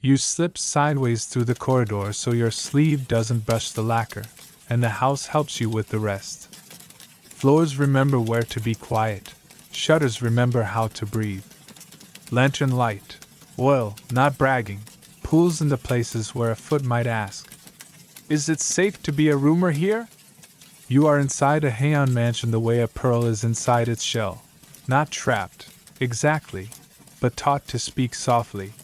You slip sideways through the corridor so your sleeve doesn't brush the lacquer, and the house helps you with the rest. Floors remember where to be quiet. Shutters remember how to breathe. Lantern light. Oil, not bragging. Pools in the places where a foot might ask, "Is it safe to be a roomer here?" You are inside a Heian mansion the way a pearl is inside its shell. Not trapped, exactly, but taught to speak softly.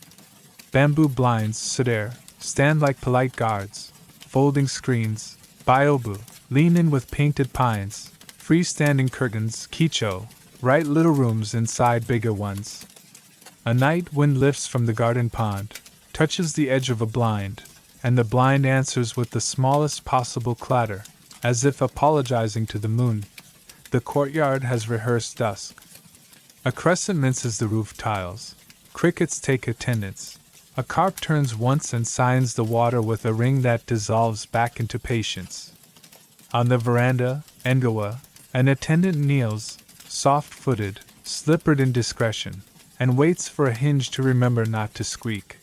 Bamboo blinds, sudare, stand like polite guards. Folding screens, biobu, lean in with painted pines. Freestanding curtains, kicho, right little rooms inside bigger ones. A night wind lifts from the garden pond, touches the edge of a blind, and the blind answers with the smallest possible clatter, as if apologizing to the moon. The courtyard has rehearsed dusk. A crescent minces the roof tiles. Crickets take attendance. A carp turns once and signs the water with a ring that dissolves back into patience. On the veranda, Engawa, an attendant kneels, soft-footed, slippered in discretion, and waits for a hinge to remember not to squeak.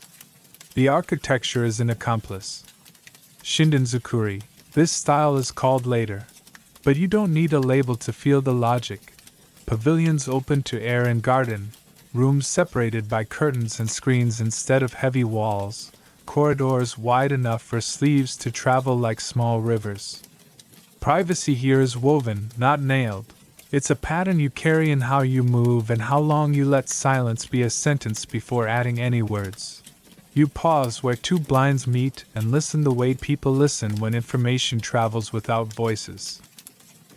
The architecture is an accomplice. Shindanzukuri, this style is called later, but you don't need a label to feel the logic. Pavilions open to air and garden, rooms separated by curtains and screens instead of heavy walls, corridors wide enough for sleeves to travel like small rivers. Privacy here is woven, not nailed. It's a pattern you carry in how you move and how long you let silence be a sentence before adding any words. You pause where two blinds meet and listen the way people listen when information travels without voices.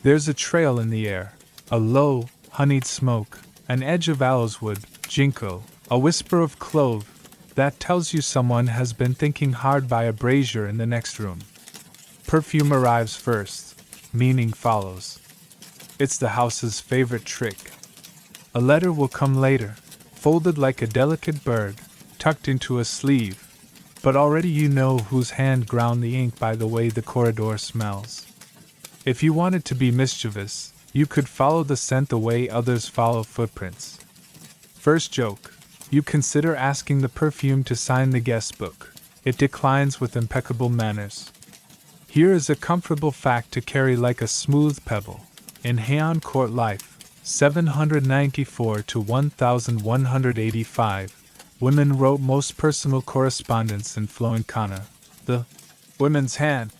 There's a trail in the air, a low, honeyed smoke, an edge of aloeswood, ginkgo, a whisper of clove that tells you someone has been thinking hard by a brazier in the next room. Perfume arrives first, meaning follows. It's the house's favorite trick. A letter will come later, folded like a delicate bird, tucked into a sleeve, but already you know whose hand ground the ink by the way the corridor smells. If you wanted to be mischievous, you could follow the scent the way others follow footprints. First joke, you consider asking the perfume to sign the guest book. It declines with impeccable manners. Here is a comfortable fact to carry like a smooth pebble. In Heian court life, 794 to 1185, women wrote most personal correspondence in flowing kana, the women's hand,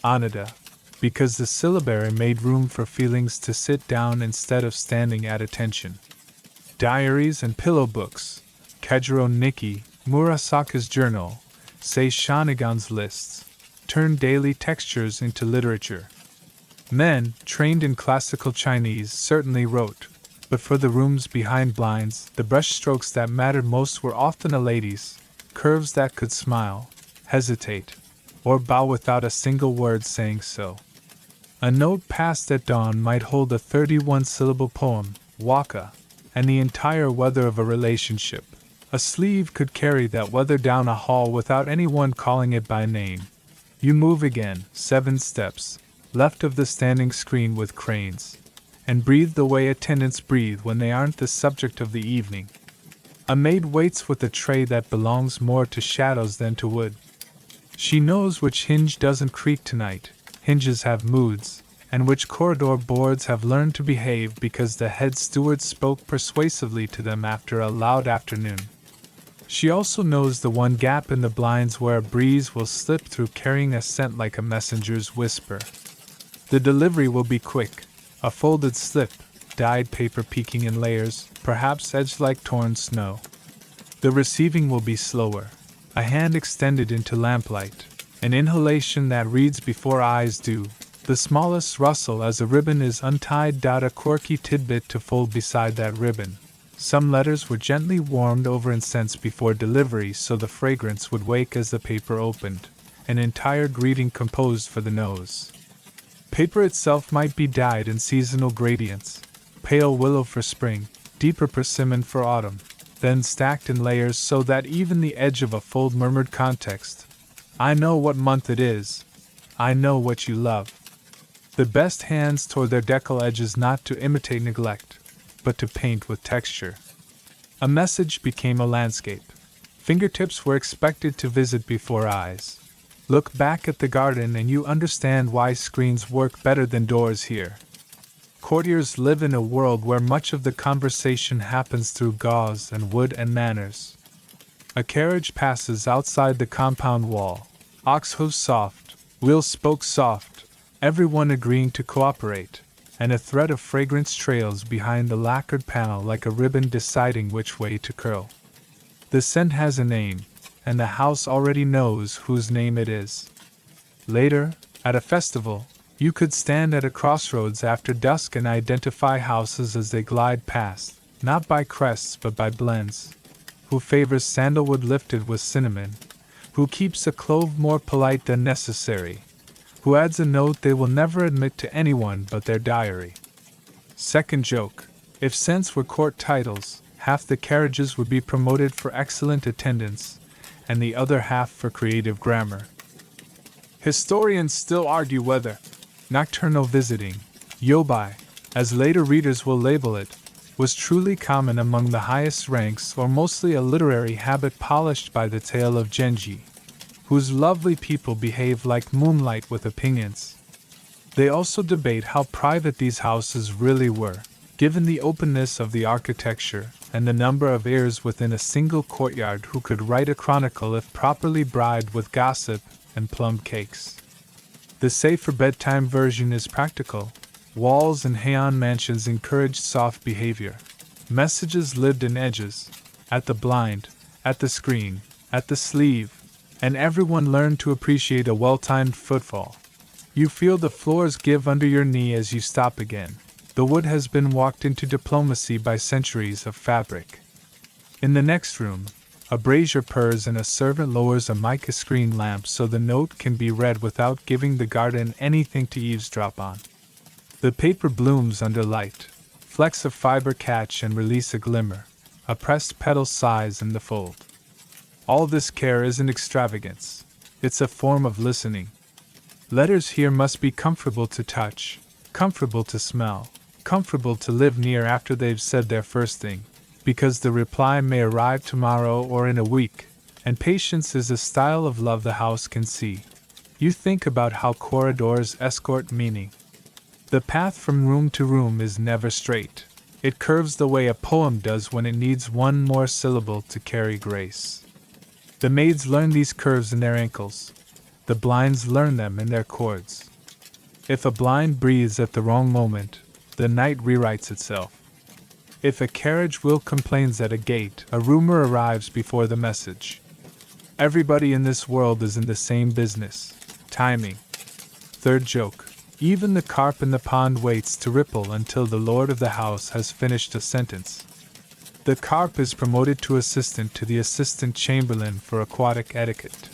anada, because the syllabary made room for feelings to sit down instead of standing at attention. Diaries and pillow books, Kajiro Nikki, Murasaka's journal, Sei Shanigan's lists, turn daily textures into literature. Men, trained in classical Chinese, certainly wrote, but for the rooms behind blinds, the brushstrokes that mattered most were often a lady's, curves that could smile, hesitate, or bow without a single word saying so. A note passed at dawn might hold a 31-syllable poem, waka, and the entire weather of a relationship. A sleeve could carry that weather down a hall without anyone calling it by name. You move again, 7 steps, left of the standing screen with cranes, and breathe the way attendants breathe when they aren't the subject of the evening. A maid waits with a tray that belongs more to shadows than to wood. She knows which hinge doesn't creak tonight, hinges have moods, and which corridor boards have learned to behave because the head steward spoke persuasively to them after a loud afternoon. She also knows the one gap in the blinds where a breeze will slip through carrying a scent like a messenger's whisper. The delivery will be quick, a folded slip, dyed paper peeking in layers, perhaps edged like torn snow. The receiving will be slower, a hand extended into lamplight, an inhalation that reads before eyes do, the smallest rustle as a ribbon is untied, a quirky tidbit to fold beside that ribbon. Some letters were gently warmed over incense before delivery so the fragrance would wake as the paper opened, an entire greeting composed for the nose. Paper itself might be dyed in seasonal gradients, pale willow for spring, deeper persimmon for autumn, then stacked in layers so that even the edge of a fold murmured context. I know what month it is. I know what you love. The best hands toward their decal edges not to imitate neglect, but to paint with texture. A message became a landscape. Fingertips were expected to visit before eyes. Look back at the garden and you understand why screens work better than doors here. Courtiers live in a world where much of the conversation happens through gauze and wood and manners. A carriage passes outside the compound wall, ox hooves soft, wheel spokes soft, everyone agreeing to cooperate, and a thread of fragrance trails behind the lacquered panel like a ribbon deciding which way to curl. The scent has a name, and the house already knows whose name it is. Later, at a festival, you could stand at a crossroads after dusk and identify houses as they glide past, not by crests but by blends. Who favors sandalwood lifted with cinnamon? Who keeps a clove more polite than necessary? Who adds a note they will never admit to anyone but their diary? Second joke: if scents were court titles, half the carriages would be promoted for excellent attendance, and the other half for creative grammar. Historians still argue whether nocturnal visiting, yobai, as later readers will label it, was truly common among the highest ranks or mostly a literary habit polished by the tale of Genji, whose lovely people behave like moonlight with opinions. They also debate how private these houses really were, given the openness of the architecture and the number of heirs within a single courtyard who could write a chronicle if properly bribed with gossip and plum cakes. The safer bedtime version is practical. Walls in Heian mansions encouraged soft behavior. Messages lived in edges, at the blind, at the screen, at the sleeve, and everyone learned to appreciate a well-timed footfall. You feel the floors give under your knee as you stop again. The wood has been walked into diplomacy by centuries of fabric. In the next room, a brazier purrs and a servant lowers a mica screen lamp so the note can be read without giving the garden anything to eavesdrop on. The paper blooms under light. Flecks of fiber catch and release a glimmer. A pressed petal sighs in the fold. All this care isn't extravagance. It's a form of listening. Letters here must be comfortable to touch, comfortable to smell, comfortable to live near after they've said their first thing, because the reply may arrive tomorrow or in a week, and patience is a style of love the house can see. You think about how corridors escort meaning. The path from room to room is never straight. It curves the way a poem does when it needs one more syllable to carry grace. The maids learn these curves in their ankles. The blinds learn them in their cords. If a blind breathes at the wrong moment, the night rewrites itself. If a carriage wheel complains at a gate, a rumor arrives before the message. Everybody in this world is in the same business. Timing. Third joke. Even the carp in the pond waits to ripple until the lord of the house has finished a sentence. The carp is promoted to assistant to the assistant chamberlain for aquatic etiquette.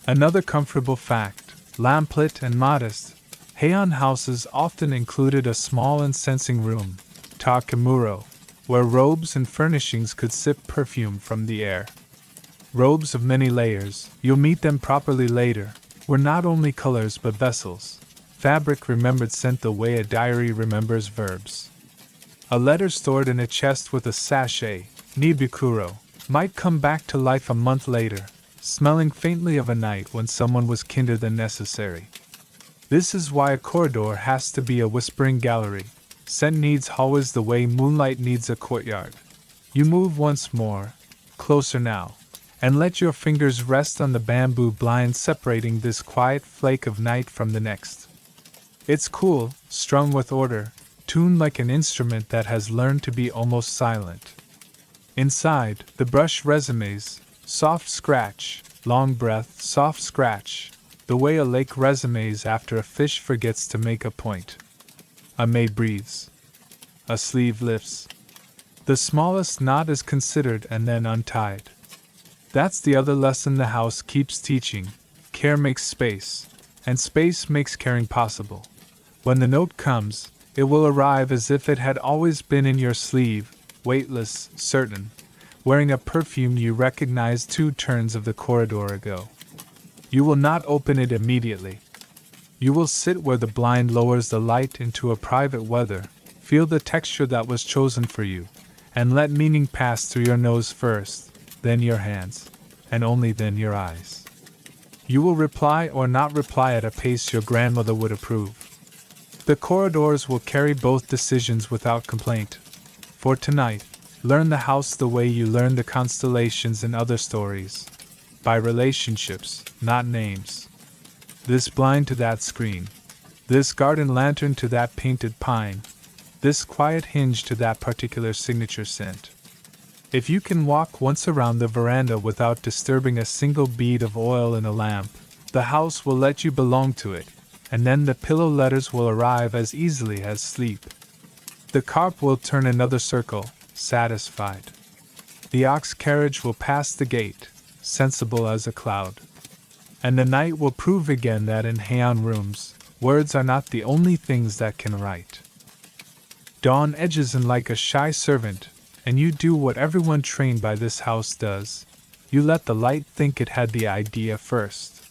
Another comfortable fact, lamplit and modest, Heian houses often included a small incensing room, takemuro, where robes and furnishings could sip perfume from the air. Robes of many layers, you'll meet them properly later, were not only colors but vessels. Fabric remembered scent the way a diary remembers verbs. A letter stored in a chest with a sachet, nibikuro, might come back to life a month later, smelling faintly of a night when someone was kinder than necessary. This is why a corridor has to be a whispering gallery. Scent needs hallways the way moonlight needs a courtyard. You move once more, closer now, and let your fingers rest on the bamboo blind separating this quiet flake of night from the next. It's cool, strung with order, tuned like an instrument that has learned to be almost silent. Inside, the brush resumes, soft scratch, long breath, soft scratch, the way a lake resumes after a fish forgets to make a point. A maid breathes. A sleeve lifts. The smallest knot is considered and then untied. That's the other lesson the house keeps teaching. Care makes space, and space makes caring possible. When the note comes, it will arrive as if it had always been in your sleeve, weightless, certain, wearing a perfume you recognized 2 turns of the corridor ago. You will not open it immediately. You will sit where the blind lowers the light into a private weather, feel the texture that was chosen for you, and let meaning pass through your nose first, then your hands, and only then your eyes. You will reply or not reply at a pace your grandmother would approve. The corridors will carry both decisions without complaint. For tonight, learn the house the way you learn the constellations in other stories. By relationships, not names. This blind to that screen. This garden lantern to that painted pine. This quiet hinge to that particular signature scent. If you can walk once around the veranda without disturbing a single bead of oil in a lamp, the house will let you belong to it, and then the pillow letters will arrive as easily as sleep. The carp will turn another circle, satisfied. The ox carriage will pass the gate, sensible as a cloud. And the night will prove again that in Heian rooms, words are not the only things that can write. Dawn edges in like a shy servant, and you do what everyone trained by this house does. You let the light think it had the idea first.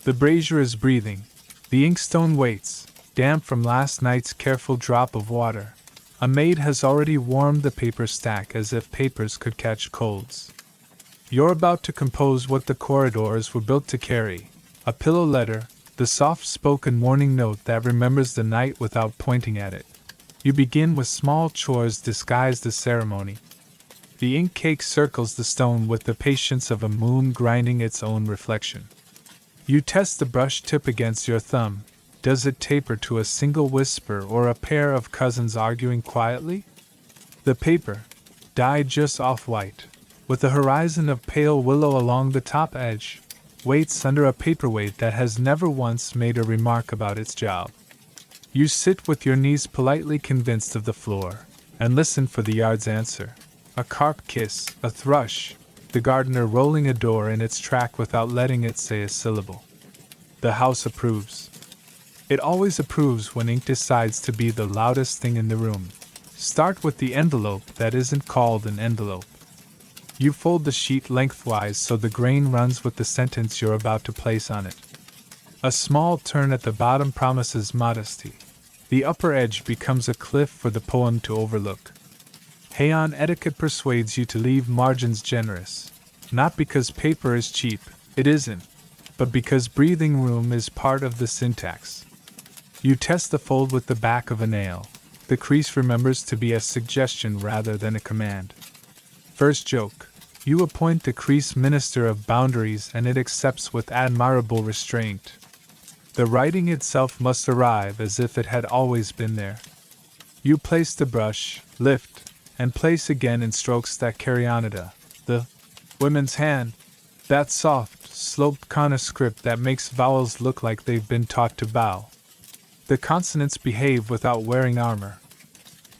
The brazier is breathing. The inkstone waits, damp from last night's careful drop of water. A maid has already warmed the paper stack as if papers could catch colds. You're about to compose what the corridors were built to carry. A pillow letter, the soft-spoken morning note that remembers the night without pointing at it. You begin with small chores disguised as ceremony. The ink cake circles the stone with the patience of a moon grinding its own reflection. You test the brush tip against your thumb. Does it taper to a single whisper or a pair of cousins arguing quietly? The paper, dyed just off-white, with a horizon of pale willow along the top edge, waits under a paperweight that has never once made a remark about its job. You sit with your knees politely convinced of the floor, and listen for the yard's answer. A carp kiss, a thrush, the gardener rolling a door in its track without letting it say a syllable. The house approves. It always approves when ink decides to be the loudest thing in the room. Start with the envelope that isn't called an envelope. You fold the sheet lengthwise so the grain runs with the sentence you're about to place on it. A small turn at the bottom promises modesty. The upper edge becomes a cliff for the poem to overlook. Heian etiquette persuades you to leave margins generous. Not because paper is cheap, it isn't, but because breathing room is part of the syntax. You test the fold with the back of a nail. The crease remembers to be a suggestion rather than a command. First joke. You appoint the crease minister of boundaries and it accepts with admirable restraint. The writing itself must arrive as if it had always been there. You place the brush, lift, and place again in strokes that carry on the women's hand, that soft, sloped conscript that makes vowels look like they've been taught to bow. The consonants behave without wearing armor.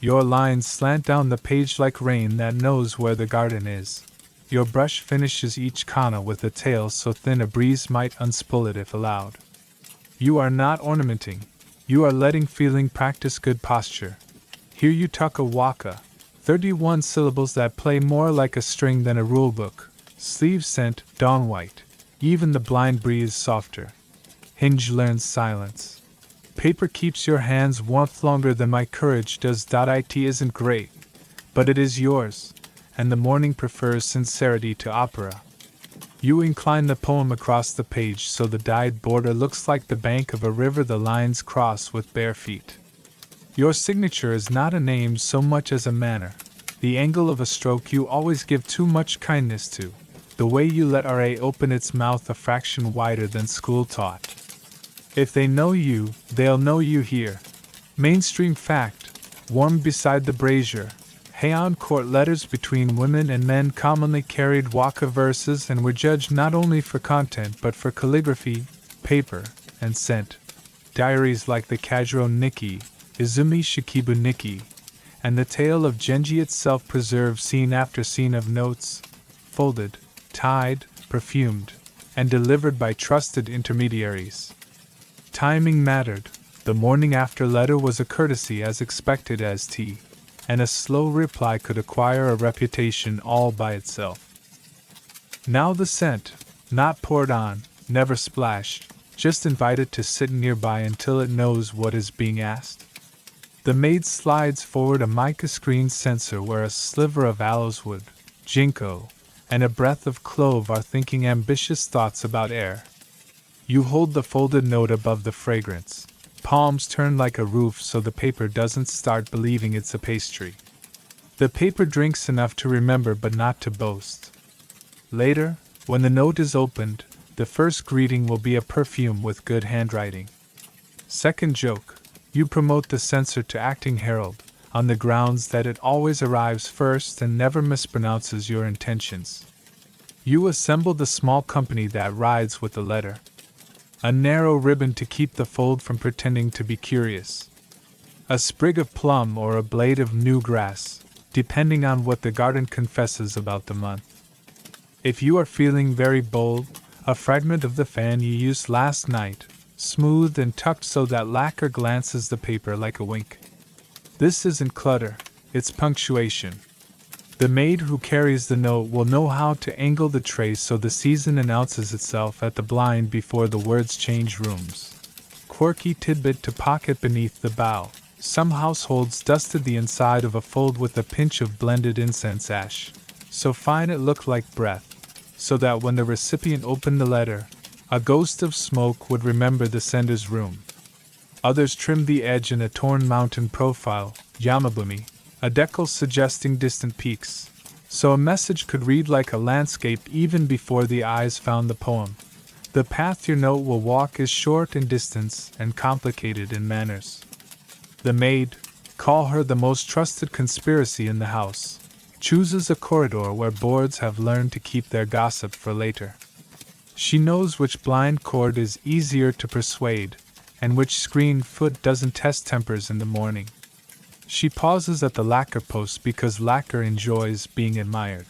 Your lines slant down the page like rain that knows where the garden is. Your brush finishes each kana with a tail so thin a breeze might unspool it if allowed. You are not ornamenting. You are letting feeling practice good posture. Here you tuck a waka, 31 syllables that play more like a string than a rulebook. Sleeve scent, dawn white. Even the blind breathes softer. Hinge learns silence. Paper keeps your hands warmth longer than my courage does. It isn't great, but it is yours, and the morning prefers sincerity to opera. You incline the poem across the page so the dyed border looks like the bank of a river the lines cross with bare feet. Your signature is not a name so much as a manner. The angle of a stroke you always give too much kindness to. The way you let RA open its mouth a fraction wider than school taught. If they know you, they'll know you here. Mainstream fact, warmed beside the brazier. Heian court letters between women and men commonly carried waka verses and were judged not only for content but for calligraphy, paper, and scent. Diaries like the Kajiro Nikki, Izumi Shikibu Nikki, and the tale of Genji itself preserve scene after scene of notes, folded, tied, perfumed, and delivered by trusted intermediaries. Timing mattered. The morning after letter was a courtesy as expected as tea, and a slow reply could acquire a reputation all by itself. Now the scent, not poured on, never splashed, just invited to sit nearby until it knows what is being asked. The maid slides forward a mica screen sensor where a sliver of aloes wood, ginkgo, and a breath of clove are thinking ambitious thoughts about air. You hold the folded note above the fragrance. Palms turn like a roof so the paper doesn't start believing it's a pastry. The paper drinks enough to remember but not to boast. Later, when the note is opened, the first greeting will be a perfume with good handwriting. Second joke, you promote the censor to acting herald, on the grounds that it always arrives first and never mispronounces your intentions. You assemble the small company that rides with the letter. A narrow ribbon to keep the fold from pretending to be curious. A sprig of plum or a blade of new grass, depending on what the garden confesses about the month. If you are feeling very bold, a fragment of the fan you used last night, smoothed and tucked so that lacquer glances the paper like a wink. This isn't clutter, it's punctuation. The maid who carries the note will know how to angle the tray so the season announces itself at the blind before the words change rooms. Quirky tidbit to pocket beneath the bough. Some households dusted the inside of a fold with a pinch of blended incense ash, so fine it looked like breath, so that when the recipient opened the letter, a ghost of smoke would remember the sender's room. Others trimmed the edge in a torn mountain profile, Yamabumi, a decal suggesting distant peaks, so a message could read like a landscape even before the eyes found the poem. The path your note will walk is short in distance and complicated in manners. The maid, call her the most trusted conspiracy in the house, chooses a corridor where boards have learned to keep their gossip for later. She knows which blind cord is easier to persuade, and which screen foot doesn't test tempers in the morning. She pauses at the lacquer post because lacquer enjoys being admired.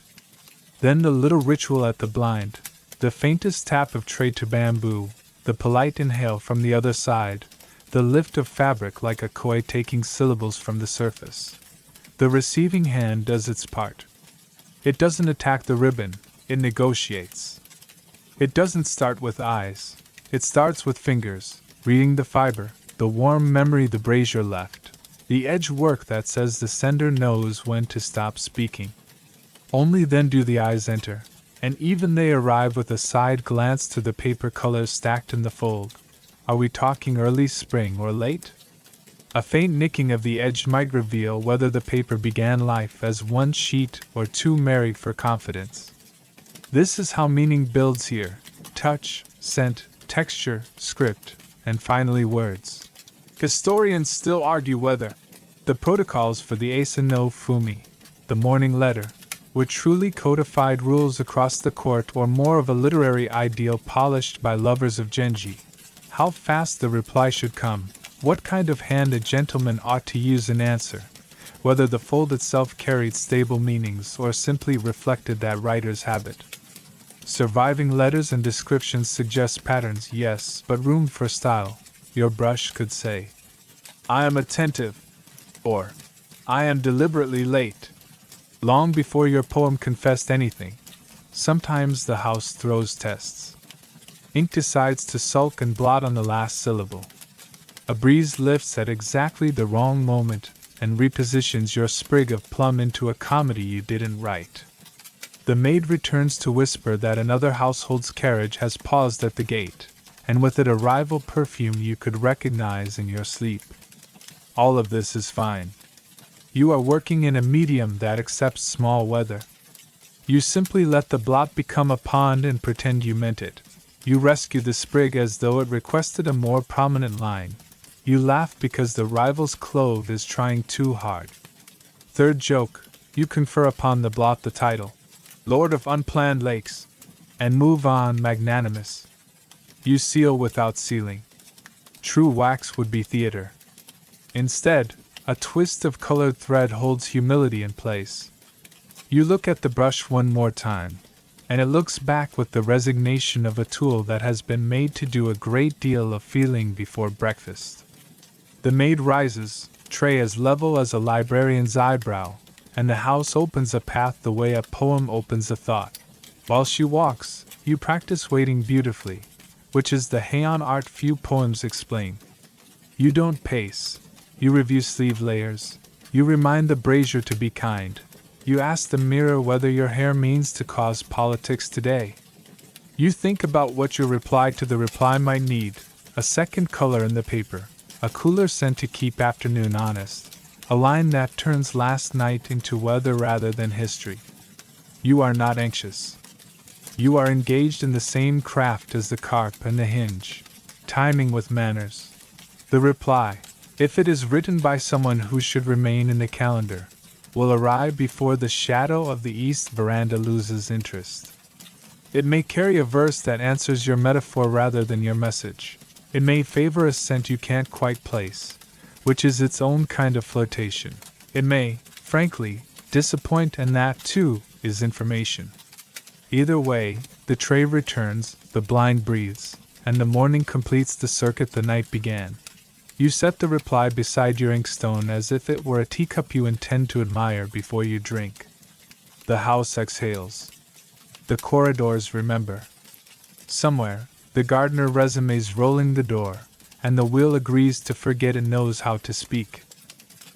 Then the little ritual at the blind, the faintest tap of tray to bamboo, the polite inhale from the other side, the lift of fabric like a koi taking syllables from the surface. The receiving hand does its part. It doesn't attack the ribbon, it negotiates. It doesn't start with eyes, it starts with fingers, reading the fiber, the warm memory the brazier left, the edge work that says the sender knows when to stop speaking. Only then do the eyes enter, and even they arrive with a side glance to the paper colors stacked in the fold. Are we talking early spring or late? A faint nicking of the edge might reveal whether the paper began life as one sheet or two married for confidence. This is how meaning builds here: touch, scent, texture, script, and finally words. Historians still argue whether the protocols for the Asa no Fumi, the morning letter, were truly codified rules across the court or more of a literary ideal polished by lovers of Genji. How fast the reply should come, what kind of hand a gentleman ought to use in answer, whether the fold itself carried stable meanings or simply reflected that writer's habit. Surviving letters and descriptions suggest patterns, yes, but room for style. Your brush could say, "I am attentive," or "I am deliberately late," long before your poem confessed anything. Sometimes the house throws tests. Ink decides to sulk and blot on the last syllable. A breeze lifts at exactly the wrong moment and repositions your sprig of plum into a comedy you didn't write. The maid returns to whisper that another household's carriage has paused at the gate, and with it a rival perfume you could recognize in your sleep. All of this is fine. You are working in a medium that accepts small weather. You simply let the blot become a pond and pretend you meant it. You rescue the sprig as though it requested a more prominent line. You laugh because the rival's clove is trying too hard. Third joke, you confer upon the blot the title, Lord of Unplanned Lakes, and move on magnanimous. You seal without sealing. True wax would be theater. Instead, a twist of colored thread holds humility in place. You look at the brush one more time, and it looks back with the resignation of a tool that has been made to do a great deal of feeling before breakfast. The maid rises, tray as level as a librarian's eyebrow, and the house opens a path the way a poem opens a thought. While she walks, you practice waiting beautifully, which is the Heian art few poems explain. You don't pace. You review sleeve layers. You remind the brazier to be kind. You ask the mirror whether your hair means to cause politics today. You think about what your reply to the reply might need: a second color in the paper, a cooler scent to keep afternoon honest, a line that turns last night into weather rather than history. You are not anxious. You are engaged in the same craft as the carp and the hinge, timing with manners. The reply, if it is written by someone who should remain in the calendar, will arrive before the shadow of the east veranda loses interest. It may carry a verse that answers your metaphor rather than your message. It may favor a scent you can't quite place, which is its own kind of flirtation. It may, frankly, disappoint, and that, too, is information. Either way, the tray returns, the blind breathes, and the morning completes the circuit the night began. You set the reply beside your inkstone as if it were a teacup you intend to admire before you drink. The house exhales. The corridors remember. Somewhere, the gardener resumes rolling the door, and the wheel agrees to forget it knows how to speak.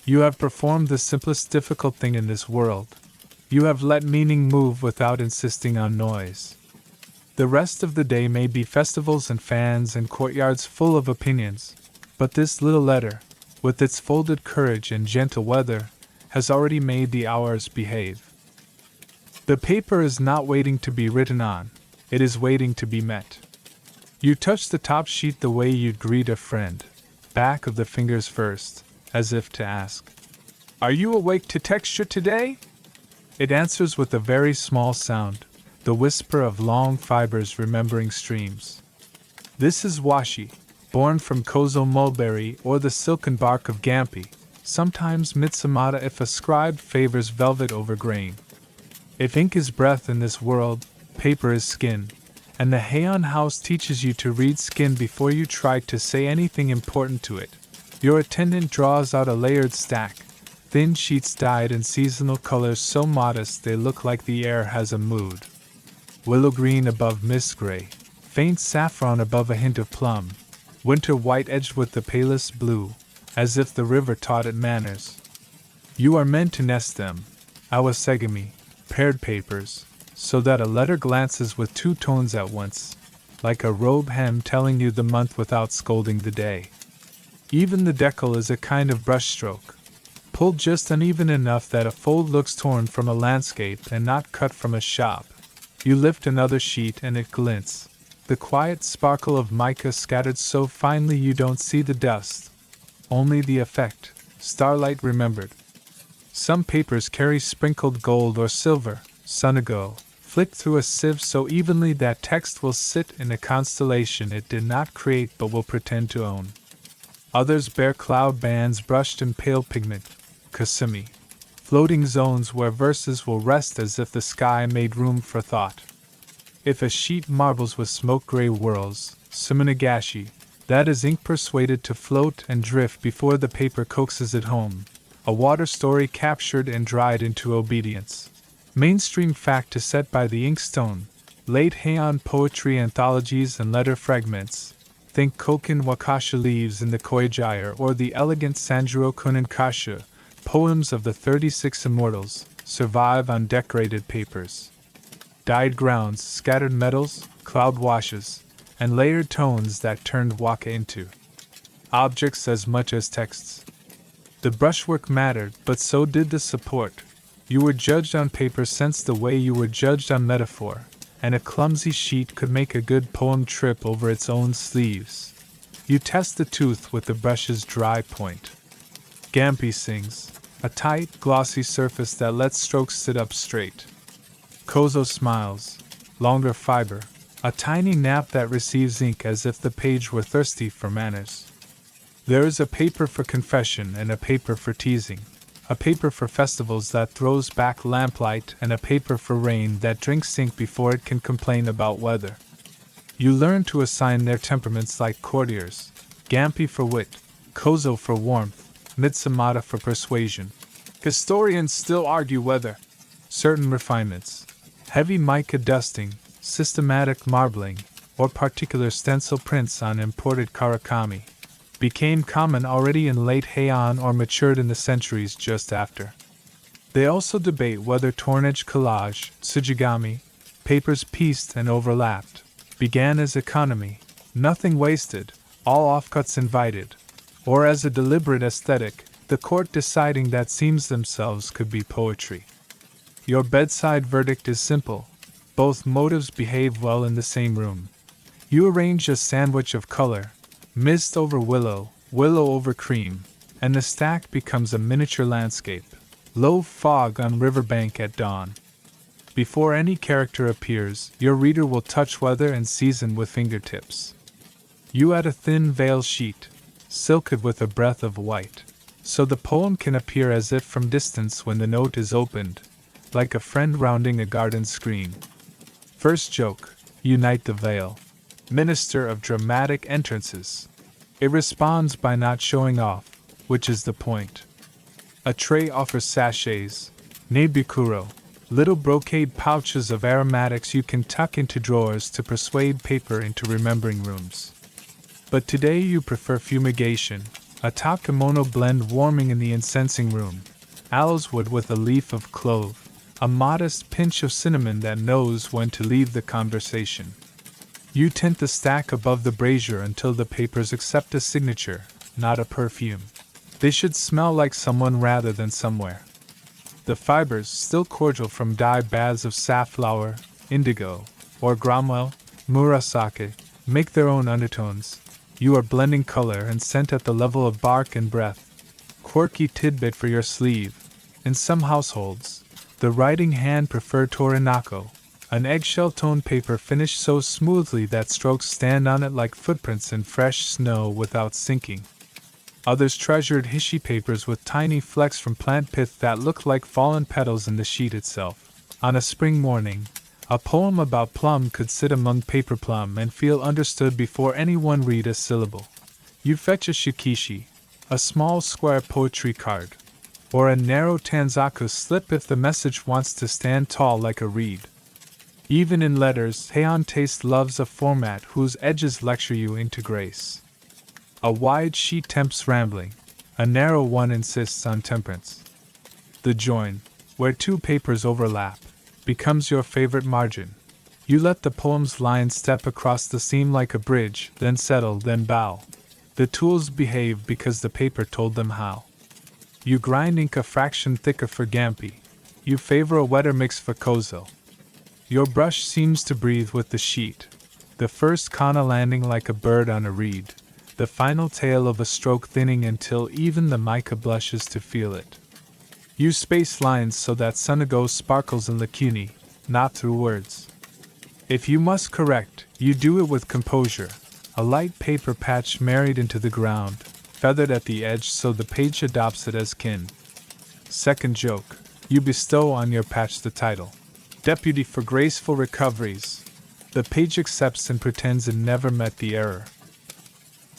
You have performed the simplest difficult thing in this world. You have let meaning move without insisting on noise. The rest of the day may be festivals and fans and courtyards full of opinions, but this little letter, with its folded courage and gentle weather, has already made the hours behave. The paper is not waiting to be written on, it is waiting to be met. You touch the top sheet the way you'd greet a friend, back of the fingers first, as if to ask, "Are you awake to texture today?" It answers with a very small sound, the whisper of long fibers remembering streams. This is washi, born from kozo mulberry or the silken bark of gampi, sometimes mitsumata if a scribe favors velvet over grain. If ink is breath in this world, paper is skin, and the Heian house teaches you to read skin before you try to say anything important to it. Your attendant draws out a layered stack, thin sheets dyed in seasonal colors so modest they look like the air has a mood. Willow green above mist gray, faint saffron above a hint of plum, winter white edged with the palest blue, as if the river taught it manners. You are meant to nest them, awasegami, paired papers, so that a letter glances with two tones at once, like a robe hem telling you the month without scolding the day. Even the decal is a kind of brushstroke, pulled just uneven enough that a fold looks torn from a landscape and not cut from a shop. You lift another sheet and it glints, the quiet sparkle of mica scattered so finely you don't see the dust, only the effect, starlight remembered. Some papers carry sprinkled gold or silver, sunago, flicked through a sieve so evenly that text will sit in a constellation it did not create but will pretend to own. Others bear cloud bands brushed in pale pigment, kasumi, floating zones where verses will rest as if the sky made room for thought. If a sheet marbles with smoke-gray whirls, suminagashi, that is ink persuaded to float and drift before the paper coaxes it home, a water story captured and dried into obedience. Mainstream fact to set by the inkstone, late Heian poetry anthologies and letter fragments, think Koken Wakasha leaves in the Koijair or the elegant Sanjuro Kunankasha, poems of the 36 immortals, survive on decorated papers. Dyed grounds, scattered metals, cloud washes, and layered tones that turned waka into objects as much as texts. The brushwork mattered, but so did the support. You were judged on paper sense the way you were judged on metaphor, and a clumsy sheet could make a good poem trip over its own sleeves. You test the tooth with the brush's dry point. Gampi sings, a tight, glossy surface that lets strokes sit up straight. Kozo smiles, longer fiber, a tiny nap that receives ink as if the page were thirsty for manners. There is a paper for confession and a paper for teasing, a paper for festivals that throws back lamplight and a paper for rain that drinks ink before it can complain about weather. You learn to assign their temperaments like courtiers, Gampi for wit, Kozo for warmth, Mitsumata for persuasion. Historians still argue whether certain refinements, heavy mica dusting, systematic marbling, or particular stencil prints on imported karakami, became common already in late Heian or matured in the centuries just after. They also debate whether torn-edge collage, tsujigami, papers pieced and overlapped, began as economy, nothing wasted, all offcuts invited, or as a deliberate aesthetic, the court deciding that seams themselves could be poetry. Your bedside verdict is simple. Both motives behave well in the same room. You arrange a sandwich of color, mist over willow, willow over cream, and the stack becomes a miniature landscape. Low fog on riverbank at dawn. Before any character appears, your reader will touch weather and season with fingertips. You add a thin veil sheet, silked with a breath of white, so the poem can appear as if from distance when the note is opened, like a friend rounding a garden screen. First joke, unite the veil. Minister of dramatic entrances. It responds by not showing off, which is the point. A tray offers sachets, nebukuro, little brocade pouches of aromatics you can tuck into drawers to persuade paper into remembering rooms. But today you prefer fumigation, a top kimono blend warming in the incensing room, aloes wood with a leaf of clove, a modest pinch of cinnamon that knows when to leave the conversation. You tint the stack above the brazier until the papers accept a signature, not a perfume. They should smell like someone rather than somewhere. The fibers, still cordial from dye baths of safflower, indigo, or Cromwell, murasake, make their own undertones. You are blending color and scent at the level of bark and breath. Quirky tidbit for your sleeve. In some households, the writing hand prefer torinako, an eggshell-toned paper finished so smoothly that strokes stand on it like footprints in fresh snow without sinking. Others treasured hishi papers with tiny flecks from plant pith that look like fallen petals in the sheet itself. On a spring morning, a poem about plum could sit among paper plum and feel understood before anyone read a syllable. You fetch a shikishi, a small square poetry card, or a narrow tanzaku slip if the message wants to stand tall like a reed. Even in letters, Heian taste loves a format whose edges lecture you into grace. A wide sheet tempts rambling, a narrow one insists on temperance. The join, where two papers overlap, becomes your favorite margin. You let the poem's lines step across the seam like a bridge, then settle, then bow. The tools behave because the paper told them how. You grind ink a fraction thicker for Gampi. You favor a wetter mix for Kozo. Your brush seems to breathe with the sheet, the first kana landing like a bird on a reed, the final tail of a stroke thinning until even the mica blushes to feel it. You space lines so that Sunago sparkles in lacune, not through words. If you must correct, you do it with composure, a light paper patch married into the ground, feathered at the edge so the page adopts it as kin. Second joke, you bestow on your patch the title, Deputy for Graceful Recoveries. The page accepts and pretends it never met the error.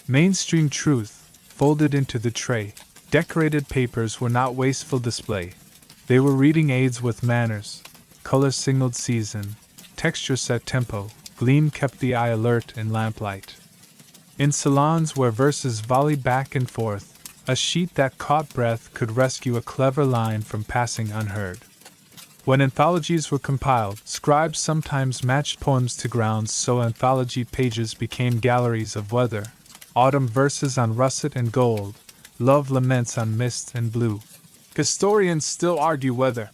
Mainstream truth, folded into the tray, decorated papers were not wasteful display. They were reading aids with manners, color signaled season, texture set tempo, gleam kept the eye alert in lamplight. In salons where verses volleyed back and forth, a sheet that caught breath could rescue a clever line from passing unheard. When anthologies were compiled, scribes sometimes matched poems to grounds, so anthology pages became galleries of weather, autumn verses on russet and gold, love laments on mist and blue. Historians still argue whether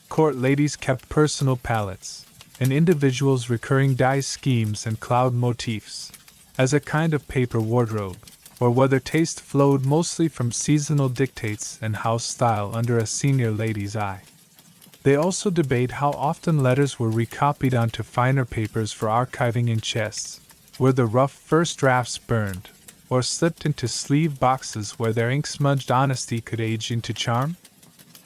court ladies kept personal palettes, and individuals recurring dye schemes and cloud motifs, as a kind of paper wardrobe, or whether taste flowed mostly from seasonal dictates and house style under a senior lady's eye. They also debate how often letters were recopied onto finer papers for archiving in chests, where the rough first drafts burned, or slipped into sleeve boxes where their ink-smudged honesty could age into charm.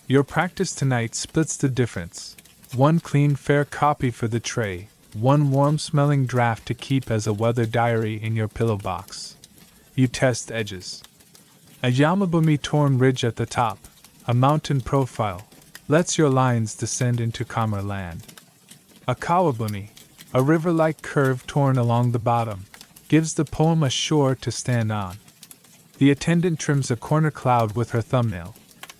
Your practice tonight splits the difference. One clean, fair copy for the tray, one warm-smelling draft to keep as a weather diary in your pillow box. You test edges. A Yamabumi torn ridge at the top, a mountain profile, lets your lines descend into calmer land. A Kawabuni, a river-like curve torn along the bottom, gives the poem a shore to stand on. The attendant trims a corner cloud with her thumbnail.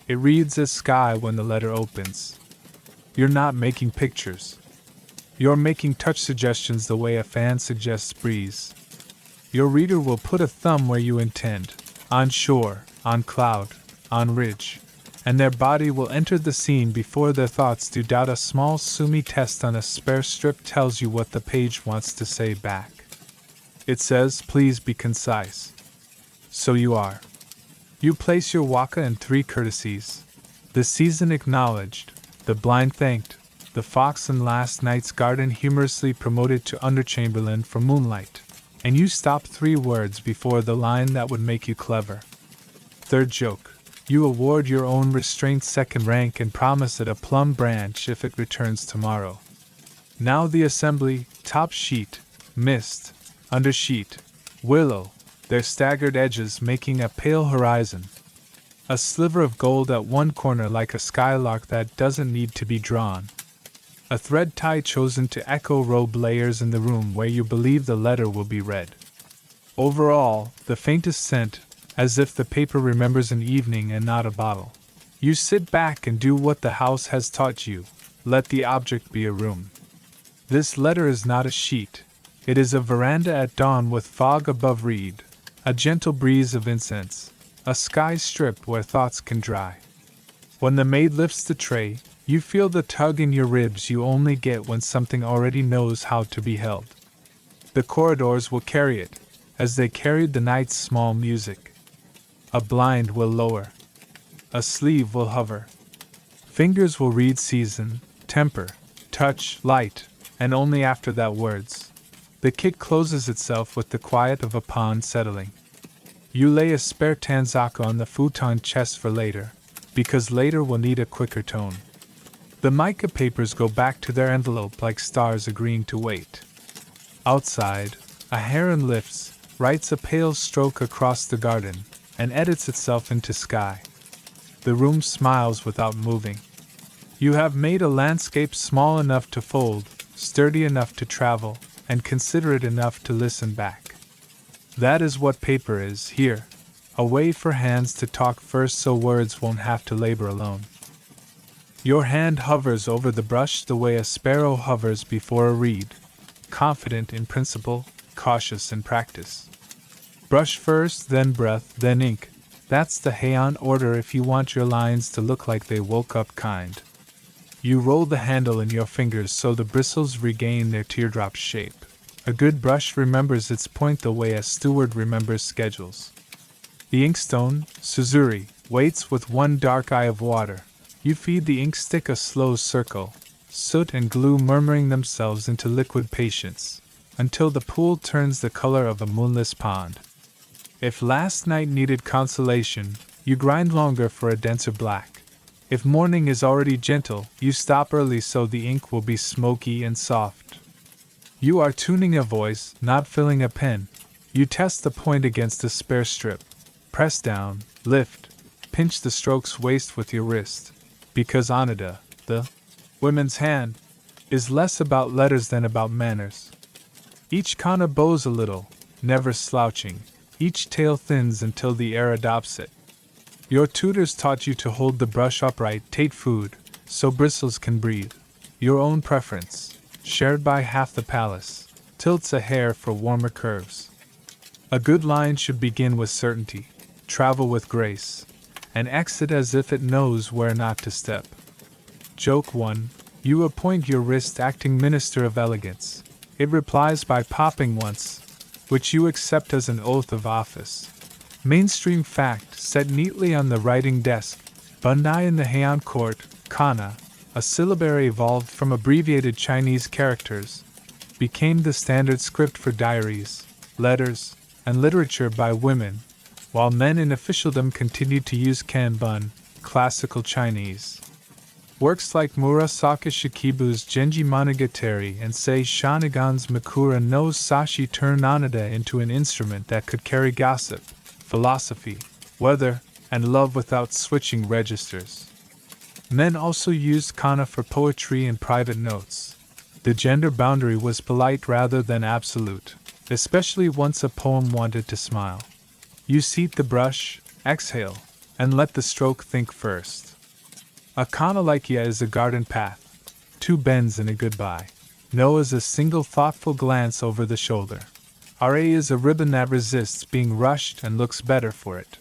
It reads as sky when the letter opens. You're not making pictures. You're making touch suggestions the way a fan suggests breeze. Your reader will put a thumb where you intend, on shore, on cloud, on ridge, and their body will enter the scene before their thoughts do. A small Sumi test on a spare strip tells you what the page wants to say back. It says, please be concise. So you are. You place your waka in 3 courtesies. The season acknowledged, the blind thanked, the fox in last night's garden humorously promoted to under-chamberlain for moonlight, and you stop 3 words before the line that would make you clever. Third joke. You award your own restraint 2nd rank and promise it a plum branch if it returns tomorrow. Now the assembly, top sheet, mist, under sheet, willow, their staggered edges making a pale horizon. A sliver of gold at one corner like a skylark that doesn't need to be drawn. A thread tie chosen to echo robe layers in the room where you believe the letter will be read. Overall, the faintest scent, as if the paper remembers an evening and not a bottle. You sit back and do what the house has taught you, let the object be a room. This letter is not a sheet, it is a veranda at dawn with fog above reed, a gentle breeze of incense, a sky strip where thoughts can dry. When the maid lifts the tray, you feel the tug in your ribs you only get when something already knows how to be held. The corridors will carry it, as they carried the night's small music. A blind will lower. A sleeve will hover. Fingers will read season, temper, touch, light, and only after that words. The kit closes itself with the quiet of a pond settling. You lay a spare tanzaka on the futon chest for later, because later will need a quicker tone. The mica papers go back to their envelope like stars agreeing to wait. Outside, a heron lifts, writes a pale stroke across the garden, and edits itself into sky. The room smiles without moving. You have made a landscape small enough to fold, sturdy enough to travel, and considerate enough to listen back. That is what paper is here, a way for hands to talk first so words won't have to labor alone. Your hand hovers over the brush the way a sparrow hovers before a reed, confident in principle, cautious in practice. Brush first, then breath, then ink. That's the Heian order if you want your lines to look like they woke up kind. You roll the handle in your fingers so the bristles regain their teardrop shape. A good brush remembers its point the way a steward remembers schedules. The inkstone, Suzuri, waits with one dark eye of water. You feed the ink stick a slow circle, soot and glue murmuring themselves into liquid patience, until the pool turns the color of a moonless pond. If last night needed consolation, you grind longer for a denser black. If morning is already gentle, you stop early so the ink will be smoky and soft. You are tuning a voice, not filling a pen. You test the point against a spare strip. Press down, lift, pinch the stroke's waist with your wrist. Because Anada, the women's hand, is less about letters than about manners. Each kana bows a little, never slouching. Each tail thins until the air adopts it. Your tutors taught you to hold the brush upright, take food, so bristles can breathe. Your own preference, shared by half the palace, tilts a hair for warmer curves. A good line should begin with certainty, travel with grace, and exit as if it knows where not to step. Joke 1. You appoint your wrist acting minister of elegance. It replies by popping once, which you accept as an oath of office. Mainstream fact set neatly on the writing desk. Bandai in the Heian court, kana, a syllabary evolved from abbreviated Chinese characters, became the standard script for diaries, letters, and literature by women, while men in officialdom continued to use Kanbun, classical Chinese. Works like Murasaki Shikibu's Genji Monogatari and Sei Shanigan's Makura no Sashi turn Anada into an instrument that could carry gossip, philosophy, weather, and love without switching registers. Men also used kana for poetry and private notes. The gender boundary was polite rather than absolute, especially once a poem wanted to smile. You seat the brush, exhale, and let the stroke think first. A kanalaikia is a garden path, 2 bends and a goodbye. No is a single thoughtful glance over the shoulder. RA is a ribbon that resists being rushed and looks better for it.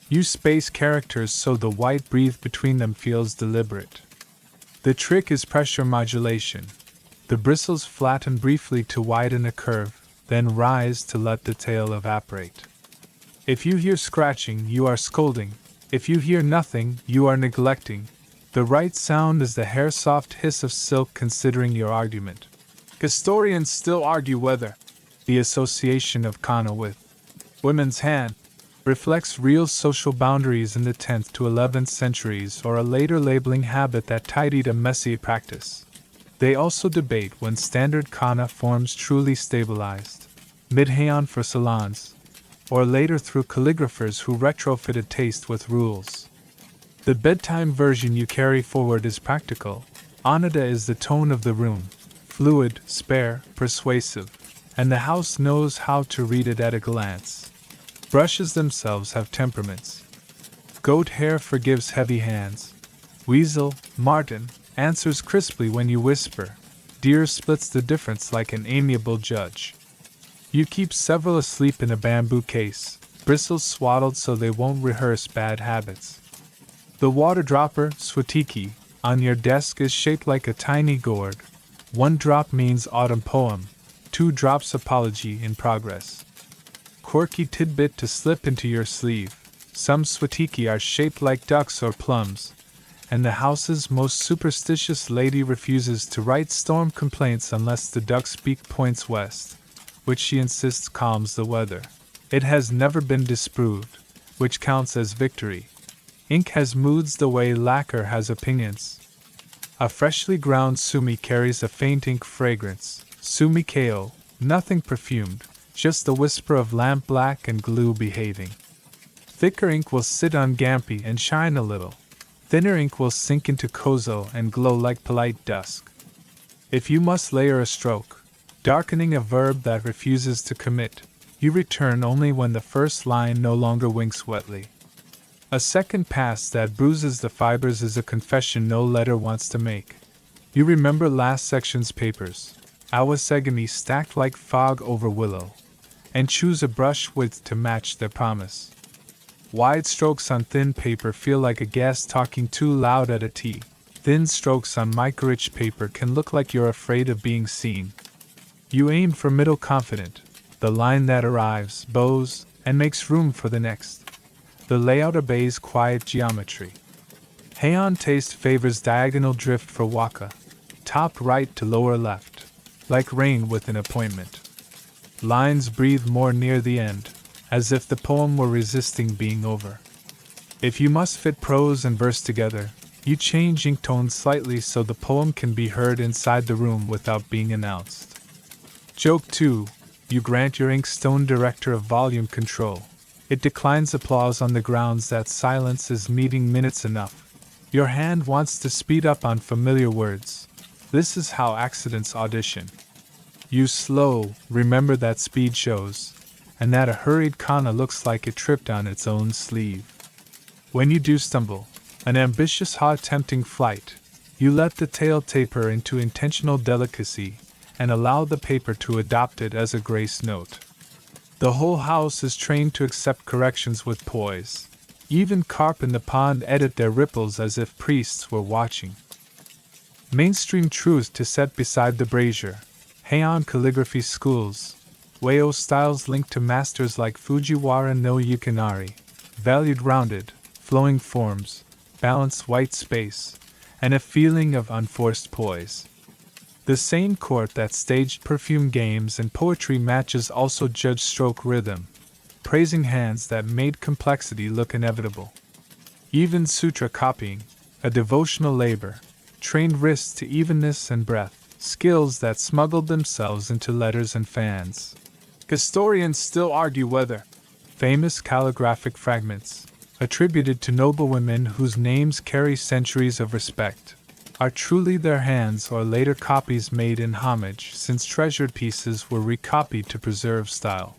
Use space characters so the white breathe between them feels deliberate. The trick is pressure modulation. The bristles flatten briefly to widen a curve, then rise to let the tail evaporate. If you hear scratching, you are scolding. If you hear nothing, you are neglecting. The right sound is the hair-soft hiss of silk considering your argument. Historians still argue whether the association of kana with women's hand reflects real social boundaries in the 10th to 11th centuries or a later labeling habit that tidied a messy practice. They also debate when standard kana forms truly stabilized, mid-Heian for salons, or later through calligraphers who retrofitted taste with rules. The bedtime version you carry forward is practical. Anada is the tone of the room, fluid, spare, persuasive, and the house knows how to read it at a glance. Brushes themselves have temperaments. Goat hair forgives heavy hands. Weasel, marten, answers crisply when you whisper. Deer splits the difference like an amiable judge. You keep several asleep in a bamboo case, bristles swaddled so they won't rehearse bad habits. The water dropper, swatiki, on your desk is shaped like a tiny gourd. 1 drop means autumn poem, 2 drops apology in progress. Quirky tidbit to slip into your sleeve. Some swatiki are shaped like ducks or plums, and the house's most superstitious lady refuses to write storm complaints unless the duck's beak points west, which she insists calms the weather. It has never been disproved, which counts as victory. Ink has moods the way lacquer has opinions. A freshly ground sumi carries a faint ink fragrance, sumi keo, nothing perfumed, just the whisper of lampblack and glue behaving. Thicker ink will sit on gampi and shine a little. Thinner ink will sink into kozo and glow like polite dusk. If you must layer a stroke, darkening a verb that refuses to commit, you return only when the first line no longer winks wetly. A second pass that bruises the fibers is a confession no letter wants to make. You remember last section's papers, awasegami stacked like fog over willow, and choose a brush width to match their promise. Wide strokes on thin paper feel like a guest talking too loud at a tea. Thin strokes on micro-rich paper can look like you're afraid of being seen. You aim for middle confident, the line that arrives, bows, and makes room for the next. The layout obeys quiet geometry. Heian taste favors diagonal drift for waka, top right to lower left, like rain with an appointment. Lines breathe more near the end, as if the poem were resisting being over. If you must fit prose and verse together, you change ink tone slightly so the poem can be heard inside the room without being announced. Joke 2. You grant your inkstone director of volume control. It declines applause on the grounds that silence is meeting minutes enough. Your hand wants to speed up on familiar words. This is how accidents audition. You slow, remember that speed shows, and that a hurried kana looks like it tripped on its own sleeve. When you do stumble, an ambitious hot tempting flight, you let the tail taper into intentional delicacy and allow the paper to adopt it as a grace note. The whole house is trained to accept corrections with poise. Even carp in the pond edit their ripples as if priests were watching. Mainstream truth to set beside the brazier. Heian calligraphy schools. Weo styles linked to masters like Fujiwara no Yukinari. Valued rounded, flowing forms, balanced white space, and a feeling of unforced poise. The same court that staged perfume games and poetry matches also judged stroke rhythm, praising hands that made complexity look inevitable. Even sutra copying, a devotional labor, trained wrists to evenness and breath, skills that smuggled themselves into letters and fans. Historians still argue whether famous calligraphic fragments, attributed to noblewomen whose names carry centuries of respect, are truly their hands or later copies made in homage, since treasured pieces were recopied to preserve style.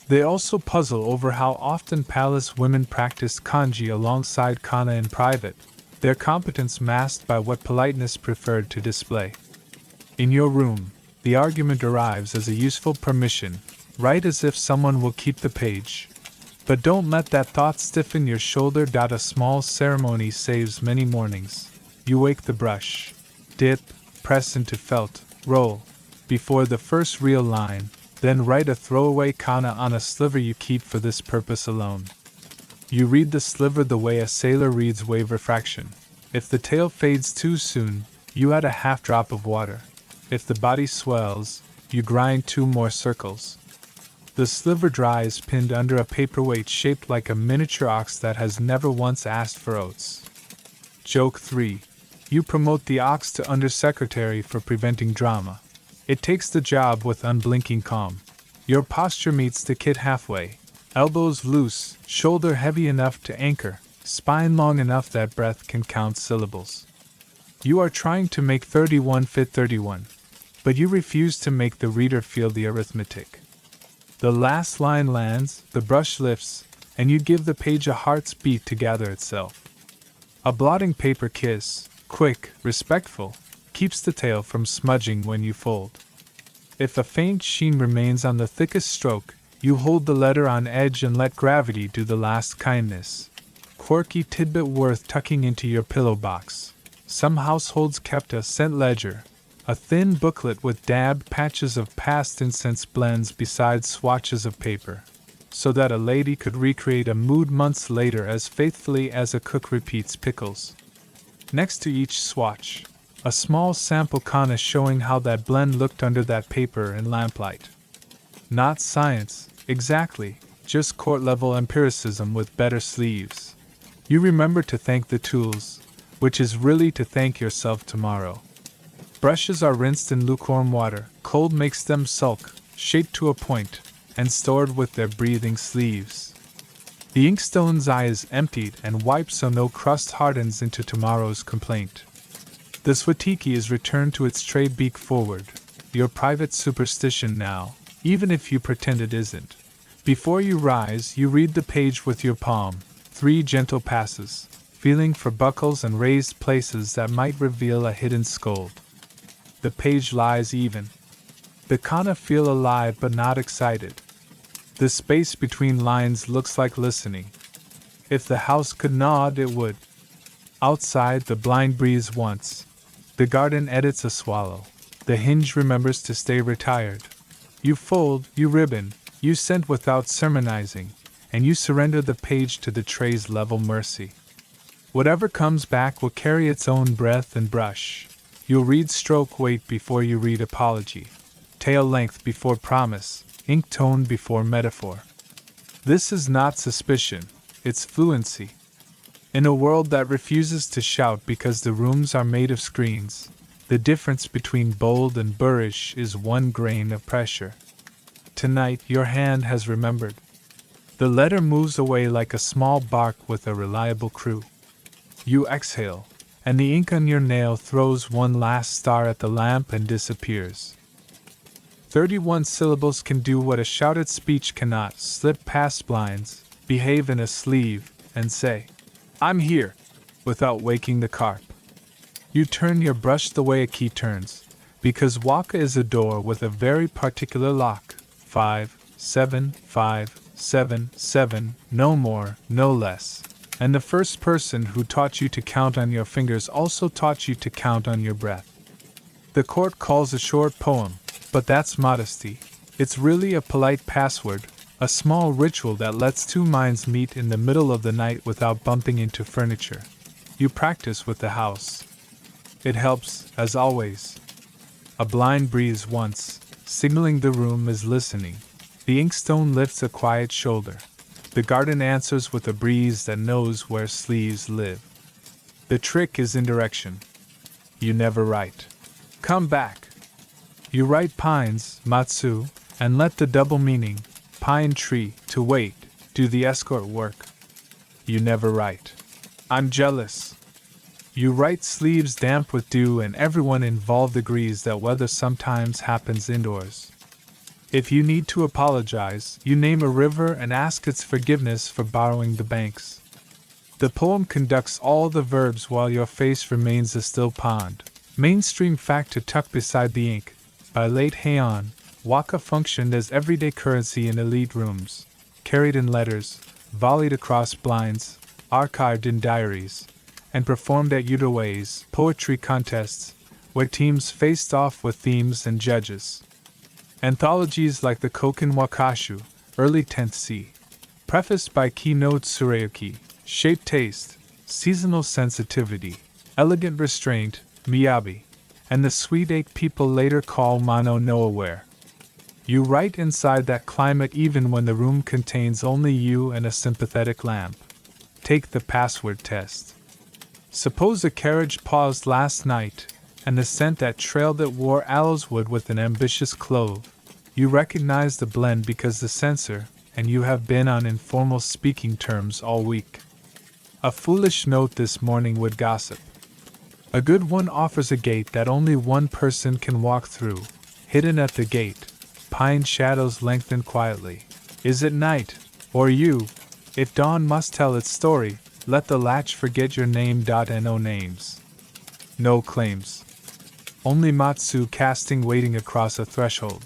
They also puzzle over how often palace women practiced kanji alongside kana in private, their competence masked by what politeness preferred to display. In your room, the argument arrives as a useful permission, write as if someone will keep the page. But don't let that thought stiffen your shoulder. A small ceremony saves many mornings. You wake the brush, dip, press into felt, roll, before the first real line, then write a throwaway kana on a sliver you keep for this purpose alone. You read the sliver the way a sailor reads wave refraction. If the tail fades too soon, you add a half drop of water. If the body swells, you grind 2 more circles. The sliver dries pinned under a paperweight shaped like a miniature ox that has never once asked for oats. Joke 3. You promote the ox to undersecretary for preventing drama. It takes the job with unblinking calm. Your posture meets the kid halfway. Elbows loose, shoulder heavy enough to anchor, spine long enough that breath can count syllables. You are trying to make 31 fit 31, but you refuse to make the reader feel the arithmetic. The last line lands, the brush lifts, and you give the page a heart's beat to gather itself. A blotting paper kiss, quick, respectful, keeps the tail from smudging when you fold. If a faint sheen remains on the thickest stroke, you hold the letter on edge and let gravity do the last kindness. Quirky tidbit worth tucking into your pillow box. Some households kept a scent ledger, a thin booklet with dabbed patches of past incense blends beside swatches of paper, so that a lady could recreate a mood months later as faithfully as a cook repeats pickles. Next to each swatch, a small sample kana showing how that blend looked under that paper in lamplight. Not science, exactly, just court-level empiricism with better sleeves. You remember to thank the tools, which is really to thank yourself tomorrow. Brushes are rinsed in lukewarm water, cold makes them sulk, shaped to a point, and stored with their breathing sleeves. The inkstone's eye is emptied and wiped so no crust hardens into tomorrow's complaint. The swatiki is returned to its tray beak forward, your private superstition now, even if you pretend it isn't. Before you rise, you read the page with your palm, 3 gentle passes, feeling for buckles and raised places that might reveal a hidden scold. The page lies even. The kana feel alive but not excited. The space between lines looks like listening. If the house could nod, it would. Outside, the blind breeze once. The garden edits a swallow. The hinge remembers to stay retired. You fold, you ribbon, you scent without sermonizing, and you surrender the page to the tray's level mercy. Whatever comes back will carry its own breath and brush. You'll read stroke weight before you read apology, tail length before promise, ink tone before metaphor. This is not suspicion, it's fluency. In a world that refuses to shout because the rooms are made of screens, the difference between bold and boorish is 1 grain of pressure. Tonight your hand has remembered. The letter moves away like a small bark with a reliable crew. You exhale, and the ink on your nail throws 1 last star at the lamp and disappears. 31 syllables can do what a shouted speech cannot: slip past blinds, behave in a sleeve, and say, "I'm here," without waking the carp. You turn your brush the way a key turns, because waka is a door with a very particular lock. 5, 7, 5, 7, 7, no more, no less. And the first person who taught you to count on your fingers also taught you to count on your breath. The court calls a short poem, but that's modesty. It's really a polite password, a small ritual that lets 2 minds meet in the middle of the night without bumping into furniture. You practice with the house. It helps, as always. A blind breeze once, signaling the room is listening. The inkstone lifts a quiet shoulder. The garden answers with a breeze that knows where sleeves live. The trick is indirection. You never write. Come back. You write pines, matsu, and let the double meaning, pine tree, to wait, do the escort work. You never write. I'm jealous. You write sleeves damp with dew, and everyone involved agrees that weather sometimes happens indoors. If you need to apologize, you name a river and ask its forgiveness for borrowing the banks. The poem conducts all the verbs while your face remains a still pond. Mainstream fact to tuck beside the ink. By late Heian, waka functioned as everyday currency in elite rooms, carried in letters, volleyed across blinds, archived in diaries, and performed at Yudoways poetry contests, where teams faced off with themes and judges. Anthologies like the Koken Wakashu, early 10th C, prefaced by Keynote Surayuki, shape taste, seasonal sensitivity, elegant restraint, miyabi, and the sweet ache people later call mono no aware. You write inside that climate even when the room contains only you and a sympathetic lamp. Take the password test. Suppose a carriage paused last night, and the scent that trailed it wore aloes wood with an ambitious clove. You recognize the blend because the censor and you have been on informal speaking terms all week. A foolish note this morning would gossip. A good one offers a gate that only one person can walk through. Hidden at the gate, pine shadows lengthen quietly. Is it night, or you? If dawn must tell its story, let the latch forget your name. No names. No claims. Only Matsu casting waiting across a threshold.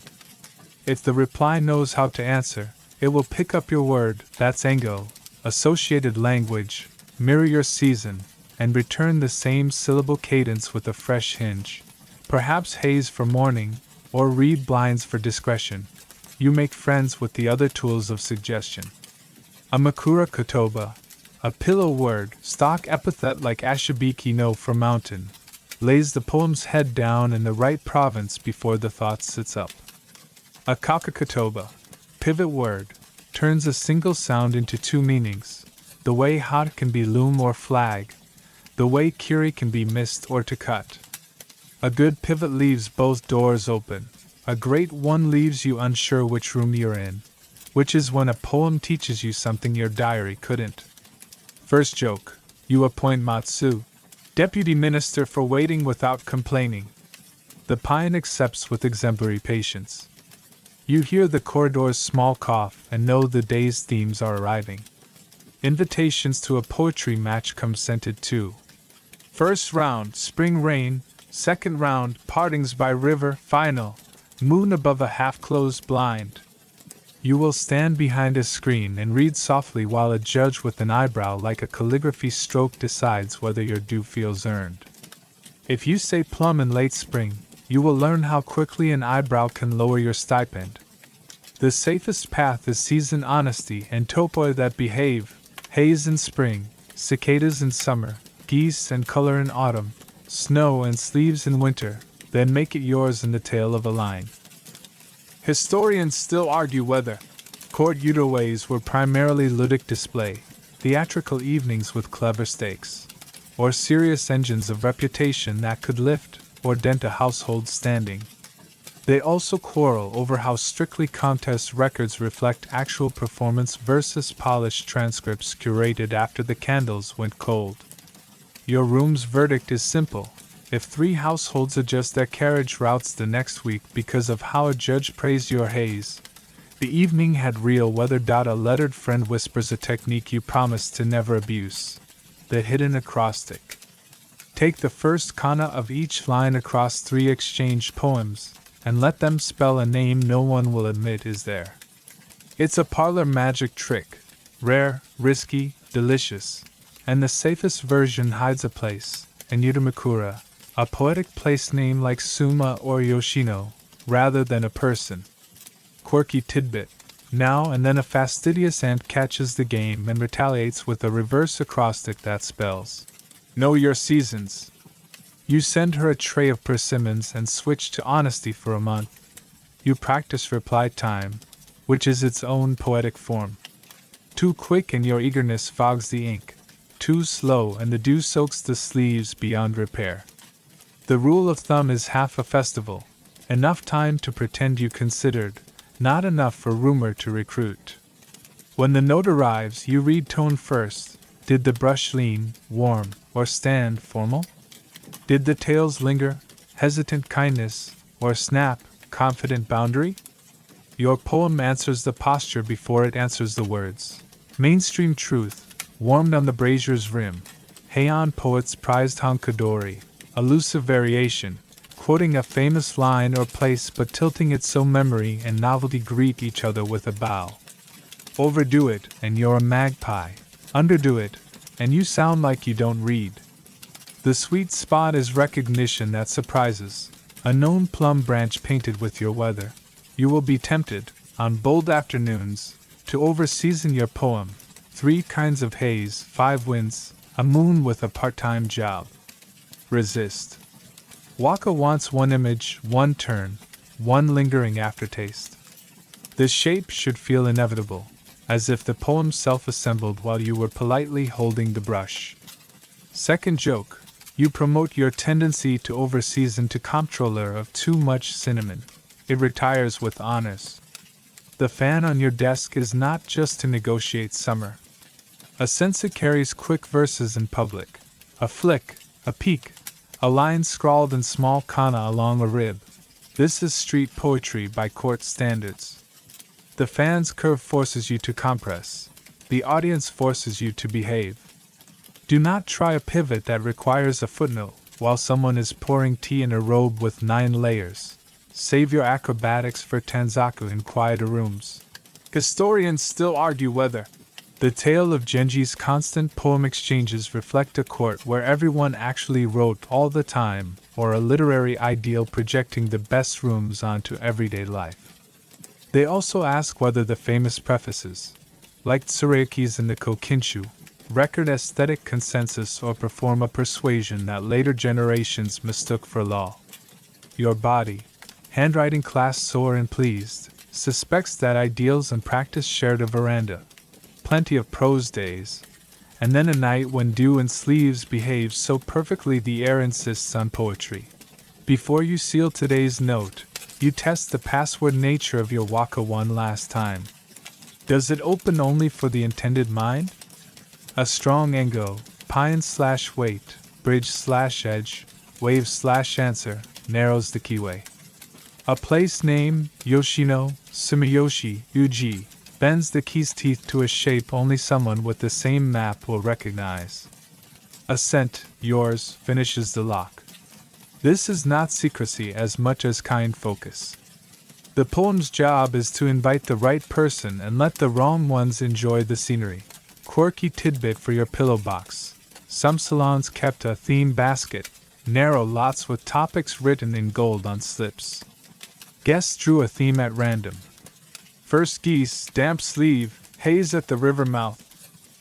If the reply knows how to answer, it will pick up your word, that's Engo, associated language, mirror your season, and return the same syllable cadence with a fresh hinge. Perhaps haze for morning, or read blinds for discretion. You make friends with the other tools of suggestion. A makura kotoba, a pillow word, stock epithet like ashabiki no for mountain, lays the poem's head down in the right province before the thought sits up. A kakakatoba, pivot word, turns a single sound into two meanings, the way hot can be loom or flag, the way kiri can be missed or to cut. A good pivot leaves both doors open, a great one leaves you unsure which room you're in, which is when a poem teaches you something your diary couldn't. First joke, you appoint Matsu, deputy minister for waiting without complaining. The pine accepts with exemplary patience. You hear the corridor's small cough and know the day's themes are arriving. Invitations to a poetry match come scented too. First round, spring rain. Second round, partings by river. Final, moon above a half-closed blind. You will stand behind a screen and read softly while a judge with an eyebrow like a calligraphy stroke decides whether your due feels earned. If you say plum in late spring, you will learn how quickly an eyebrow can lower your stipend. The safest path is season honesty and topoi that behave, haze in spring, cicadas in summer, geese and color in autumn, snow and sleeves in winter, then make it yours in the tail of a line. Historians still argue whether court Yudoways were primarily ludic display, theatrical evenings with clever stakes, or serious engines of reputation that could lift or dent a household's standing. They also quarrel over how strictly contest records reflect actual performance versus polished transcripts curated after the candles went cold. Your room's verdict is simple. If 3 households adjust their carriage routes the next week because of how a judge praised your haze, the evening had real weather. A lettered friend whispers a technique you promised to never abuse. The hidden acrostic. Take the first kana of each line across 3 exchanged poems, and let them spell a name no one will admit is there. It's a parlor magic trick, rare, risky, delicious, and the safest version hides a place, in Yudamakura, a poetic place name like Suma or Yoshino, rather than a person. Quirky tidbit. Now and then a fastidious ant catches the game and retaliates with a reverse acrostic that spells, "Know your seasons." You send her a tray of persimmons and switch to honesty for a month. You practice reply time, which is its own poetic form. Too quick and your eagerness fogs the ink. Too slow and the dew soaks the sleeves beyond repair. The rule of thumb is half a festival, enough time to pretend you considered, not enough for rumor to recruit. When the note arrives, you read tone first. Did the brush lean, warm, or stand formal? Did the tails linger, hesitant kindness, or snap, confident boundary? Your poem answers the posture before it answers the words. Mainstream truth, warmed on the brazier's rim. Heian poets prized Hankadori, elusive variation, quoting a famous line or place but tilting it so memory and novelty greet each other with a bow. Overdo it, and you're a magpie. Underdo it, and you sound like you don't read. The sweet spot is recognition that surprises, a known plum branch painted with your weather. You will be tempted, on bold afternoons, to overseason your poem. 3 kinds of haze, 5 winds, a moon with a part-time job. Resist. Waka wants 1 image, 1 turn, 1 lingering aftertaste. The shape should feel inevitable, as if the poem self-assembled while you were politely holding the brush. Second joke, you promote your tendency to overseason to comptroller of too much cinnamon. It retires with honors. The fan on your desk is not just to negotiate summer. A sense it carries quick verses in public. A flick, a peek, a line scrawled in small kana along a rib. This is street poetry by court standards. The fan's curve forces you to compress. The audience forces you to behave. Do not try a pivot that requires a footnote while someone is pouring tea in a robe with 9 layers. Save your acrobatics for Tanzaku in quieter rooms. Historians still argue whether the tale of Genji's constant poem exchanges reflect a court where everyone actually wrote all the time, or a literary ideal projecting the best rooms onto everyday life. They also ask whether the famous prefaces, like Tsuruyaki's in the Kokinshu, record aesthetic consensus or perform a persuasion that later generations mistook for law. Your body, handwriting class sore and pleased, suspects that ideals and practice shared a veranda. Plenty of prose days, and then a night when dew and sleeves behave so perfectly the air insists on poetry. Before you seal today's note, you test the password nature of your waka one last time. Does it open only for the intended mind? A strong engo, pine/weight, bridge/edge, wave/answer, narrows the keyway. A place name, Yoshino, Sumiyoshi, Uji, bends the key's teeth to a shape only someone with the same map will recognize. A scent, yours, finishes the lock. This is not secrecy as much as kind focus. The poem's job is to invite the right person and let the wrong ones enjoy the scenery. Quirky tidbit for your pillow box. Some salons kept a theme basket, narrow lots with topics written in gold on slips. Guests drew a theme at random. First geese, damp sleeve, haze at the river mouth,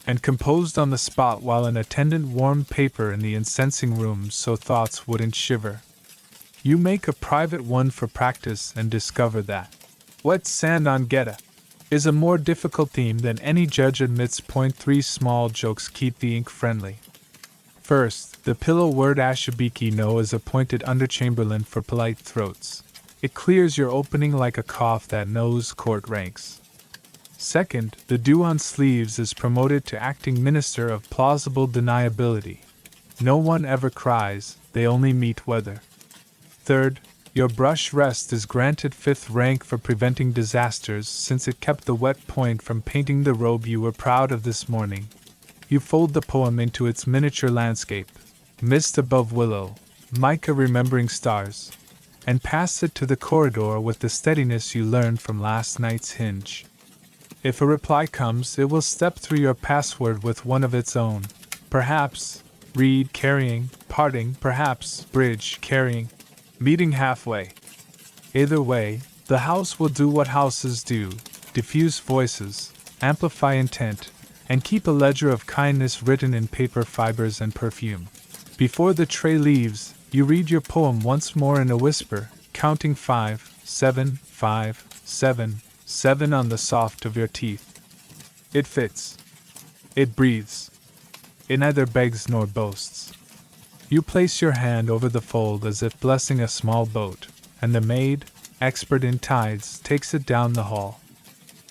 and composed on the spot while an attendant warmed paper in the incensing room so thoughts wouldn't shiver. You make a private one for practice and discover that wet sand on Geta is a more difficult theme than any judge admits. 3 small jokes keep the ink friendly. First, the pillow word ashabiki no is appointed underchamberlain for polite throats. It clears your opening like a cough that knows court ranks. Second, the dew on sleeves is promoted to acting minister of plausible deniability. No one ever cries, they only meet weather. Third, your brush rest is granted 5th rank for preventing disasters since it kept the wet point from painting the robe you were proud of this morning. You fold the poem into its miniature landscape, mist above willow, mica remembering stars, and pass it to the corridor with the steadiness you learned from last night's hinge. If a reply comes, it will step through your password with one of its own. Perhaps, read carrying, parting, perhaps, bridge carrying, meeting halfway. Either way, the house will do what houses do, diffuse voices, amplify intent, and keep a ledger of kindness written in paper fibers and perfume. Before the tray leaves, you read your poem once more in a whisper, counting 5, 7, 5, 7, 7 on the soft of your teeth. It fits. It breathes. It neither begs nor boasts. You place your hand over the fold as if blessing a small boat, and the maid, expert in tides, takes it down the hall.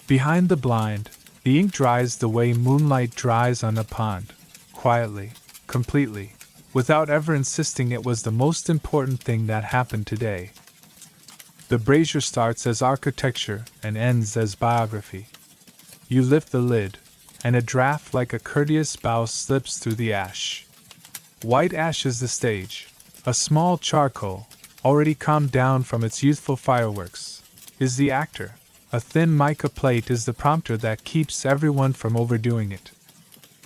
Behind the blind, the ink dries the way moonlight dries on a pond, quietly, completely, without ever insisting it was the most important thing that happened today. The brazier starts as architecture and ends as biography. You lift the lid, and a draft like a courteous bow slips through the ash. White ash is the stage. A small charcoal, already calmed down from its youthful fireworks, is the actor. A thin mica plate is the prompter that keeps everyone from overdoing it.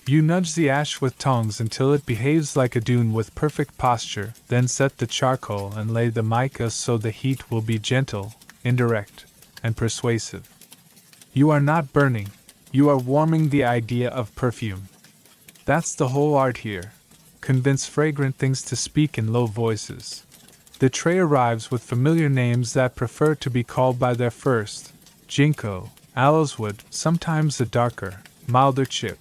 You nudge the ash with tongs until it behaves like a dune with perfect posture, then set the charcoal and lay the mica so the heat will be gentle, indirect, and persuasive. You are not burning, you are warming the idea of perfume. That's the whole art here. Convince fragrant things to speak in low voices. The tray arrives with familiar names that prefer to be called by their first: ginkgo, aloeswood, sometimes a darker, milder chip,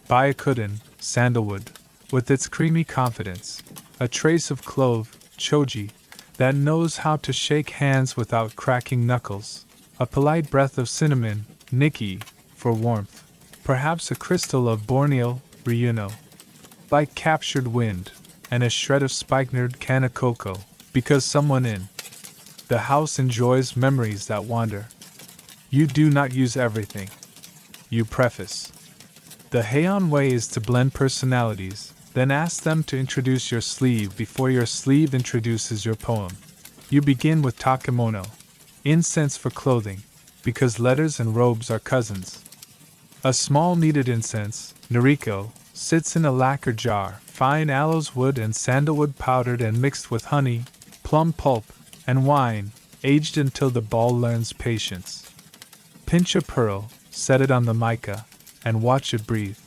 Byakudan, sandalwood, with its creamy confidence, a trace of clove, choji, that knows how to shake hands without cracking knuckles, a polite breath of cinnamon, Nikki, for warmth, perhaps a crystal of Borneo, Ryuno, like captured wind, and a shred of spikenard Kanakoko, because someone in the house enjoys memories that wander. You do not use everything. You preface. The Heian way is to blend personalities, then ask them to introduce your sleeve before your sleeve introduces your poem. You begin with takemono, incense for clothing, because letters and robes are cousins. A small kneaded incense, Noriko, sits in a lacquer jar, fine aloes wood and sandalwood powdered and mixed with honey, plum pulp, and wine, aged until the ball learns patience. Pinch a pearl, set it on the mica, and watch it breathe.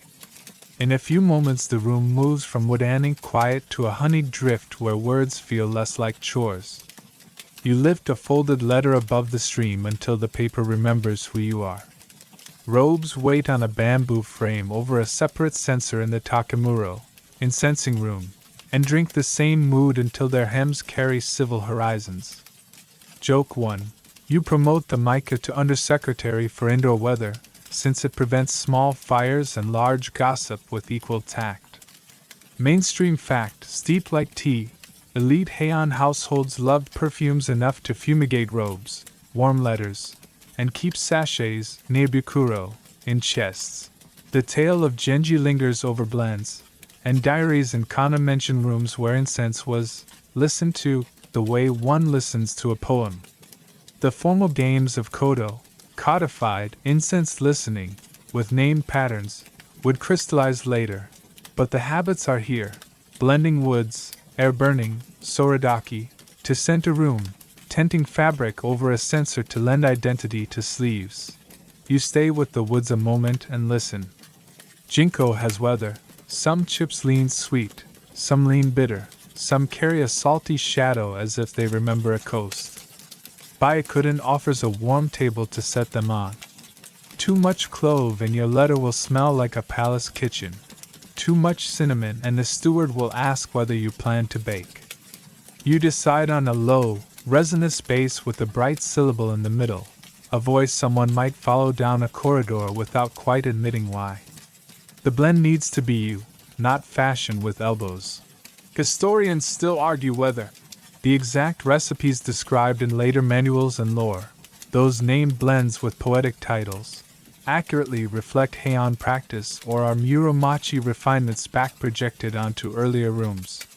In a few moments the room moves from woodanic quiet to a honeyed drift where words feel less like chores. You lift a folded letter above the stream until the paper remembers who you are. Robes wait on a bamboo frame over a separate censer in the takemuro, incensing room, and drink the same mood until their hems carry civil horizons. Joke 1. You promote the mica to Undersecretary for Indoor Weather, since it prevents small fires and large gossip with equal tact. Mainstream fact: steeped like tea, elite Heian households loved perfumes enough to fumigate robes, warm letters, and keep sachets, nebukuro, in chests. The tale of Genji lingers over blends, and diaries in Kana mention rooms where incense was listened to the way one listens to a poem. The formal games of Kodo, codified incense listening, with named patterns, would crystallize later, but the habits are here: blending woods, air burning, soradaki, to scent a room, tenting fabric over a censer to lend identity to sleeves. You stay with the woods a moment and listen. Ginkgo has weather. Some chips lean sweet, some lean bitter, some carry a salty shadow as if they remember a coast. Byakudan offers a warm table to set them on. Too much clove and your letter will smell like a palace kitchen. Too much cinnamon and the steward will ask whether you plan to bake. You decide on a low, resonant bass with a bright syllable in the middle, a voice someone might follow down a corridor without quite admitting why. The blend needs to be you, not fashion with elbows. Historians still argue whether the exact recipes described in later manuals and lore, those named blends with poetic titles, accurately reflect Heian practice or are Muromachi refinements back projected onto earlier rooms.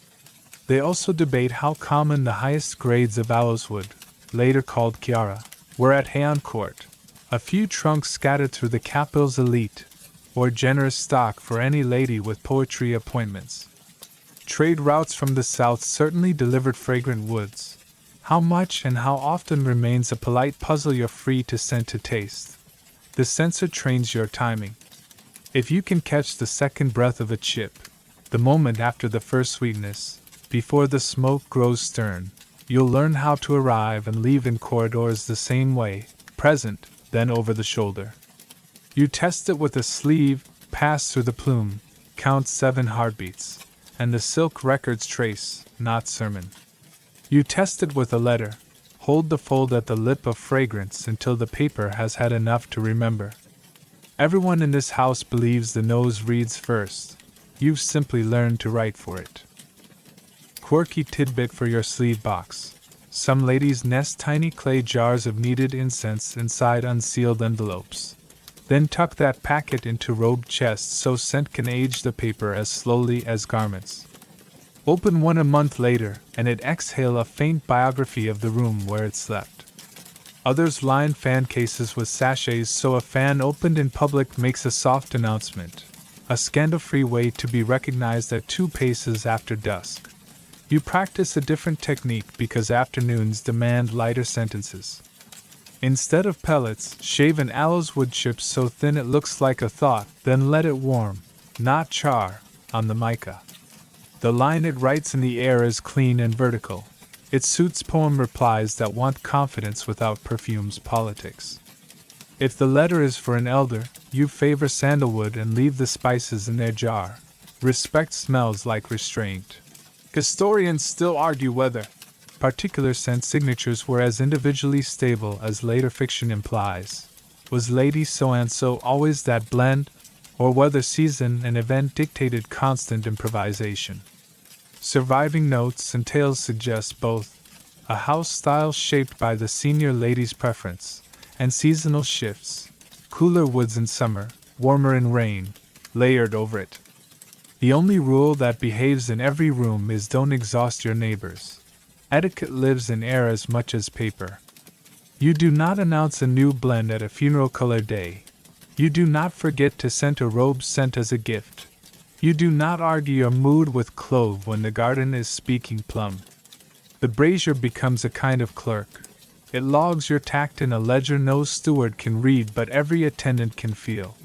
They also debate how common the highest grades of aloeswood, later called Kiara, were at Heian court, a few trunks scattered through the capital's elite, or generous stock for any lady with poetry appointments. Trade routes from the south certainly delivered fragrant woods. How much and how often remains a polite puzzle you're free to send to taste. The sensor trains your timing. If you can catch the second breath of a chip, the moment after the first sweetness, before the smoke grows stern, you'll learn how to arrive and leave in corridors the same way, present, then over the shoulder. You test it with a sleeve, pass through the plume, count 7 heartbeats, and the silk records trace, not sermon. You test it with a letter, hold the fold at the lip of fragrance until the paper has had enough to remember. Everyone in this house believes the nose reads first. You've simply learned to write for it. Quirky tidbit for your sleeve box. Some ladies nest tiny clay jars of kneaded incense inside unsealed envelopes. Then tuck that packet into robe chests so scent can age the paper as slowly as garments. Open one a month later, and it exhale a faint biography of the room where it slept. Others line fan cases with sachets so a fan opened in public makes a soft announcement, a scandal-free way to be recognized at 2 paces after dusk. You practice a different technique because afternoons demand lighter sentences. Instead of pellets, shave an aloes wood chip so thin it looks like a thought, then let it warm, not char, on the mica. The line it writes in the air is clean and vertical. It suits poem replies that want confidence without perfume's politics. If the letter is for an elder, you favor sandalwood and leave the spices in their jar. Respect smells like restraint. Historians still argue whether particular scent signatures were as individually stable as later fiction implies. Was Lady So-and-so always that blend, or whether season and event dictated constant improvisation? Surviving notes and tales suggest both a house style shaped by the senior lady's preference, and seasonal shifts, cooler woods in summer, warmer in rain, layered over it. The only rule that behaves in every room is don't exhaust your neighbors. Etiquette lives in air as much as paper. You do not announce a new blend at a funeral color day. You do not forget to send a robe sent as a gift. You do not argue your mood with clove when the garden is speaking plum. The brazier becomes a kind of clerk. It logs your tact in a ledger no steward can read but every attendant can feel.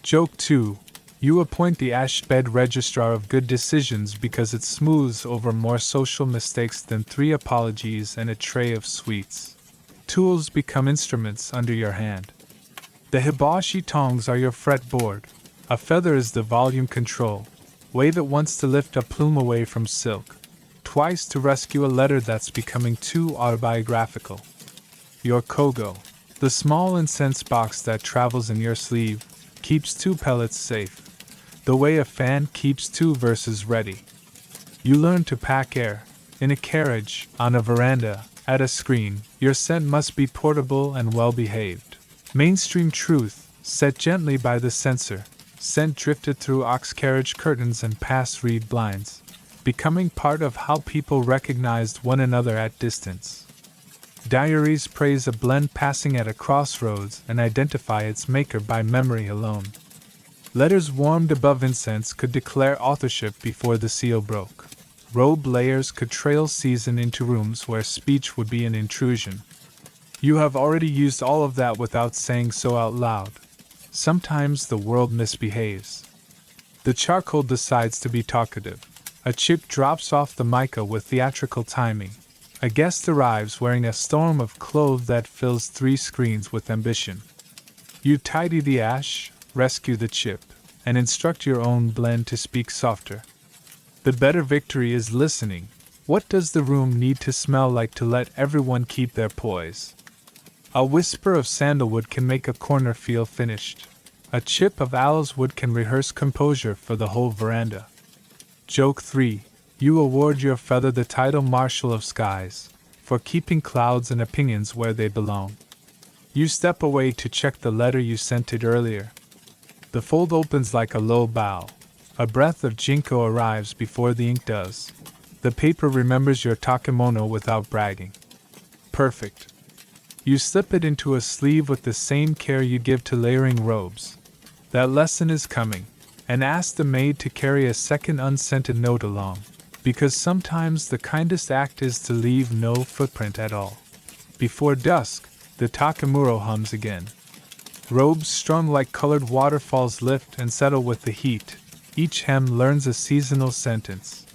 Joke 2. You appoint the ash bed registrar of good decisions because it smooths over more social mistakes than 3 apologies and a tray of sweets. Tools become instruments under your hand. The hibashi tongs are your fretboard. A feather is the volume control. Wave it once to lift a plume away from silk, twice to rescue a letter that's becoming too autobiographical. Your kogo, the small incense box that travels in your sleeve, keeps 2 pellets safe. The way a fan keeps 2 verses ready. You learn to pack air. In a carriage, on a veranda, at a screen, your scent must be portable and well-behaved. Mainstream truth, set gently by the censor, scent drifted through ox carriage curtains and past reed blinds, becoming part of how people recognized one another at distance. Diaries praise a blend passing at a crossroads and identify its maker by memory alone. Letters warmed above incense could declare authorship before the seal broke. Robe layers could trail season into rooms where speech would be an intrusion. You have already used all of that without saying so out loud. Sometimes the world misbehaves. The charcoal decides to be talkative. A chip drops off the mica with theatrical timing. A guest arrives wearing a storm of clove that fills 3 screens with ambition. You tidy the ash, rescue the chip, and instruct your own blend to speak softer. The better victory is listening. What does the room need to smell like to let everyone keep their poise? A whisper of sandalwood can make a corner feel finished. A chip of aloes wood can rehearse composure for the whole veranda. Joke 3. You award your feather the title Marshal of Skies, for keeping clouds and opinions where they belong. You step away to check the letter you sent it earlier. The fold opens like a low bow. A breath of ginkgo arrives before the ink does. The paper remembers your takemono without bragging. Perfect. You slip it into a sleeve with the same care you give to layering robes. That lesson is coming. And ask the maid to carry a second unscented note along, because sometimes the kindest act is to leave no footprint at all. Before dusk, the takemuro hums again. Robes strung like colored waterfalls lift and settle with the heat. Each hem learns a seasonal sentence.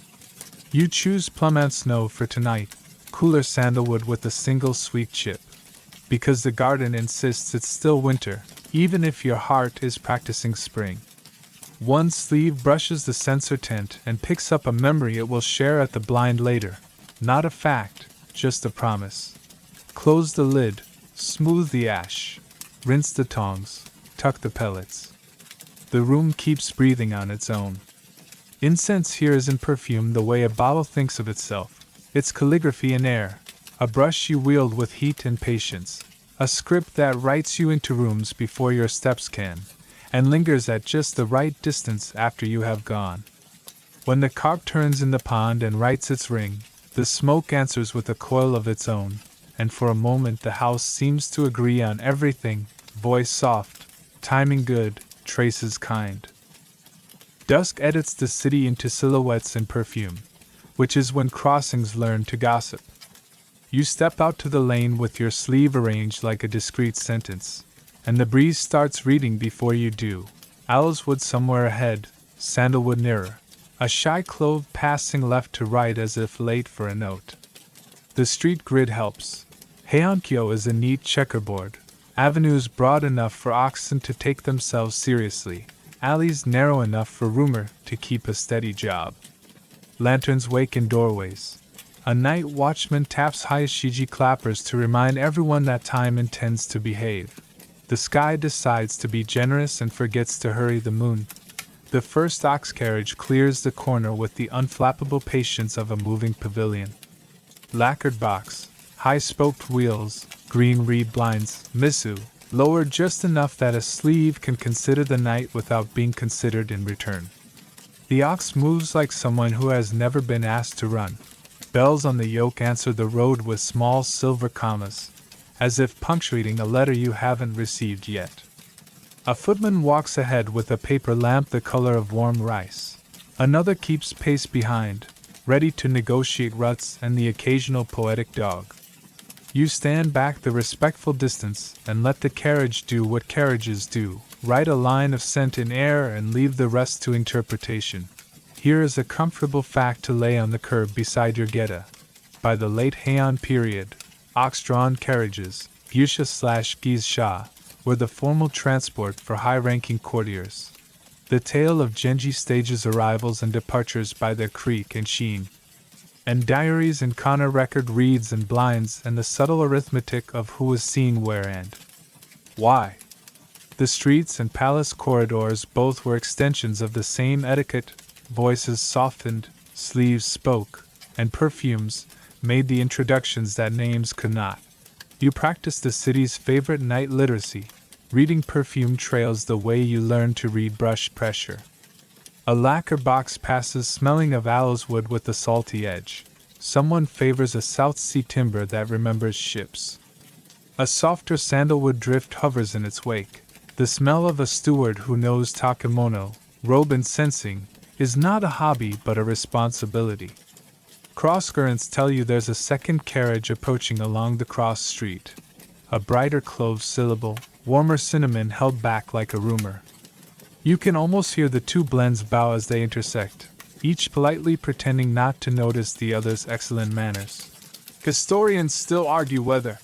You choose plum and snow for tonight, cooler sandalwood with a single sweet chip. Because the garden insists it's still winter, even if your heart is practicing spring. One sleeve brushes the censer tent and picks up a memory it will share at the blind later. Not a fact, just a promise. Close the lid, smooth the ash, rinse the tongs, tuck the pellets. The room keeps breathing on its own. Incense here isn't perfume the way a bottle thinks of itself. It's calligraphy in air, a brush you wield with heat and patience, a script that writes you into rooms before your steps can, and lingers at just the right distance after you have gone. When the carp turns in the pond and writes its ring, the smoke answers with a coil of its own, and for a moment the house seems to agree on everything, voice soft, timing good, traces kind. Dusk edits the city into silhouettes and perfume, which is when crossings learn to gossip. You step out to the lane with your sleeve arranged like a discreet sentence, and the breeze starts reading before you do. Owlswood somewhere ahead, sandalwood nearer, a shy clove passing left to right as if late for a note. The street grid helps. Heian is a neat checkerboard, avenues broad enough for oxen to take themselves seriously, alleys narrow enough for rumor to keep a steady job. Lanterns wake in doorways. A night watchman taps Hayashiji clappers to remind everyone that time intends to behave. The sky decides to be generous and forgets to hurry the moon. The first ox carriage clears the corner with the unflappable patience of a moving pavilion. Lacquered box, high-spoked wheels, green reed blinds, misu, lowered just enough that a sleeve can consider the night without being considered in return. The ox moves like someone who has never been asked to run. Bells on the yoke answer the road with small silver commas, as if punctuating a letter you haven't received yet. A footman walks ahead with a paper lamp the color of warm rice. Another keeps pace behind, ready to negotiate ruts and the occasional poetic dog. You stand back the respectful distance and let the carriage do what carriages do, write a line of scent in air and leave the rest to interpretation. Here is a comfortable fact to lay on the curb beside your geta. By the late Heian period, ox-drawn carriages, gyusha/geisha, were the formal transport for high-ranking courtiers. The tale of Genji stages arrivals and departures by their creak and sheen. And diaries and kana record reads and blinds and the subtle arithmetic of who was seen where and why. The streets and palace corridors both were extensions of the same etiquette. Voices softened, sleeves spoke, and perfumes made the introductions that names could not. You practiced the city's favorite night literacy, reading perfume trails the way you learned to read brush pressure. A lacquer box passes smelling of owlswood with a salty edge. Someone favors a South Sea timber that remembers ships. A softer sandalwood drift hovers in its wake. The smell of a steward who knows takemono, robe and sensing, is not a hobby but a responsibility. Crosscurrents tell you there's a second carriage approaching along the cross street. A brighter clove syllable, warmer cinnamon held back like a rumor. You can almost hear the two blends bow as they intersect, each politely pretending not to notice the other's excellent manners. Historians still argue whether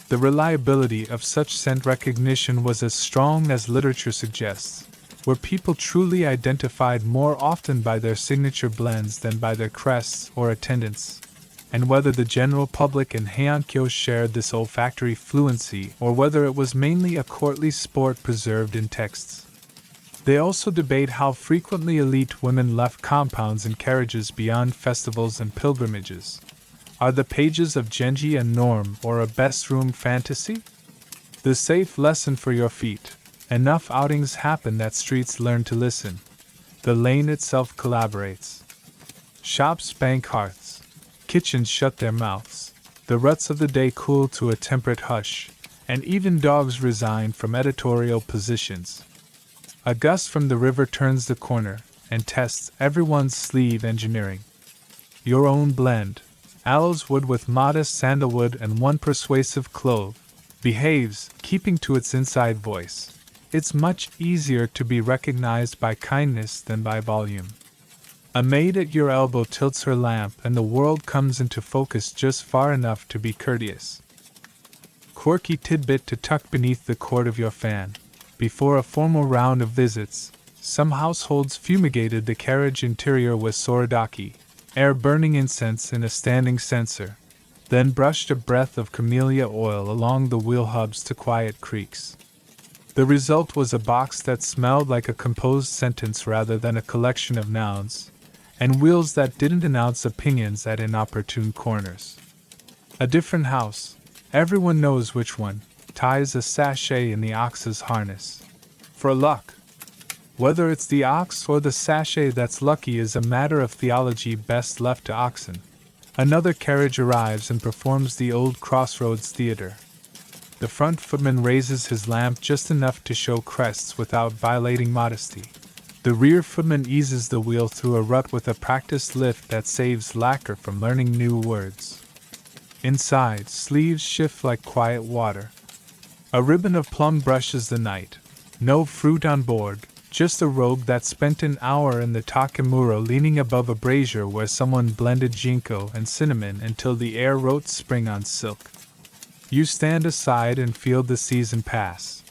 the reliability of such scent recognition was as strong as literature suggests. Were people truly identified more often by their signature blends than by their crests or attendants, and whether the general public in Heian shared this olfactory fluency or whether it was mainly a courtly sport preserved in texts. They also debate how frequently elite women left compounds and carriages beyond festivals and pilgrimages. Are the pages of Genji a norm or a best room fantasy? The safe lesson for your feet. Enough outings happen that streets learn to listen. The lane itself collaborates. Shops bank hearths. Kitchens shut their mouths. The ruts of the day cool to a temperate hush, and even dogs resign from editorial positions. A gust from the river turns the corner and tests everyone's sleeve engineering. Your own blend, owlswood with modest sandalwood and one persuasive clove, behaves, keeping to its inside voice. It's much easier to be recognized by kindness than by volume. A maid at your elbow tilts her lamp and the world comes into focus just far enough to be courteous. Quirky tidbit to tuck beneath the cord of your fan. Before a formal round of visits, some households fumigated the carriage interior with sorodaki, air burning incense in a standing censer, then brushed a breath of camellia oil along the wheel hubs to quiet creaks. The result was a box that smelled like a composed sentence rather than a collection of nouns, and wheels that didn't announce opinions at inopportune corners. A different house. Everyone knows which one. Ties a sachet in the ox's harness. For luck. Whether it's the ox or the sachet that's lucky is a matter of theology best left to oxen. Another carriage arrives and performs the old crossroads theater. The front footman raises his lamp just enough to show crests without violating modesty. The rear footman eases the wheel through a rut with a practiced lift that saves lacquer from learning new words. Inside, sleeves shift like quiet water. A ribbon of plum brushes the night. No fruit on board, just a rogue that spent an hour in the Takemura leaning above a brazier where someone blended ginkgo and cinnamon until the air wrote spring on silk. You stand aside and feel the season pass.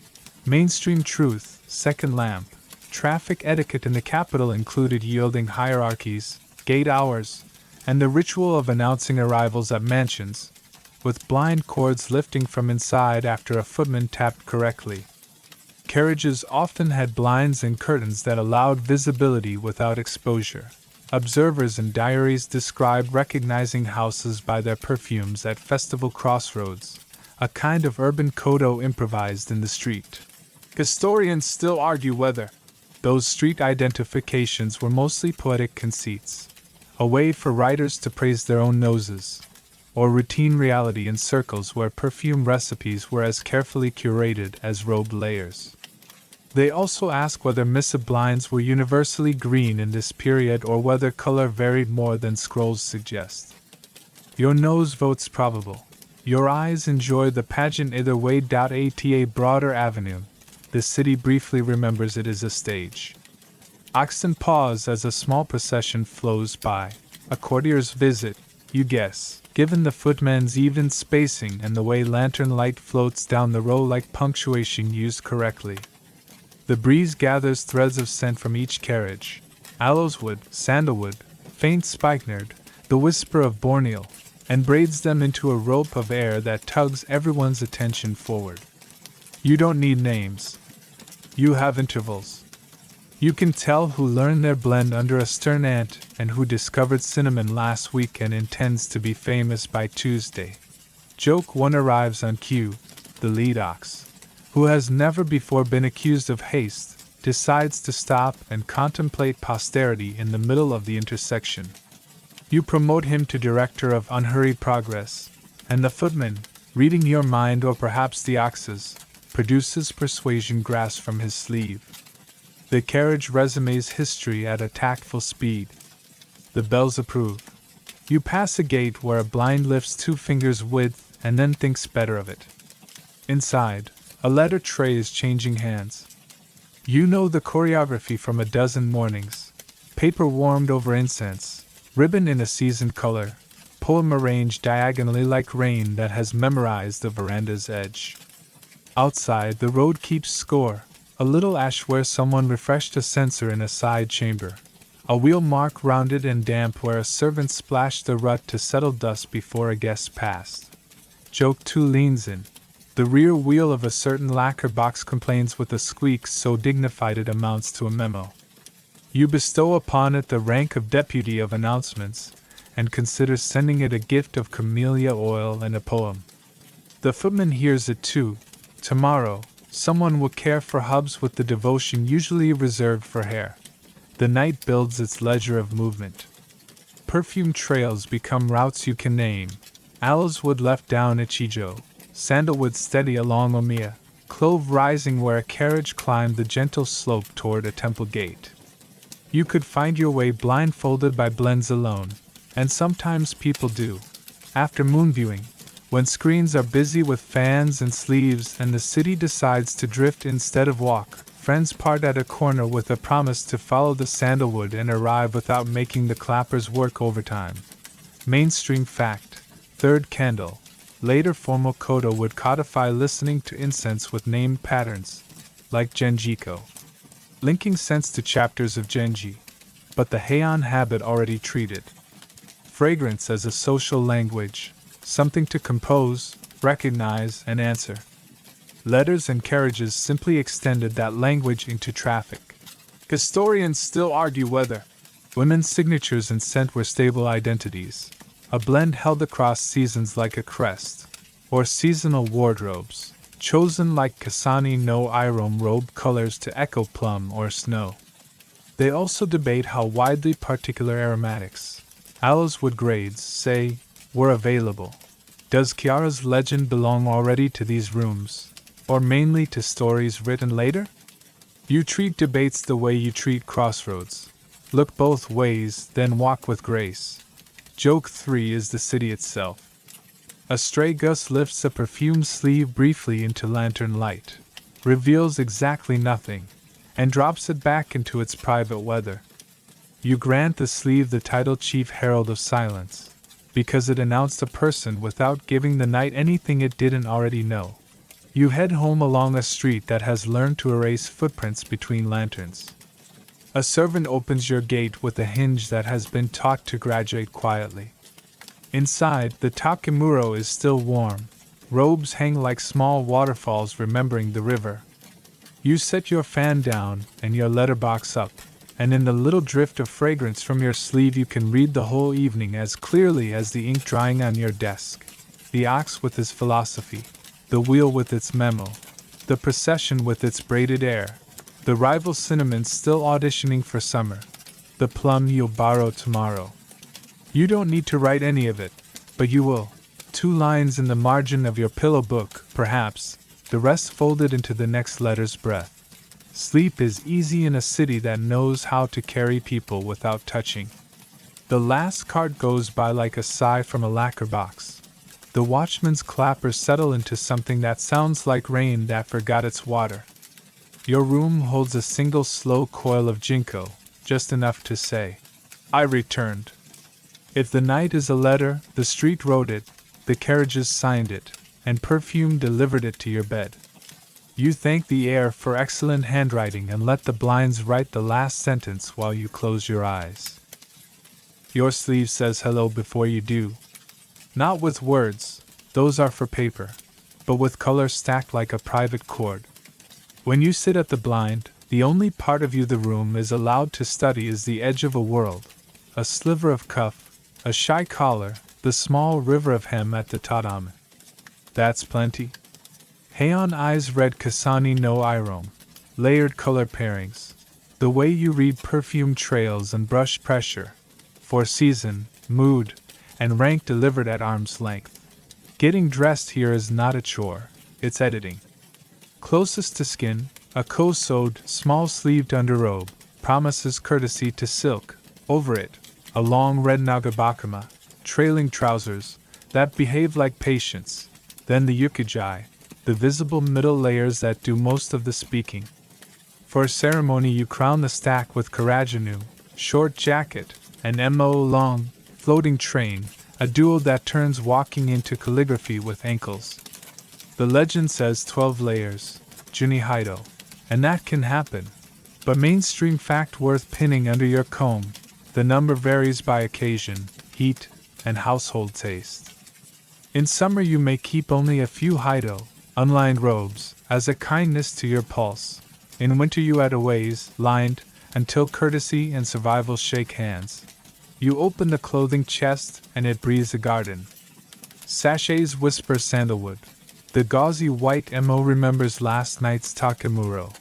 Mainstream truth, second lamp, traffic etiquette in the capital included yielding hierarchies, gate hours, and the ritual of announcing arrivals at mansions, with blind cords lifting from inside after a footman tapped correctly. Carriages often had blinds and curtains that allowed visibility without exposure. Observers in diaries described recognizing houses by their perfumes at festival crossroads, a kind of urban kodo improvised in the street. Historians still argue whether those street identifications were mostly poetic conceits, a way for writers to praise their own noses, or routine reality in circles where perfume recipes were as carefully curated as robe layers. They also ask whether missa blinds were universally green in this period or whether color varied more than scrolls suggest. Your nose votes probable. Your eyes enjoy the pageant either way. Ata Broader Avenue. The city briefly remembers it as a stage. Oxen pause as a small procession flows by. A courtier's visit, you guess, given the footman's even spacing and the way lantern light floats down the row like punctuation used correctly. The breeze gathers threads of scent from each carriage. Aloeswood, sandalwood, faint spikenard, the whisper of Borneo, and braids them into a rope of air that tugs everyone's attention forward. You don't need names. You have intervals. You can tell who learned their blend under a stern ant and who discovered cinnamon last week and intends to be famous by Tuesday. Joke 1 arrives on cue, the lead ox, who has never before been accused of haste, decides to stop and contemplate posterity in the middle of the intersection. You promote him to director of unhurried progress, and the footman, reading your mind or perhaps the ox's, produces persuasion grass from his sleeve. The carriage resumes history at a tactful speed. The bells approve. You pass a gate where a blind lifts 2 fingers width and then thinks better of it. Inside, a letter tray is changing hands. You know the choreography from a dozen mornings. Paper warmed over incense, ribbon in a seasoned color, poem arranged diagonally like rain that has memorized the veranda's edge. Outside, the road keeps score, a little ash where someone refreshed a censer in a side chamber, a wheel mark rounded and damp where a servant splashed the rut to settle dust before a guest passed. Joke 2 leans in. The rear wheel of a certain lacquer box complains with a squeak so dignified it amounts to a memo. You bestow upon it the rank of deputy of announcements, and consider sending it a gift of camellia oil and a poem. The footman hears it too. Tomorrow, someone will care for hubs with the devotion usually reserved for hair. The night builds its ledger of movement. Perfume trails become routes you can name. Aloeswood left down Ichijo, sandalwood steady along Omiya, clove rising where a carriage climbed the gentle slope toward a temple gate. You could find your way blindfolded by blends alone, and sometimes people do. After moon viewing, when screens are busy with fans and sleeves and the city decides to drift instead of walk, friends part at a corner with a promise to follow the sandalwood and arrive without making the clappers work overtime. Mainstream fact, third candle. Later formal kodo would codify listening to incense with named patterns, like Genjiko, linking scents to chapters of Genji, but the Heian habit already treated fragrance as a social language, something to compose, recognize, and answer. Letters and carriages simply extended that language into traffic. Historians still argue whether women's signatures and scent were stable identities. a blend held across seasons like a crest, or seasonal wardrobes, chosen like Kasani no Irom robe colors to echo plum or snow. They also debate how widely particular aromatics, aloes wood grades, say, were available. Does Kiara's legend belong already to these rooms, or mainly to stories written later? You treat debates the way you treat crossroads. Look both ways, then walk with grace. Joke 3 is the city itself. A stray gust lifts a perfumed sleeve briefly into lantern light, reveals exactly nothing, and drops it back into its private weather. You grant the sleeve the title Chief Herald of Silence, because it announced a person without giving the night anything it didn't already know. You head home along a street that has learned to erase footprints between lanterns. A servant opens your gate with a hinge that has been taught to graduate quietly. Inside, the Takemuro is still warm. Robes hang like small waterfalls remembering the river. You set your fan down and your letterbox up, and in the little drift of fragrance from your sleeve you can read the whole evening as clearly as the ink drying on your desk. The ox with his philosophy, the wheel with its memo, the procession with its braided air, the rival cinnamon still auditioning for summer, the plum you'll borrow tomorrow. You don't need to write any of it, but you will. 2 lines in the margin of your pillow book, perhaps, the rest folded into the next letter's breath. Sleep is easy in a city that knows how to carry people without touching. The last cart goes by like a sigh from a lacquer box. The watchman's clappers settle into something that sounds like rain that forgot its water. Your room holds a single slow coil of ginkgo, just enough to say, I returned. If the night is a letter, the street wrote it, the carriages signed it, and perfume delivered it to your bed. You thank the air for excellent handwriting and let the blinds write the last sentence while you close your eyes. Your sleeve says hello before you do. Not with words, those are for paper, but with color stacked like a private chord. When you sit at the blind, the only part of you the room is allowed to study is the edge of a world, a sliver of cuff, a shy collar, the small river of hem at the tatame. That's plenty. Heian eyes read Kasani no Irom, layered color pairings, the way you read perfume trails and brush pressure, for season, mood, and rank delivered at arm's length. Getting dressed here is not a chore, it's editing. Closest to skin, a co-sewed, small-sleeved underrobe, promises courtesy to silk. Over it, a long red nagabakama, trailing trousers, that behave like patience. Then the yukijai, the visible middle layers that do most of the speaking. For a ceremony you crown the stack with karajanu, short jacket, and mo long, floating train, a duo that turns walking into calligraphy with ankles. The legend says 12 layers, Junihaido, and that can happen. But mainstream fact worth pinning under your comb, the number varies by occasion, heat, and household taste. In summer you may keep only a few haido, unlined robes, as a kindness to your pulse. In winter you add aways, lined, until courtesy and survival shake hands. You open the clothing chest and it breathes a garden. Sachets whisper sandalwood. The gauzy white mo remembers last night's takemuro.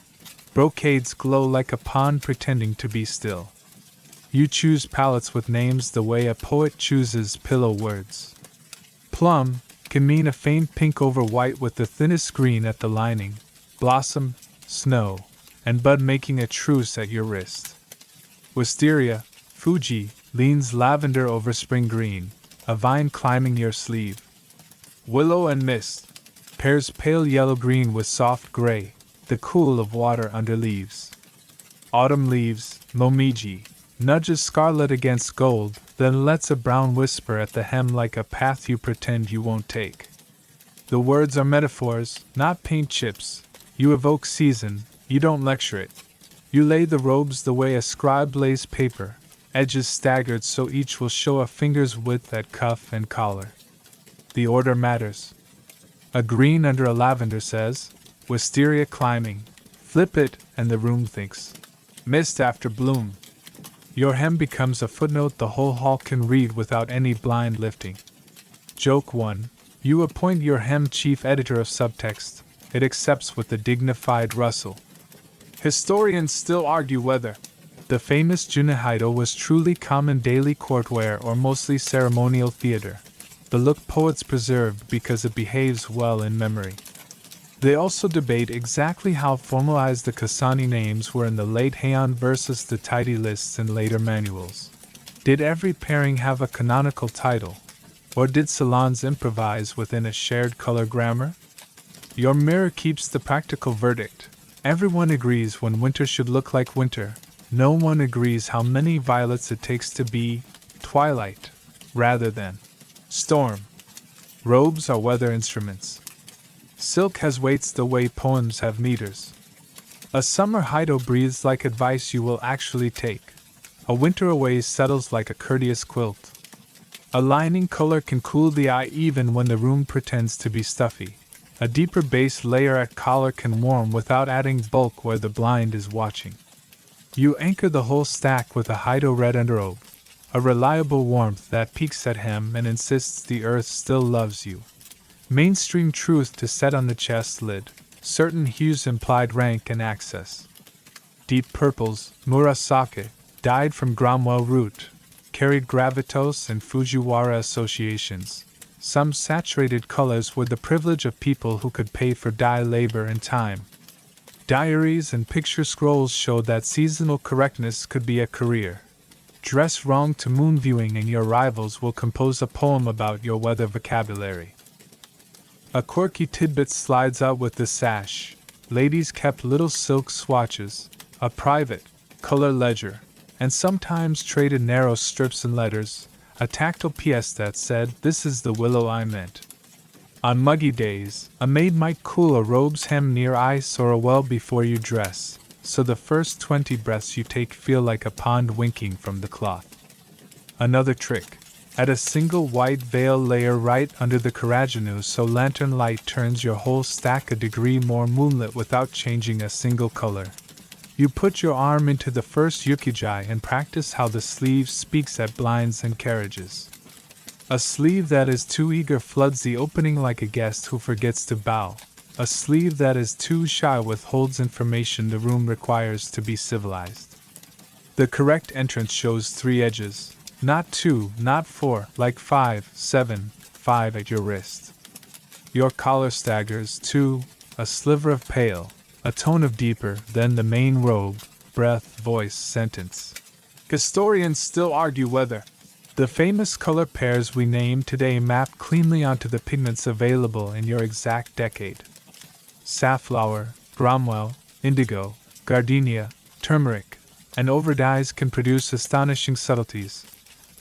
Brocades glow like a pond pretending to be still. You choose palettes with names the way a poet chooses pillow words. Plum can mean a faint pink over white with the thinnest green at the lining, blossom, snow, and bud making a truce at your wrist. Wisteria, Fuji, leans lavender over spring green, a vine climbing your sleeve. Willow and mist pairs pale yellow-green with soft gray, the cool of water under leaves. Autumn leaves, momiji, nudges scarlet against gold, then lets a brown whisper at the hem like a path you pretend you won't take. The words are metaphors, not paint chips. You evoke season, you don't lecture it. You lay the robes the way a scribe lays paper, edges staggered so each will show a finger's width at cuff and collar. The order matters. A green under a lavender says, wisteria climbing. Flip it, and the room thinks. Mist after bloom. Your hem becomes a footnote the whole hall can read without any blind lifting. Joke 1. You appoint your hem chief editor of subtext. It accepts with a dignified rustle. Historians still argue whether the famous Junihaido was truly common daily courtwear or mostly ceremonial theater. The look poets preserved because it behaves well in memory. They also debate exactly how formalized the Kasani names were in the late Heian versus the tidy lists in later manuals. Did every pairing have a canonical title? Or did salons improvise within a shared color grammar? Your mirror keeps the practical verdict. Everyone agrees when winter should look like winter. No one agrees how many violets it takes to be twilight, rather than storm. Robes are weather instruments. Silk has weights the way poems have meters. A summer Heido breathes like advice you will actually take. A winter away settles like a courteous quilt. A lining color can cool the eye even when the room pretends to be stuffy. A deeper base layer at collar can warm without adding bulk where the blind is watching. You anchor the whole stack with a Heido red underrobe, a reliable warmth that peeks at hem and insists the earth still loves you. Mainstream truth to set on the chest lid. Certain hues implied rank and access. Deep purples, murasake, dyed from Gromwell root, carried gravitas and Fujiwara associations. Some saturated colors were the privilege of people who could pay for dye labor and time. Diaries and picture scrolls showed that seasonal correctness could be a career. Dress wrong to moon viewing and your rivals will compose a poem about your weather vocabulary. A quirky tidbit slides out with the sash. Ladies kept little silk swatches, a private, color ledger, and sometimes traded narrow strips and letters, a tactile PS that said, "This is the willow I meant." On muggy days, a maid might cool a robe's hem near ice or a well before you dress, so the first 20 breaths you take feel like a pond winking from the cloth. Another trick. Add a single white veil layer right under the caraginu so lantern light turns your whole stack a degree more moonlit without changing a single color. You put your arm into the first yukijai and practice how the sleeve speaks at blinds and carriages. A sleeve that is too eager floods the opening like a guest who forgets to bow. A sleeve that is too shy withholds information the room requires to be civilized. The correct entrance shows 3 edges. Not 2, not 4, like 5, 7, 5 at your wrist. Your collar staggers, too, a sliver of pale, a tone of deeper, then the main robe, breath, voice, sentence. Historians still argue whether the famous color pairs we name today map cleanly onto the pigments available in your exact decade. Safflower, Bromwell, indigo, gardenia, turmeric, and overdyes can produce astonishing subtleties.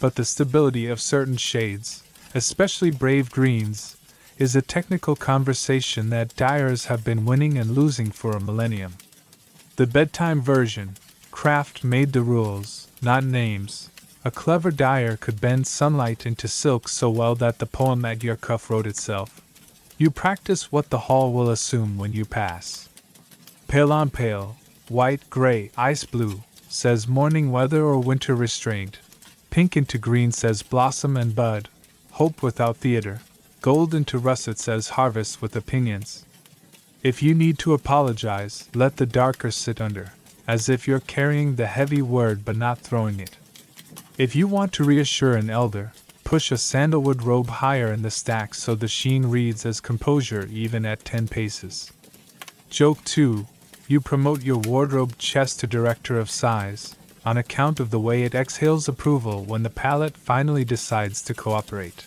But the stability of certain shades, especially brave greens, is a technical conversation that dyers have been winning and losing for a millennium. The bedtime version, craft made the rules, not names. A clever dyer could bend sunlight into silk so well that the poem at your cuff wrote itself. You practice what the hall will assume when you pass. Pale on pale, white, gray, ice blue, says morning weather or winter restraint. Pink into green says blossom and bud, hope without theater. Gold into russet says harvest with opinions. If you need to apologize, let the darker sit under, as if you're carrying the heavy word but not throwing it. If you want to reassure an elder, push a sandalwood robe higher in the stack so the sheen reads as composure even at 10 paces. Joke 2. You promote your wardrobe chest to director of size, on account of the way it exhales approval when the palate finally decides to cooperate.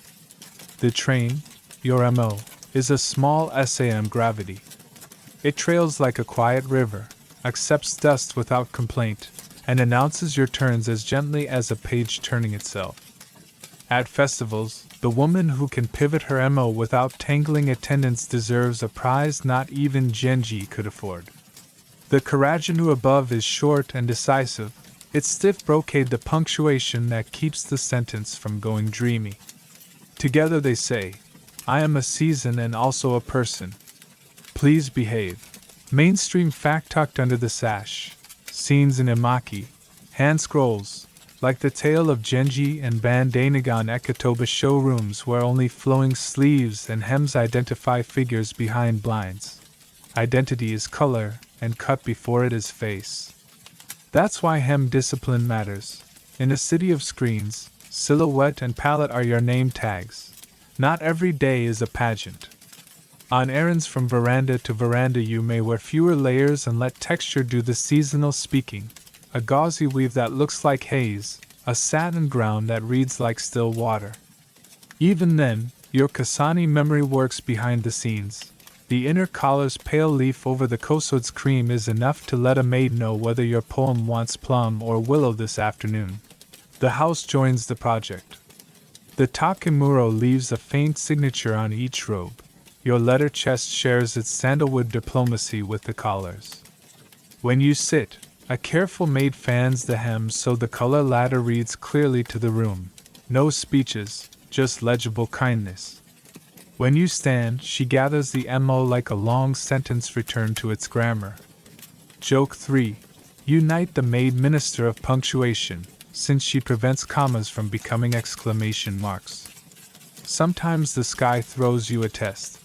The train, your MO, is a small SAM gravity. It trails like a quiet river, accepts dust without complaint, and announces your turns as gently as a page turning itself. At festivals, the woman who can pivot her MO without tangling attendants deserves a prize not even Genji could afford. The karajinu above is short and decisive, its stiff brocade the punctuation that keeps the sentence from going dreamy. Together they say, I am a season and also a person. Please behave. Mainstream fact tucked under the sash. Scenes in Emaki. Hand scrolls. like the tale of Genji and Bandanagon Ekatoba showrooms where only flowing sleeves and hems identify figures behind blinds. Identity is color, and cut before it is face. That's why hem discipline matters. In a city of screens, silhouette and palette are your name tags. Not every day is a pageant. On errands from veranda to veranda you may wear fewer layers and let texture do the seasonal speaking. A gauzy weave that looks like haze, a satin ground that reads like still water. Even then, your Kasani memory works behind the scenes. The inner collar's pale leaf over the Kosod's cream is enough to let a maid know whether your poem wants plum or willow this afternoon. The house joins the project. The Takemuro leaves a faint signature on each robe. Your letter chest shares its sandalwood diplomacy with the collars. When you sit, a careful maid fans the hems so the color ladder reads clearly to the room. No speeches, just legible kindness. When you stand, she gathers the MO like a long sentence returned to its grammar. Joke 3. Unite the maid minister of punctuation, since she prevents commas from becoming exclamation marks. Sometimes the sky throws you a test.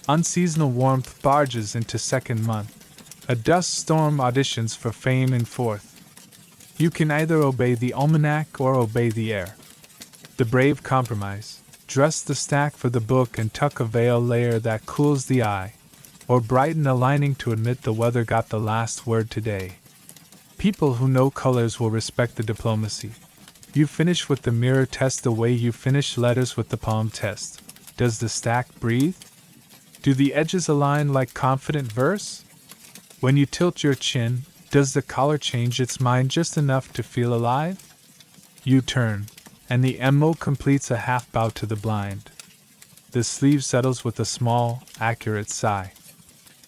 Unseasonal warmth barges into second month. A dust storm auditions for fame in fourth. You can either obey the almanac or obey the air. The brave compromise. Dress the stack for the book and tuck a veil layer that cools the eye, or brighten a lining to admit the weather got the last word today. People who know colors will respect the diplomacy. You finish with the mirror test the way you finish letters with the palm test. Does the stack breathe? Do the edges align like confident verse? When you tilt your chin, does the collar change its mind just enough to feel alive? You turn, and the MO completes a half bow to the blind. The sleeve settles with a small, accurate sigh.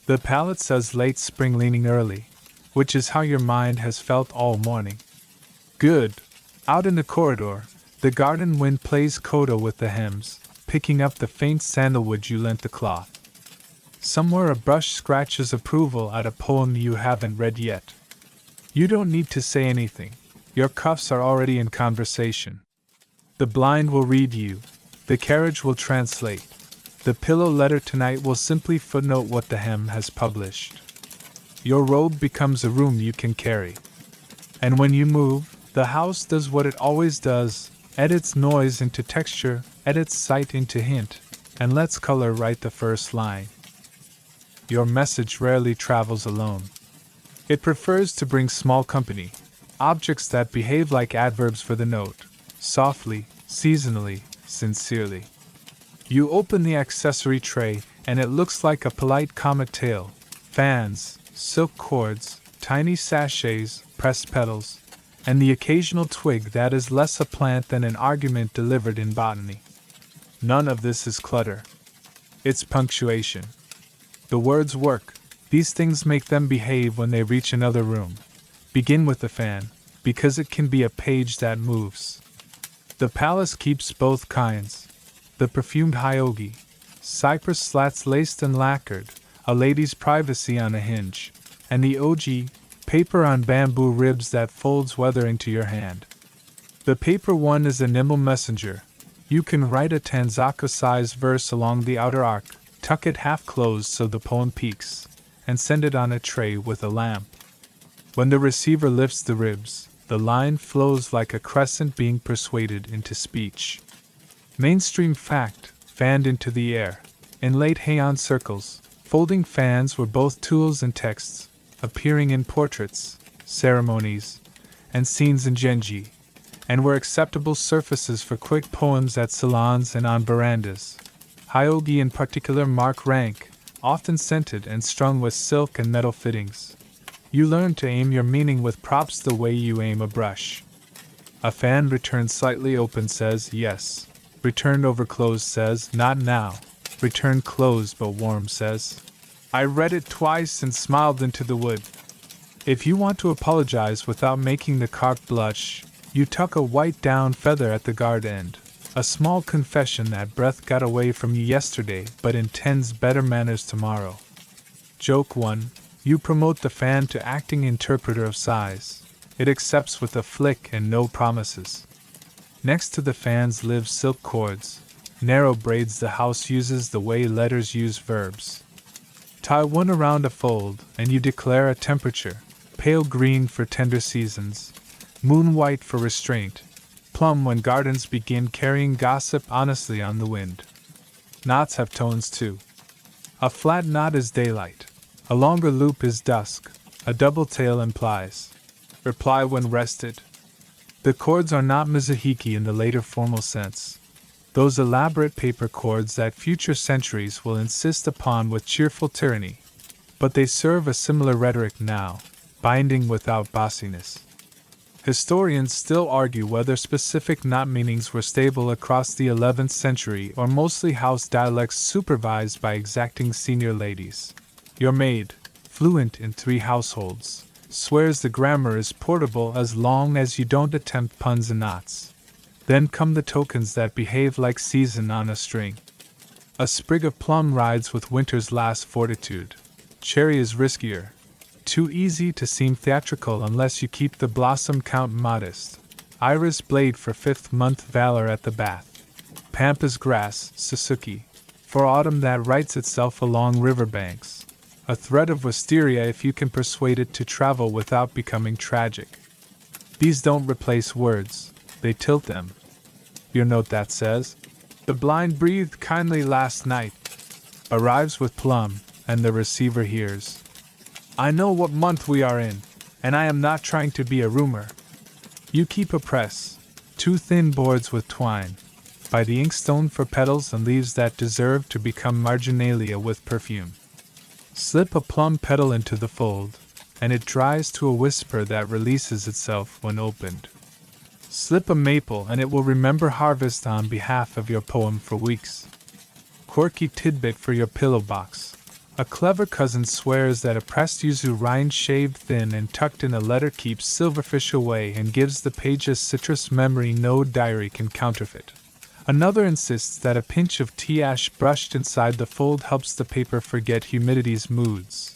The palette says late spring leaning early, which is how your mind has felt all morning. Good. Out in the corridor, the garden wind plays coda with the hems, picking up the faint sandalwood you lent the cloth. Somewhere a brush scratches approval at a poem you haven't read yet. You don't need to say anything. Your cuffs are already in conversation. The blind will read you. The carriage will translate. The pillow letter tonight will simply footnote what the hem has published. Your robe becomes a room you can carry. And when you move, the house does what it always does, edits noise into texture, edits sight into hint, and lets color write the first line. Your message rarely travels alone. It prefers to bring small company, objects that behave like adverbs for the note. Softly, seasonally, sincerely. You open the accessory tray, and it looks like a polite comet tail. Fans, silk cords, tiny sachets, pressed petals, and the occasional twig that is less a plant than an argument delivered in botany. None of this is clutter. It's punctuation. The words work. These things make them behave when they reach another room. Begin with the fan, because it can be a page that moves. The palace keeps both kinds. The perfumed hyogi, cypress slats laced and lacquered, a lady's privacy on a hinge, and the oji, paper on bamboo ribs that folds weather into your hand. The paper one is a nimble messenger. You can write a Tanzaka-sized verse along the outer arc, tuck it half closed so the poem peaks, and send it on a tray with a lamp. When the receiver lifts the ribs, the line flows like a crescent being persuaded into speech. Mainstream fact, fanned into the air. In late Heian circles, folding fans were both tools and texts, appearing in portraits, ceremonies, and scenes in Genji, and were acceptable surfaces for quick poems at salons and on verandas. Hyogi in particular mark rank, often scented and strung with silk and metal fittings. You learn to aim your meaning with props the way you aim a brush. A fan returned slightly open says yes. Returned over closed says not now. Returned closed but warm says. I read it twice and smiled into the wood. If you want to apologize without making the cart blush, you tuck a white down feather at the guard end. A small confession that breath got away from you yesterday but intends better manners tomorrow. Joke 1. You promote the fan to acting interpreter of sighs. It accepts with a flick and no promises. Next to the fans live silk cords, narrow braids the house uses the way letters use verbs. Tie one around a fold, and you declare a temperature, pale green for tender seasons, moon white for restraint, plum when gardens begin carrying gossip honestly on the wind. Knots have tones too. A flat knot is daylight, a longer loop is dusk, a double tail implies reply when rested. The chords are not mizahiki in the later formal sense, those elaborate paper chords that future centuries will insist upon with cheerful tyranny, but they serve a similar rhetoric now, binding without bossiness. Historians still argue whether specific knot meanings were stable across the 11th century or mostly house dialects supervised by exacting senior ladies. Your maid, fluent in 3 households, swears the grammar is portable as long as you don't attempt puns and knots. Then come the tokens that behave like season on a string. A sprig of plum rides with winter's last fortitude. Cherry is riskier. Too easy to seem theatrical unless you keep the blossom count modest. Iris blade for 5th month valor at the bath. Pampas grass, Suzuki, for autumn that writes itself along riverbanks. A thread of wisteria if you can persuade it to travel without becoming tragic. These don't replace words, they tilt them. Your note that says, "The blind breathed kindly last night," arrives with plum, and the receiver hears, "I know what month we are in, and I am not trying to be a rumor." You keep a press, 2 thin boards with twine, by the inkstone for petals and leaves that deserve to become marginalia with perfume. Slip a plum petal into the fold, and it dries to a whisper that releases itself when opened. Slip a maple and it will remember harvest on behalf of your poem for weeks. Quirky tidbit for your pillow box. A clever cousin swears that a pressed yuzu rind shaved thin and tucked in a letter keeps silverfish away and gives the page a citrus memory no diary can counterfeit. Another insists that a pinch of tea ash brushed inside the fold helps the paper forget humidity's moods.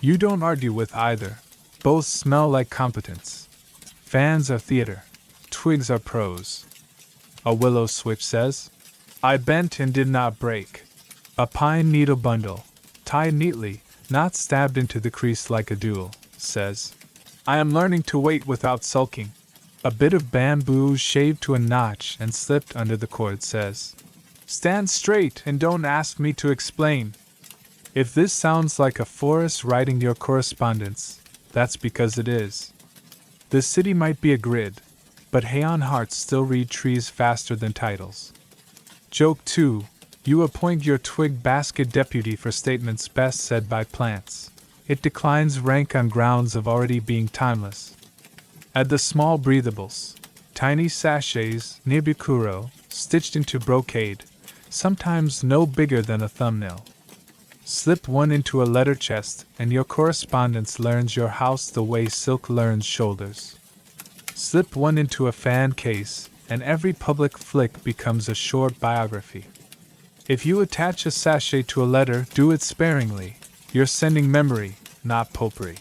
You don't argue with either. Both smell like competence. Fans are theater. Twigs are prose. A willow switch says, "I bent and did not break." A pine needle bundle, tied neatly, not stabbed into the crease like a duel, says, "I am learning to wait without sulking." A bit of bamboo shaved to a notch and slipped under the cord says, "Stand straight and don't ask me to explain." If this sounds like a forest writing your correspondence, that's because it is. The city might be a grid, but Heian hearts still read trees faster than titles. Joke 2. You appoint your twig basket deputy for statements best said by plants. It declines rank on grounds of already being timeless. Add the small breathables, tiny sachets, nibikuro, stitched into brocade, sometimes no bigger than a thumbnail. Slip one into a letter chest, and your correspondence learns your house the way silk learns shoulders. Slip one into a fan case, and every public flick becomes a short biography. If you attach a sachet to a letter, do it sparingly. You're sending memory, not potpourri.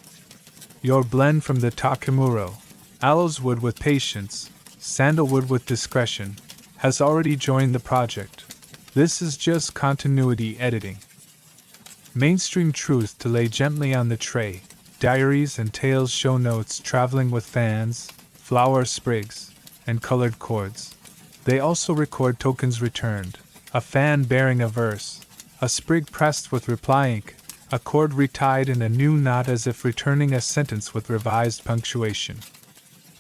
Your blend from the Takemuro, aloes wood with patience, sandalwood with discretion, has already joined the project. This is just continuity editing. Mainstream truth to lay gently on the tray. Diaries and tales show notes traveling with fans, flower sprigs, and colored cords. They also record tokens returned, a fan bearing a verse, a sprig pressed with reply ink, a cord retied in a new knot as if returning a sentence with revised punctuation.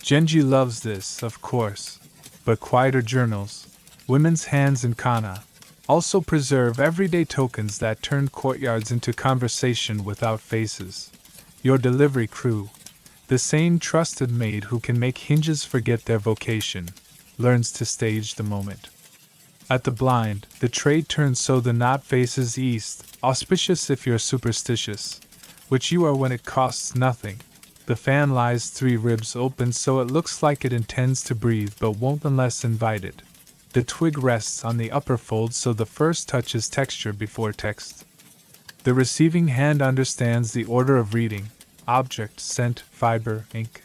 Genji loves this, of course, but quieter journals, women's hands in kana, also preserve everyday tokens that turn courtyards into conversation without faces. Your delivery crew, the same trusted maid who can make hinges forget their vocation, learns to stage the moment. At the blind, the tray turns so the knot faces east, auspicious if you're superstitious, which you are when it costs nothing. The fan lies 3 ribs open so it looks like it intends to breathe but won't unless invited. The twig rests on the upper fold so the first touch is texture before text. The receiving hand understands the order of reading: object, scent, fiber, ink.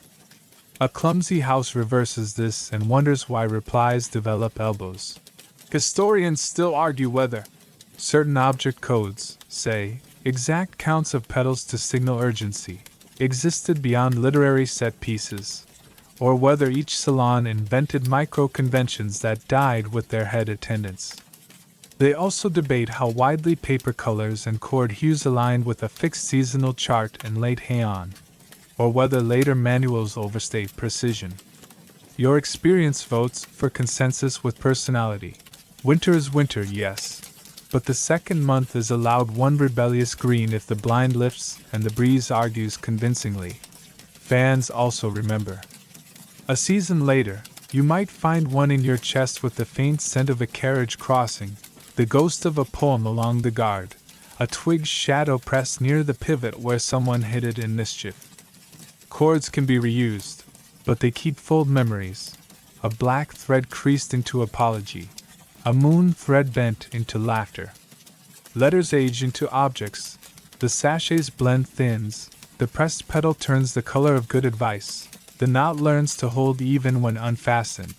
A clumsy house reverses this and wonders why replies develop elbows. Historians still argue whether certain object codes, say, exact counts of petals to signal urgency, existed beyond literary set pieces, or whether each salon invented micro-conventions that died with their head attendants. They also debate how widely paper colors and cord hues aligned with a fixed seasonal chart in late Heian, or whether later manuals overstate precision. Your experience votes for consensus with personality. Winter is winter, yes, but the second month is allowed one rebellious green if the blind lifts and the breeze argues convincingly. Fans also remember. A season later, you might find one in your chest with the faint scent of a carriage crossing, the ghost of a poem along the guard, a twig's shadow pressed near the pivot where someone hid it in mischief. Chords can be reused, but they keep full memories. A black thread creased into apology, a moon thread bent into laughter. Letters age into objects, the sachets blend thins, the pressed petal turns the color of good advice, the knot learns to hold even when unfastened.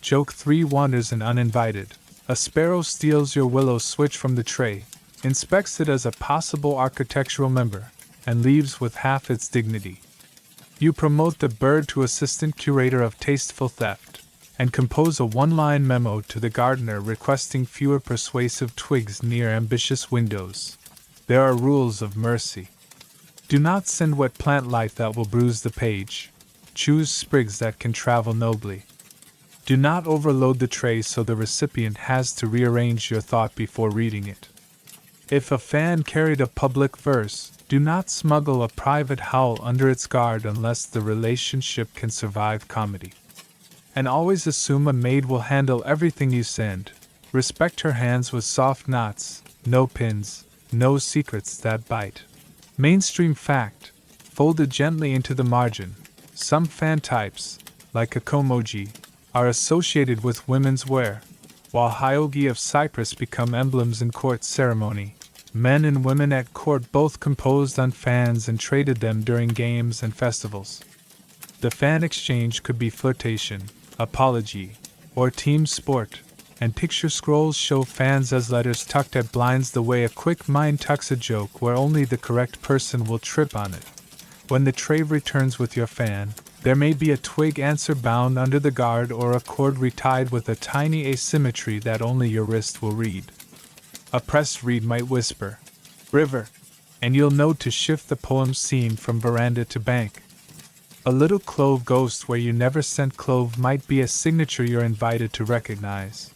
Joke 3 wanders and uninvited. A sparrow steals your willow switch from the tray, inspects it as a possible architectural member, and leaves with half its dignity. You promote the bird to assistant curator of tasteful theft, and compose a one-line memo to the gardener requesting fewer persuasive twigs near ambitious windows. There are rules of mercy. Do not send wet plant life that will bruise the page. Choose sprigs that can travel nobly. Do not overload the tray so the recipient has to rearrange your thought before reading it. If a fan carried a public verse, do not smuggle a private howl under its guard unless the relationship can survive comedy. And always assume a maid will handle everything you send. Respect her hands with soft knots, no pins, no secrets that bite. Mainstream fact, folded gently into the margin. Some fan types, like a komoji, are associated with women's wear, while hyogi of Cyprus become emblems in court ceremony. Men and women at court both composed on fans and traded them during games and festivals. The fan exchange could be flirtation, apology, or team sport, and picture scrolls show fans as letters tucked at blinds the way a quick mind tucks a joke where only the correct person will trip on it. When the tray returns with your fan, there may be a twig answer bound under the guard or a cord retied with a tiny asymmetry that only your wrist will read. A pressed reed might whisper, "River," and you'll know to shift the poem's scene from veranda to bank. A little clove ghost where you never sent clove might be a signature you're invited to recognize.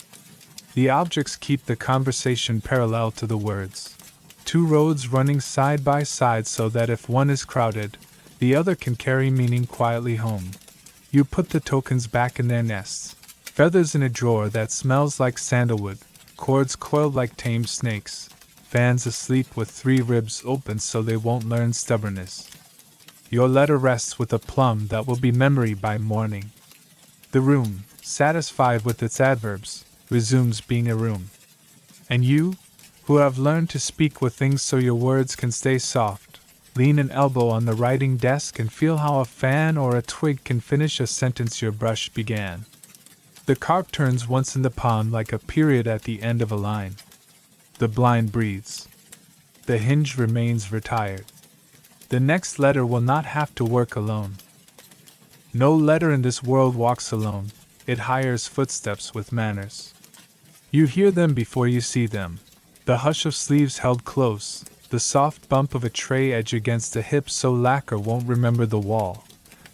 The objects keep the conversation parallel to the words. Two roads running side by side so that if one is crowded, the other can carry meaning quietly home. You put the tokens back in their nests. Feathers in a drawer that smells like sandalwood, cords coiled like tame snakes, fans asleep with 3 ribs open so they won't learn stubbornness. Your letter rests with a plum that will be memory by morning. The room, satisfied with its adverbs, resumes being a room. And you, who have learned to speak with things so your words can stay soft, lean an elbow on the writing desk and feel how a fan or a twig can finish a sentence your brush began. The carp turns once in the pond like a period at the end of a line. The blind breathes. The hinge remains retired. The next letter will not have to work alone. No letter in this world walks alone, it hires footsteps with manners. You hear them before you see them. The hush of sleeves held close, the soft bump of a tray edge against a hip so lacquer won't remember the wall,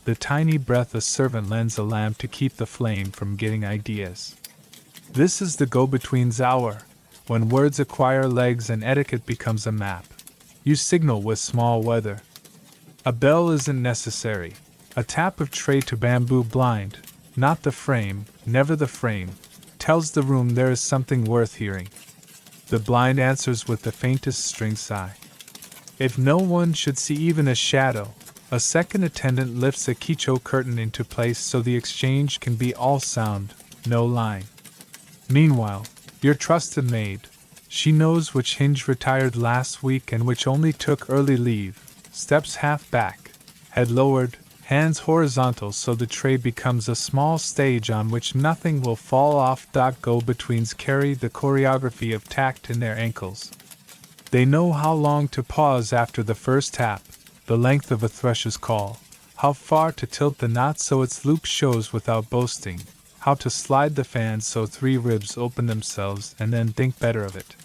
the tiny breath a servant lends a lamp to keep the flame from getting ideas. This is the go-between's hour, when words acquire legs and etiquette becomes a map. You signal with small weather. A bell isn't necessary. A tap of tray to bamboo blind, not the frame, never the frame, tells the room there is something worth hearing. The blind answers with the faintest string sigh. If no one should see even a shadow, a second attendant lifts a quicho curtain into place so the exchange can be all sound, no line. Meanwhile, your trusted maid, she knows which hinge retired last week and which only took early leave, steps half back, head lowered, hands horizontal so the tray becomes a small stage on which nothing will fall off. Go-betweens carry the choreography of tact in their ankles. They know how long to pause after the first tap, the length of a thrush's call, how far to tilt the knot so its loop shows without boasting, how to slide the fan so 3 ribs open themselves and then think better of it.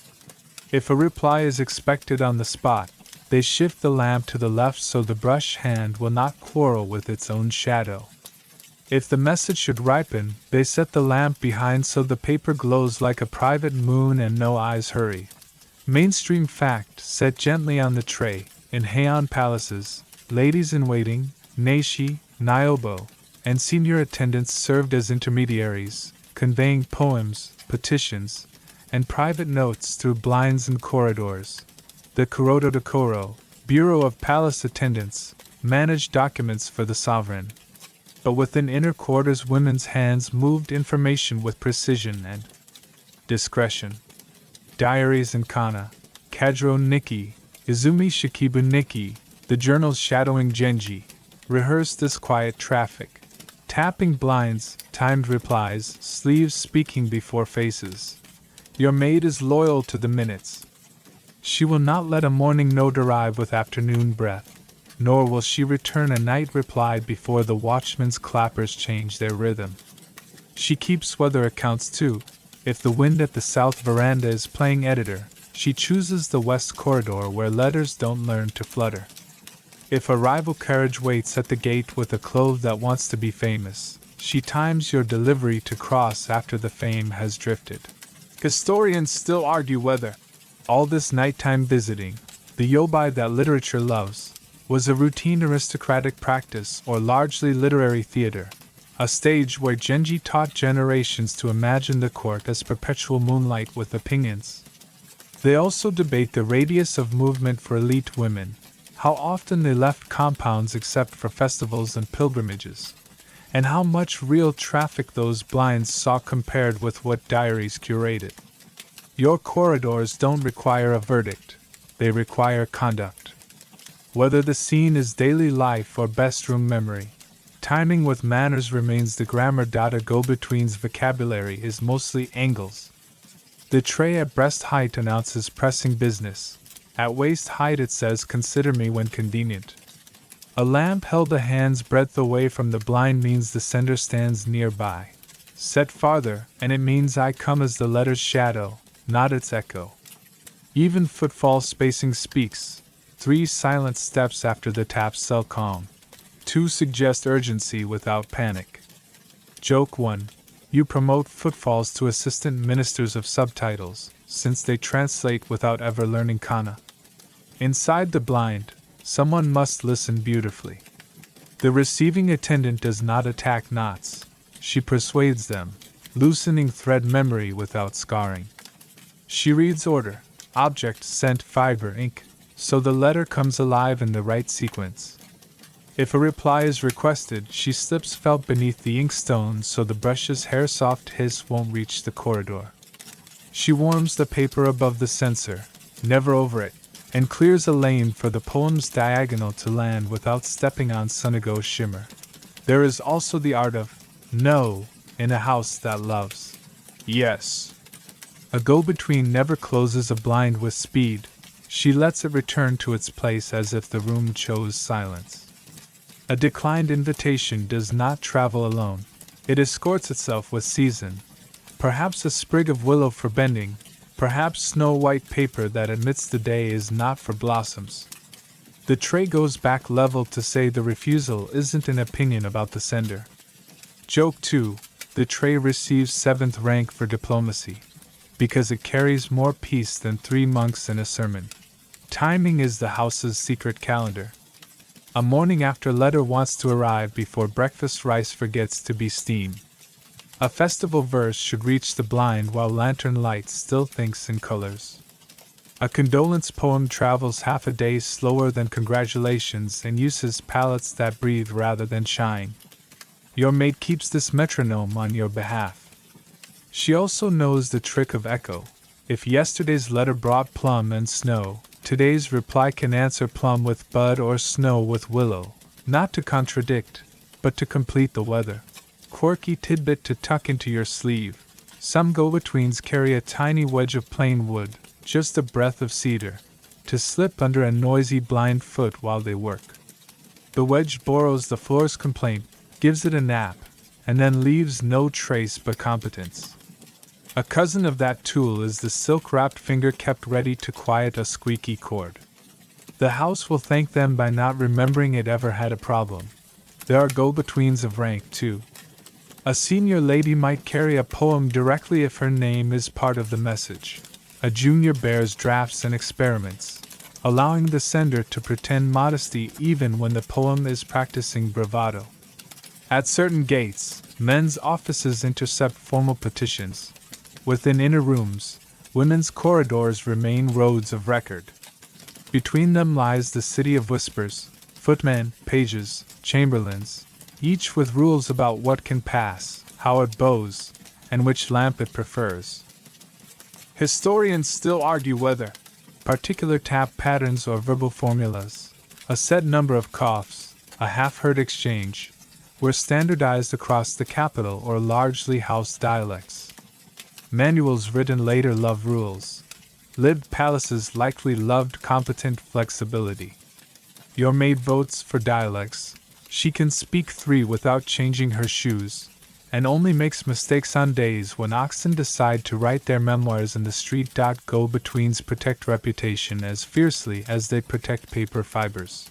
If a reply is expected on the spot, they shift the lamp to the left so the brush hand will not quarrel with its own shadow. If the message should ripen, they set the lamp behind so the paper glows like a private moon and no eyes hurry. Mainstream fact set gently on the tray. In Heian palaces, ladies-in-waiting, Naishi, Niobo, and senior attendants served as intermediaries, conveying poems, petitions, and private notes through blinds and corridors. The Kuroto Bureau of Palace Attendants, managed documents for the sovereign. But within inner quarters, women's hands moved information with precision and discretion. Diaries in Kana, Kadro Nikki, Izumi Shikibu Nikki, the journals shadowing Genji, rehearsed this quiet traffic. Tapping blinds, timed replies, sleeves speaking before faces. Your maid is loyal to the minutes. She will not let a morning note arrive with afternoon breath, nor will she return a night reply before the watchman's clappers change their rhythm. She keeps weather accounts too. If the wind at the south veranda is playing editor, she chooses the west corridor where letters don't learn to flutter. If a rival carriage waits at the gate with a clove that wants to be famous, she times your delivery to cross after the fame has drifted. Historians still argue whether all this nighttime visiting, the yobai that literature loves, was a routine aristocratic practice or largely literary theater, a stage where Genji taught generations to imagine the court as perpetual moonlight with opinions. They also debate the radius of movement for elite women, how often they left compounds except for festivals and pilgrimages, and how much real traffic those blinds saw compared with what diaries curated. Your corridors don't require a verdict, they require conduct. Whether the scene is daily life or best room memory, timing with manners remains the grammar. A go-between's vocabulary is mostly angles. The tray at breast height announces pressing business. At waist height it says consider me when convenient. A lamp held a hand's breadth away from the blind means the sender stands nearby. Set farther, and it means I come as the letter's shadow, not its echo. Even footfall spacing speaks. 3 silent steps after the taps sell calm. 2 suggest urgency without panic. Joke 1. You promote footfalls to assistant ministers of subtitles, since they translate without ever learning kana. Inside the blind, someone must listen beautifully. The receiving attendant does not attack knots. She persuades them, loosening thread memory without scarring. She reads order, object, scent, fiber, ink, so the letter comes alive in the right sequence. If a reply is requested, she slips felt beneath the inkstone so the brush's hair-soft hiss won't reach the corridor. She warms the paper above the censor, never over it, and clears a lane for the poem's diagonal to land without stepping on Sunago's shimmer. There is also the art of no in a house that loves yes. A go-between never closes a blind with speed. She lets it return to its place as if the room chose silence. A declined invitation does not travel alone. It escorts itself with season. Perhaps a sprig of willow for bending, perhaps snow-white paper that admits the day is not for blossoms. The tray goes back level to say the refusal isn't an opinion about the sender. Joke 2. The tray receives 7th rank for diplomacy, because it carries more peace than 3 monks in a sermon. Timing is the house's secret calendar. A morning after letter wants to arrive before breakfast rice forgets to be steamed. A festival verse should reach the blind while lantern light still thinks in colors. A condolence poem travels half a day slower than congratulations and uses palettes that breathe rather than shine. Your maid keeps this metronome on your behalf. She also knows the trick of echo. If yesterday's letter brought plum and snow, today's reply can answer plum with bud or snow with willow. Not to contradict, but to complete the weather. Quirky tidbit to tuck into your sleeve. Some go-betweens carry a tiny wedge of plain wood, just a breath of cedar, to slip under a noisy blind foot while they work. The wedge borrows the floor's complaint, gives it a nap, and then leaves no trace but competence. A cousin of that tool is the silk-wrapped finger kept ready to quiet a squeaky cord. The house will thank them by not remembering it ever had a problem. There are go-betweens of rank, too. A senior lady might carry a poem directly if her name is part of the message. A junior bears drafts and experiments, allowing the sender to pretend modesty even when the poem is practicing bravado. At certain gates, men's offices intercept formal petitions. Within inner rooms, women's corridors remain roads of record. Between them lies the city of whispers, footmen, pages, chamberlains, each with rules about what can pass, how it bows, and which lamp it prefers. Historians still argue whether particular tap patterns or verbal formulas, a set number of coughs, a half-heard exchange, were standardized across the capital or largely house dialects. Manuals written later love rules. Lived palaces likely loved competent flexibility. Your maid votes for dialects. She can speak 3 without changing her shoes, and only makes mistakes on days when oxen decide to write their memoirs in the street. Go-betweens protect reputation as fiercely as they protect paper fibers.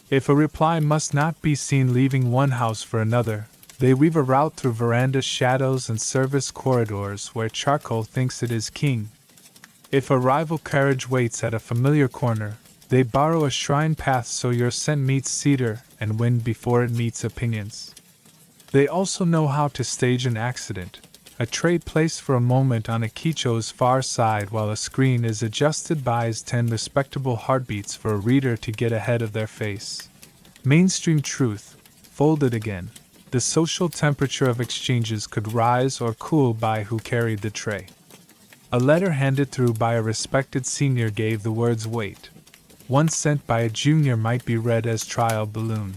If a reply must not be seen leaving one house for another, they weave a route through veranda shadows and service corridors where charcoal thinks it is king. If a rival carriage waits at a familiar corner, they borrow a shrine path so your scent meets cedar and wind before it meets opinions. They also know how to stage an accident, a tray placed for a moment on a quicho's far side while a screen is adjusted buys 10 respectable heartbeats for a reader to get ahead of their face. Mainstream truth, folded again. The social temperature of exchanges could rise or cool by who carried the tray. A letter handed through by a respected senior gave the words weight. One sent by a junior might be read as trial balloon.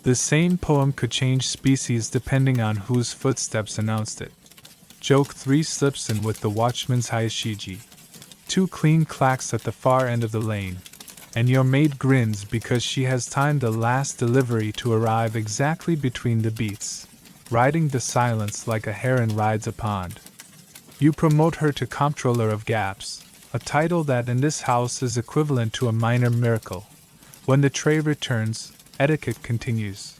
The same poem could change species depending on whose footsteps announced it. Joke 3 slips in with the watchman's hayashiji. 2 clean clacks at the far end of the lane, and your maid grins because she has timed the last delivery to arrive exactly between the beats, riding the silence like a heron rides a pond. You promote her to comptroller of gaps, a title that in this house is equivalent to a minor miracle. When the tray returns, etiquette continues.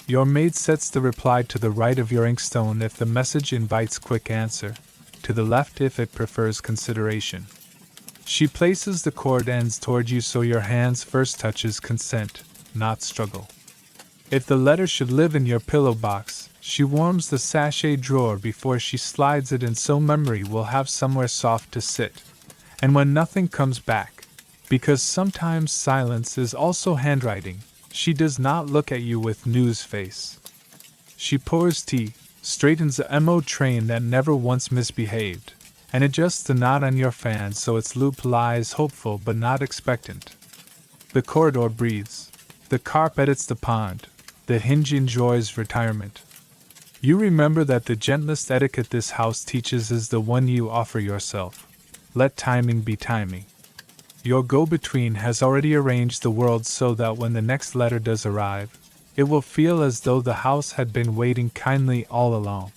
Your maid sets the reply to the right of your inkstone if the message invites quick answer, to the left if it prefers consideration. She places the cord ends toward you so your hand's first touch is consent, not struggle. If the letter should live in your pillow box, she warms the sachet drawer before she slides it in so memory will have somewhere soft to sit. And when nothing comes back, because sometimes silence is also handwriting, she does not look at you with news face. She pours tea, straightens a MO train that never once misbehaved, and adjusts the knot on your fan so its loop lies hopeful but not expectant. The corridor breathes. The carp edits the pond. The hinge enjoys retirement. You remember that the gentlest etiquette this house teaches is the one you offer yourself. Let timing be timing. Your go-between has already arranged the world so that when the next letter does arrive, it will feel as though the house had been waiting kindly all along.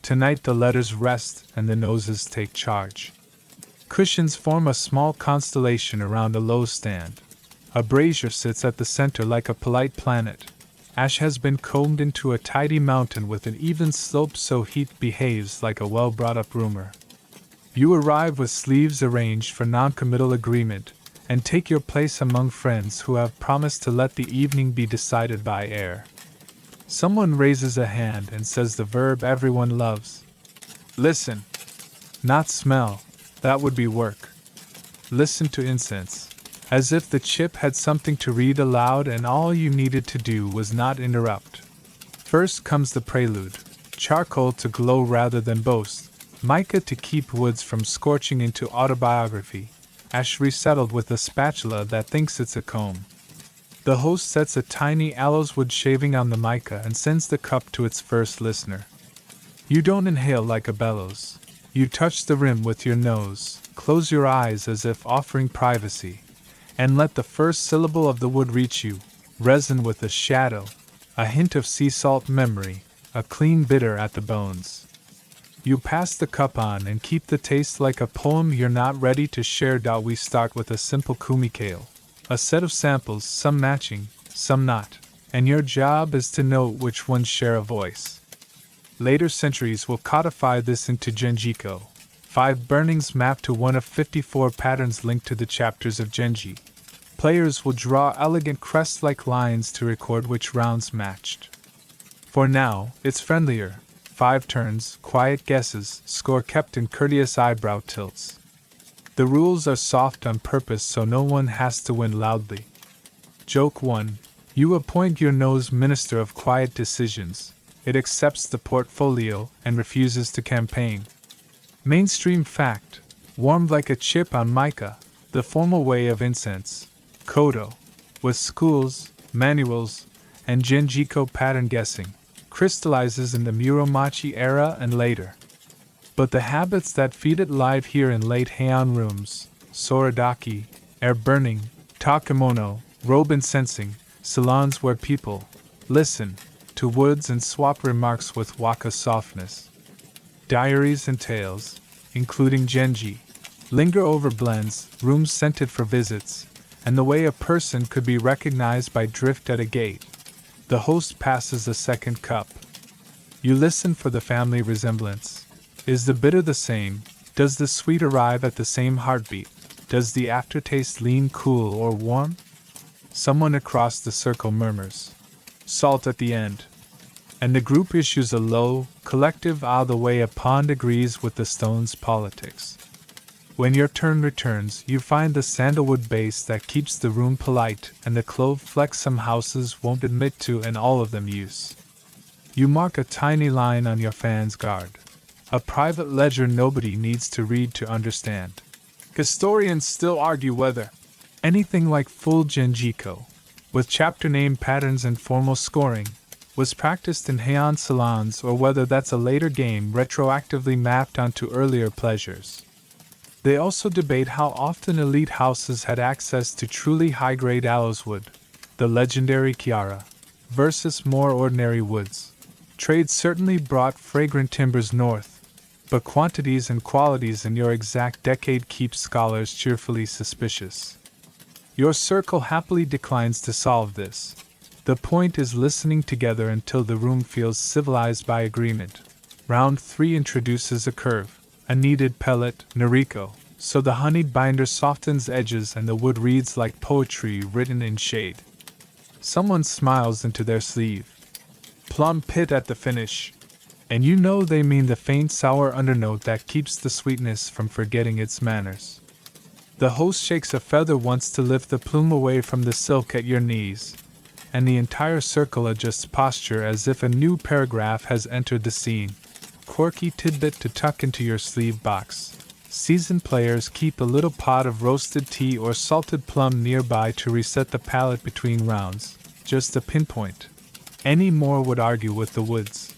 Tonight the letters rest and the noses take charge. Cushions form a small constellation around a low stand. A brazier sits at the center like a polite planet. Ash has been combed into a tidy mountain with an even slope so heat behaves like a well-brought-up rumor. You arrive with sleeves arranged for non-committal agreement, and take your place among friends who have promised to let the evening be decided by air. Someone raises a hand and says the verb everyone loves. Listen. Not smell, that would be work. Listen to incense, as if the chip had something to read aloud and all you needed to do was not interrupt. First comes the prelude, charcoal to glow rather than boast, mica to keep woods from scorching into autobiography, ash resettled with a spatula that thinks it's a comb. The host sets a tiny aloes wood shaving on the mica and sends the cup to its first listener. You don't inhale like a bellows. You touch the rim with your nose, close your eyes as if offering privacy, and let the first syllable of the wood reach you, resin with a shadow, a hint of sea salt memory, a clean bitter at the bones. You pass the cup on and keep the taste like a poem you're not ready to share. We start with a simple kumikale, a set of samples, some matching, some not, and your job is to know which ones share a voice. Later centuries will codify this into Genjiko, 5 burnings mapped to one of 54 patterns linked to the chapters of Genji. Players will draw elegant crest-like lines to record which rounds matched. For now, it's friendlier. 5 turns, quiet guesses, score kept in courteous eyebrow tilts. The rules are soft on purpose so no one has to win loudly. Joke 1. You appoint your nose minister of quiet decisions. It accepts the portfolio and refuses to campaign. Mainstream fact. Warmed like a chip on mica, the formal way of incense. Kodo. With schools, manuals, and Genjiko pattern guessing. Crystallizes in the Muromachi era and later. But the habits that feed it live here in late Heian rooms, soradaki, air burning, takemono, robe incensing, salons where people listen to woods and swap remarks with waka softness. Diaries and tales, including Genji, linger over blends, rooms scented for visits, and the way a person could be recognized by drift at a gate. The host passes a second cup. You listen for the family resemblance. Is the bitter the same? Does the sweet arrive at the same heartbeat? Does the aftertaste lean cool or warm? Someone across the circle murmurs, "Salt at the end." And the group issues a low, collective ah the way a pond agrees with the stone's politics. When your turn returns, you find the sandalwood base that keeps the room polite and the clove flex some houses won't admit to and all of them use. You mark a tiny line on your fan's guard. A private ledger nobody needs to read to understand. Historians still argue whether anything like full Genjiko, with chapter name patterns and formal scoring, was practiced in Heian salons or whether that's a later game retroactively mapped onto earlier pleasures. They also debate how often elite houses had access to truly high-grade aloes wood, the legendary Kiara, versus more ordinary woods. Trade certainly brought fragrant timbers north, but quantities and qualities in your exact decade keep scholars cheerfully suspicious. Your circle happily declines to solve this. The point is listening together until the room feels civilized by agreement. Round 3 introduces a curve, a kneaded pellet, Nariko, so the honeyed binder softens edges and the wood reads like poetry written in shade. Someone smiles into their sleeve. Plum pit at the finish. And you know they mean the faint sour undernote that keeps the sweetness from forgetting its manners. The host shakes a feather once to lift the plume away from the silk at your knees, and the entire circle adjusts posture as if a new paragraph has entered the scene. Quirky tidbit to tuck into your sleeve box. Seasoned players keep a little pot of roasted tea or salted plum nearby to reset the palate between rounds, just a pinpoint. Any more would argue with the woods.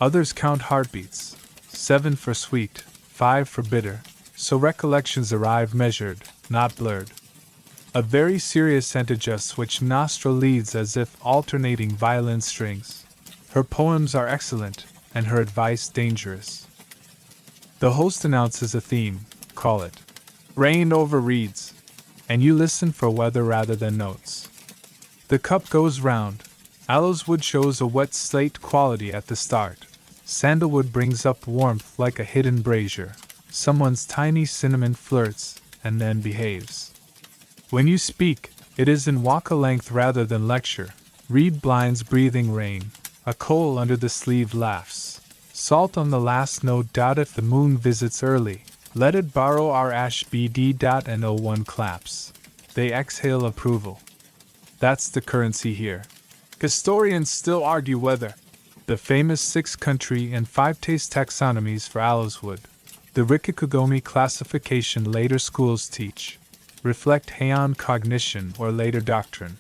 Others count heartbeats, 7 for sweet, 5 for bitter, so recollections arrive measured, not blurred. A very serious scent adjusts which nostril leads as if alternating violin strings. Her poems are excellent, and her advice dangerous. The host announces a theme, call it Rain over Reeds, and you listen for weather rather than notes. The cup goes round. Aloes wood shows a wet slate quality at the start. Sandalwood brings up warmth like a hidden brazier. Someone's tiny cinnamon flirts, and then behaves. When you speak, it is in waka length rather than lecture. Reed blinds breathing rain. A coal under the sleeve laughs. Salt on the last note. If the moon visits early, let it borrow our ash BD. And O1 claps. They exhale approval. That's the currency here. Historians still argue whether the famous 6-country and 5-taste taxonomies for aloes wood, the Rikikugomi classification later schools teach, reflect Heian cognition or later doctrine.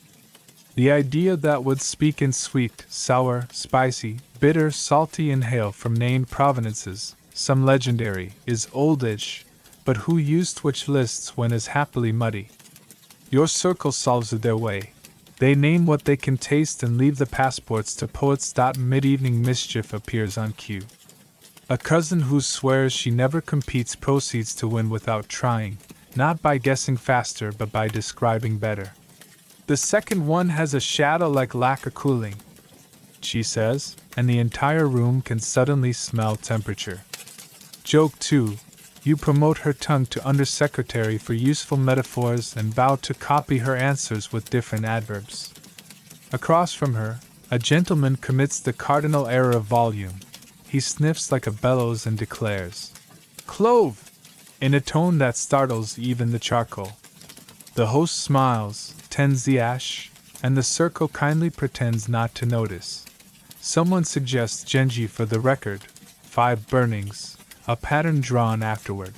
The idea that would speak in sweet, sour, spicy, bitter, salty, and hail from named provenances, some legendary, is oldish, but who used which lists when is happily muddy? Your circle solves it their way. They name what they can taste and leave the passports to poets. Mid-evening mischief appears on cue. A cousin who swears she never competes proceeds to win without trying, not by guessing faster but by describing better. The second one has a shadow like lack of cooling, she says, and the entire room can suddenly smell temperature. Joke 2. You promote her tongue to undersecretary for useful metaphors and vow to copy her answers with different adverbs. Across from her, a gentleman commits the cardinal error of volume. He sniffs like a bellows and declares, "Clove!" in a tone that startles even the charcoal. The host smiles, tends the ash, and the circle kindly pretends not to notice. Someone suggests Genji for the record, 5 burnings, a pattern drawn afterward.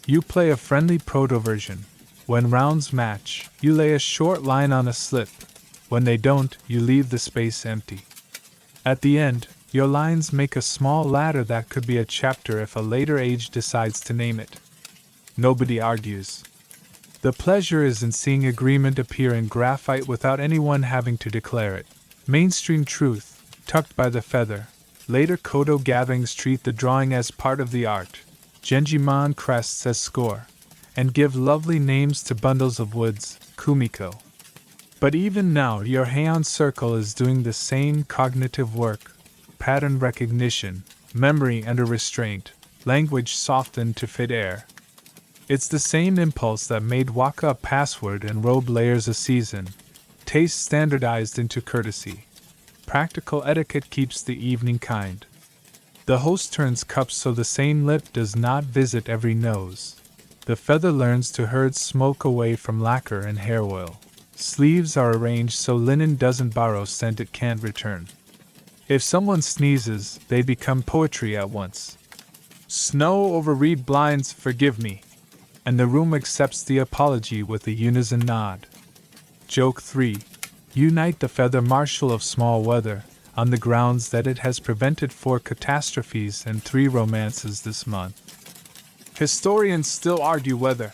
You play a friendly proto-version. When rounds match, you lay a short line on a slip. When they don't, you leave the space empty. At the end, your lines make a small ladder that could be a chapter if a later age decides to name it. Nobody argues. The pleasure is in seeing agreement appear in graphite without anyone having to declare it. Mainstream truth, tucked by the feather. Later Kodo gatherings treat the drawing as part of the art. Genjimon crests as score, and give lovely names to bundles of woods, kumiko. But even now your Heian circle is doing the same cognitive work, pattern recognition, memory under restraint, language softened to fit air. It's the same impulse that made Waka a password and robe layers a season, taste standardized into courtesy. Practical etiquette keeps the evening kind. The host turns cups so the same lip does not visit every nose. The feather learns to herd smoke away from lacquer and hair oil. Sleeves are arranged so linen doesn't borrow scent it can't return. If someone sneezes, they become poetry at once. Snow over reed blinds, forgive me. And the room accepts the apology with a unison nod. Joke 3. Unite the feather marshal of small weather, on the grounds that it has prevented 4 catastrophes and 3 romances this month. Historians still argue whether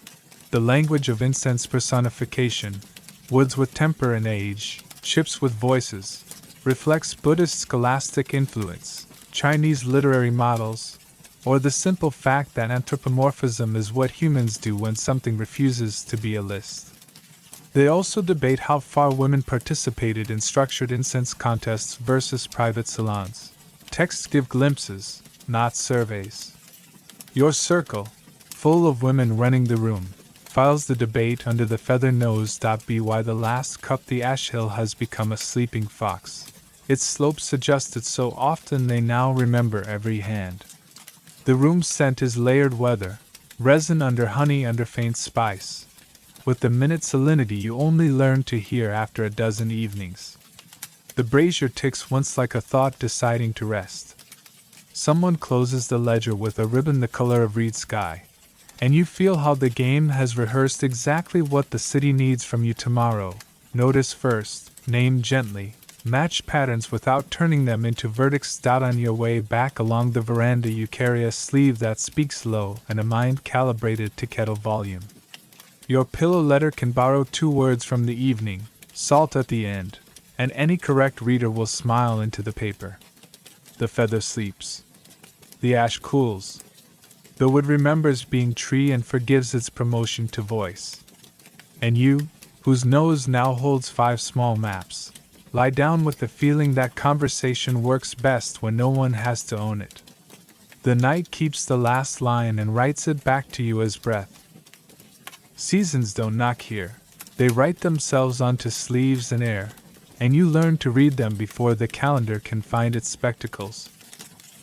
the language of incense personification, woods with temper and age, ships with voices, reflects Buddhist scholastic influence, Chinese literary models, or the simple fact that anthropomorphism is what humans do when something refuses to be a list. They also debate how far women participated in structured incense contests versus private salons. Texts give glimpses, not surveys. Your circle, full of women running the room, files the debate under the feather nose. By the last cup the ash hill has become a sleeping fox. Its slopes adjusted so often they now remember every hand. The room's scent is layered weather, resin under honey under faint spice, with the minute salinity you only learn to hear after a dozen evenings. The brazier ticks once like a thought deciding to rest. Someone closes the ledger with a ribbon the color of reed sky, and you feel how the game has rehearsed exactly what the city needs from you tomorrow. Notice first, name gently, match patterns without turning them into verdicts. On your way back along the veranda you carry a sleeve that speaks low and a mind calibrated to kettle volume. Your pillow letter can borrow 2 words from the evening, salt at the end, and any correct reader will smile into the paper. The feather sleeps. The ash cools. The wood remembers being tree and forgives its promotion to voice. And you, whose nose now holds 5 small maps, lie down with the feeling that conversation works best when no one has to own it. The night keeps the last line and writes it back to you as breath. Seasons don't knock here. They write themselves onto sleeves and air, and you learn to read them before the calendar can find its spectacles.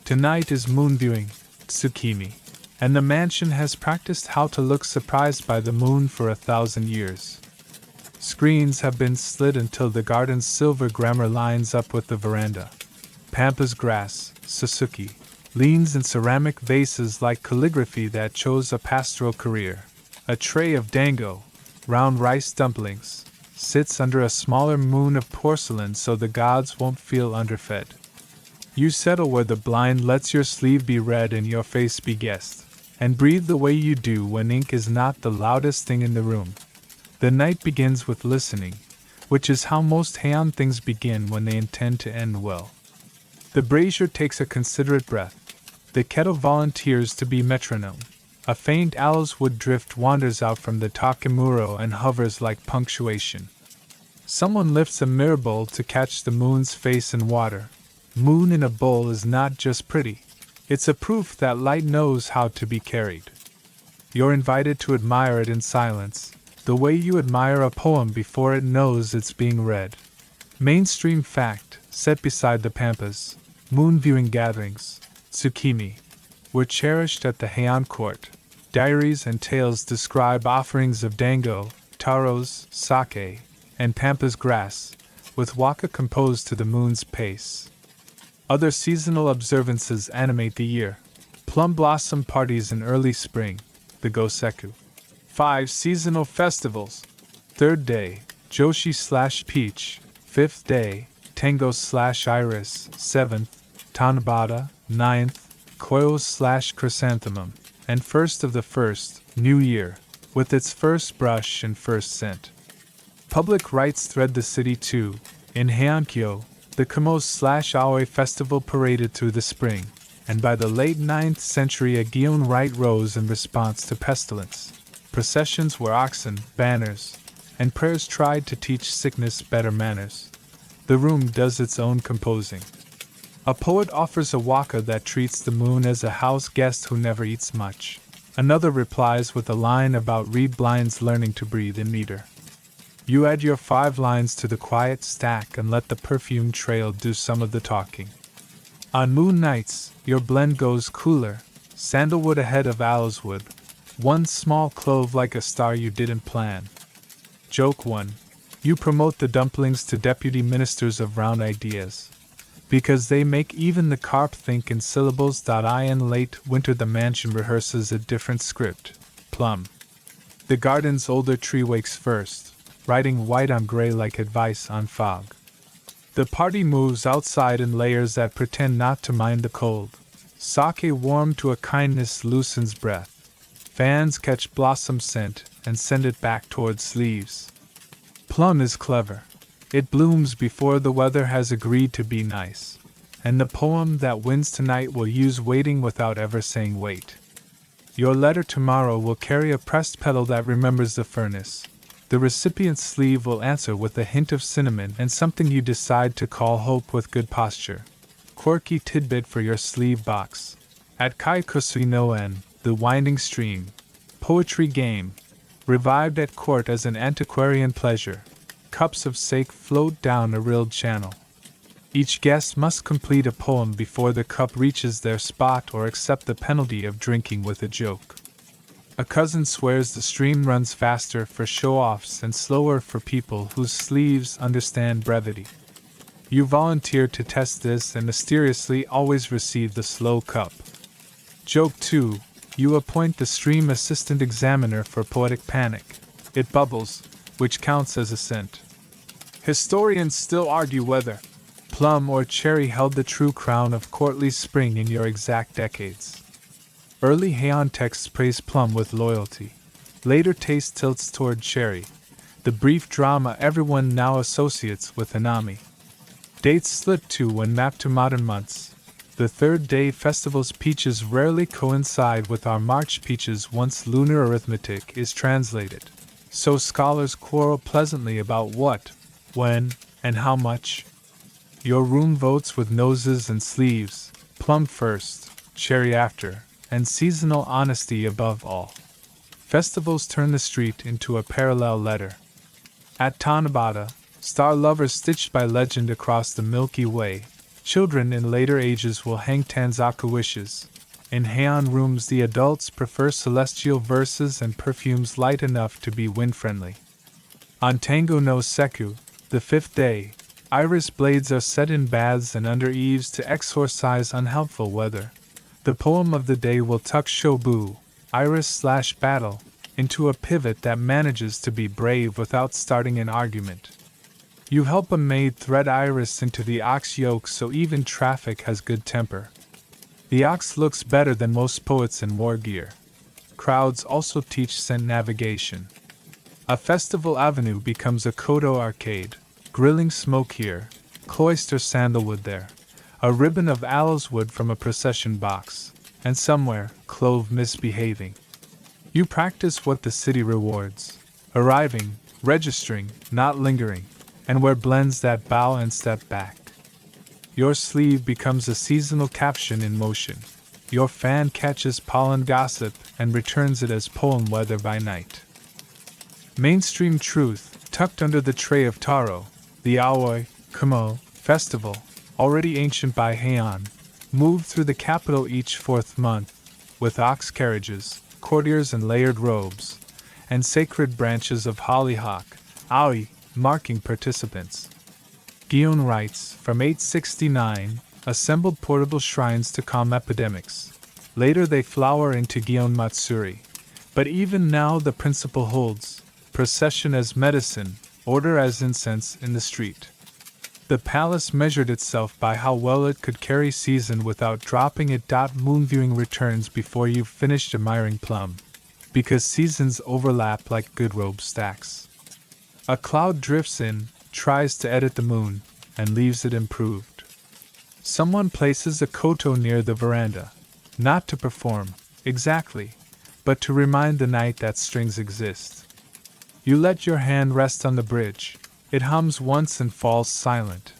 Tonight is moon viewing, Tsukimi, and the mansion has practiced how to look surprised by the moon for 1,000 years. Screens have been slid until the garden's silver grammar lines up with the veranda. Pampas grass, Suzuki, leans in ceramic vases like calligraphy that chose a pastoral career. A tray of dango, round rice dumplings, sits under a smaller moon of porcelain so the gods won't feel underfed. You settle where the blind lets your sleeve be read and your face be guessed, and breathe the way you do when ink is not the loudest thing in the room. The night begins with listening, which is how most Heian things begin when they intend to end well. The brazier takes a considerate breath. The kettle volunteers to be metronome. A faint aloes wood drift wanders out from the takemuro and hovers like punctuation. Someone lifts a mirror bowl to catch the moon's face in water. Moon in a bowl is not just pretty. It's a proof that light knows how to be carried. You're invited to admire it in silence, the way you admire a poem before it knows it's being read. Mainstream fact, set beside the pampas, moon viewing gatherings, tsukimi, were cherished at the Heian court. Diaries and tales describe offerings of dango, taros, sake, and pampas grass, with waka composed to the moon's pace. Other seasonal observances animate the year. Plum blossom parties in early spring, the Goseku. 5 seasonal festivals. 3rd day, Joshi/Peach. 5th day, Tango/Iris. 7th, Tanabata. 9th, Koyo/Chrysanthemum. And 1st of the 1st, New Year, with its first brush and first scent. Public rites thread the city too. In Heiankyo, the Kamos/Aoi festival paraded through the spring, and by the late 9th century a Gion rite rose in response to pestilence. Processions were oxen, banners, and prayers tried to teach sickness better manners. The room does its own composing. A poet offers a waka that treats the moon as a house guest who never eats much. Another replies with a line about reed blinds learning to breathe in meter. You add your 5 lines to the quiet stack and let the perfume trail do some of the talking. On moon nights, your blend goes cooler, sandalwood ahead of aloeswood, one small clove like a star you didn't plan. Joke 1. You promote the dumplings to deputy ministers of round ideas, because they make even the carp think in syllables. In late winter the mansion rehearses a different script. Plum. The garden's older tree wakes first, writing white on gray like advice on fog. The party moves outside in layers that pretend not to mind the cold. Sake warm to a kindness loosens breath. Fans catch blossom scent and send it back towards sleeves. Plum is clever. It blooms before the weather has agreed to be nice, and the poem that wins tonight will use waiting without ever saying wait. Your letter tomorrow will carry a pressed petal that remembers the furnace. The recipient's sleeve will answer with a hint of cinnamon and something you decide to call hope with good posture. Quirky tidbit for your sleeve box. At Kaikusui no En, the winding stream, poetry game, revived at court as an antiquarian pleasure. Cups of sake float down a rilled channel. Each guest must complete a poem before the cup reaches their spot or accept the penalty of drinking with a joke. A cousin swears the stream runs faster for show-offs and slower for people whose sleeves understand brevity. You volunteer to test this and mysteriously always receive the slow cup. Joke 2. You appoint the stream assistant examiner for poetic panic. It bubbles, which counts as a scent. Historians still argue whether plum or cherry held the true crown of courtly spring in your exact decades. Early Heian texts praise plum with loyalty. Later taste tilts toward cherry, the brief drama everyone now associates with Hanami. Dates slip too when mapped to modern months. The 3rd day festival's peaches rarely coincide with our March peaches once lunar arithmetic is translated, so scholars quarrel pleasantly about what, when, and how much. Your room votes with noses and sleeves, plum first, cherry after, and seasonal honesty above all. Festivals turn the street into a parallel letter. At Tanabata, star lovers stitched by legend across the Milky Way, children in later ages will hang Tanzaku wishes. In Heian rooms the adults prefer celestial verses and perfumes light enough to be wind-friendly. On Tango no Seku, the 5th day, iris blades are set in baths and under eaves to exorcise unhelpful weather. The poem of the day will tuck shobu, iris/battle, into a pivot that manages to be brave without starting an argument. You help a maid thread iris into the ox yoke so even traffic has good temper. The ox looks better than most poets in war gear. Crowds also teach scent navigation. A festival avenue becomes a Kodo arcade, grilling smoke here, cloister sandalwood there, a ribbon of aloes wood from a procession box, and somewhere, clove misbehaving. You practice what the city rewards, arriving, registering, not lingering, and where blends that bow and step back. Your sleeve becomes a seasonal caption in motion. Your fan catches pollen gossip and returns it as poem weather by night. Mainstream truth, tucked under the tray of taro, the Aoi, Kumo, festival, already ancient by Heian, moved through the capital each fourth month, with ox carriages, courtiers in layered robes, and sacred branches of hollyhock, Aoi, marking participants. Gion writes, from 869, assembled portable shrines to calm epidemics. Later they flower into Gion Matsuri. But even now the principle holds, procession as medicine, order as incense in the street. The palace measured itself by how well it could carry season without dropping it. Moon viewing returns before you've finished admiring plum, because seasons overlap like good robe stacks. A cloud drifts in, tries to edit the moon, and leaves it improved. Someone places a koto near the veranda, not to perform, exactly, but to remind the night that strings exist. You let your hand rest on the bridge. It hums once and falls silent.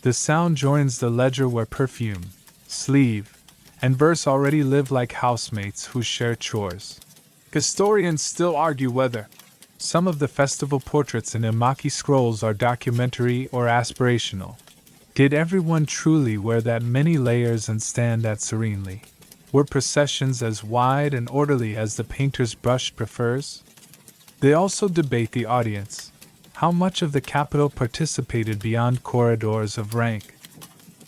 The sound joins the ledger where perfume, sleeve, and verse already live like housemates who share chores. Historians still argue whether some of the festival portraits in Emaki scrolls are documentary or aspirational. Did everyone truly wear that many layers and stand that serenely? Were processions as wide and orderly as the painter's brush prefers? They also debate the audience. How much of the capital participated beyond corridors of rank?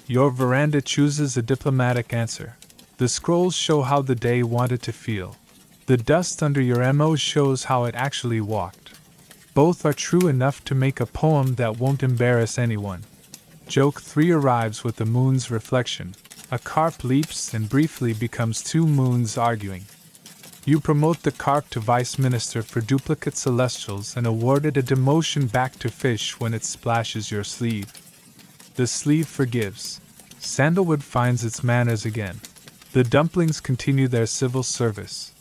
Your veranda chooses a diplomatic answer. The scrolls show how the day wanted to feel. The dust under your MO shows how it actually walked. Both are true enough to make a poem that won't embarrass anyone. Joke 3 arrives with the moon's reflection. A carp leaps and briefly becomes two moons arguing. You promote the carp to vice minister for duplicate celestials and awarded a demotion back to fish when it splashes your sleeve. The sleeve forgives. Sandalwood finds its manners again. The dumplings continue their civil service.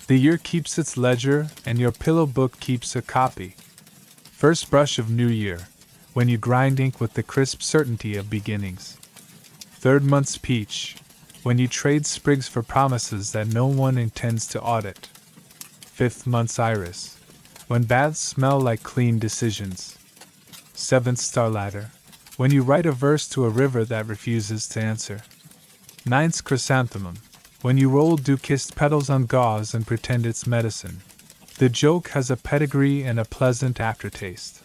The year keeps its ledger and your pillow book keeps a copy. First brush of New Year, when you grind ink with the crisp certainty of beginnings. Third month's peach, when you trade sprigs for promises that no one intends to audit. Fifth month's iris, when baths smell like clean decisions. Seventh star ladder, when you write a verse to a river that refuses to answer. Ninth's chrysanthemum, when you roll dew-kissed petals on gauze and pretend it's medicine. The joke has a pedigree and a pleasant aftertaste.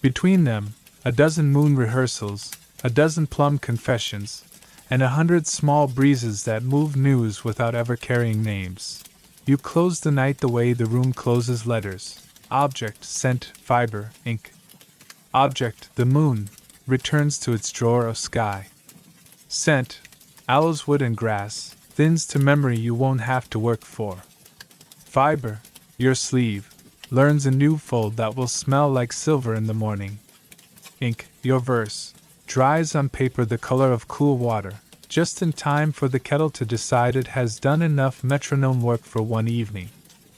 Between them, a dozen moon rehearsals, a dozen plum confessions, and 100 small breezes that move news without ever carrying names. You close the night the way the room closes letters. Object, scent, fiber, ink. Object, the moon, returns to its drawer of sky. Scent, aloes wood and grass, thins to memory you won't have to work for. Fiber, your sleeve, learns a new fold that will smell like silver in the morning. Ink, your verse, dries on paper the color of cool water, just in time for the kettle to decide it has done enough metronome work for one evening.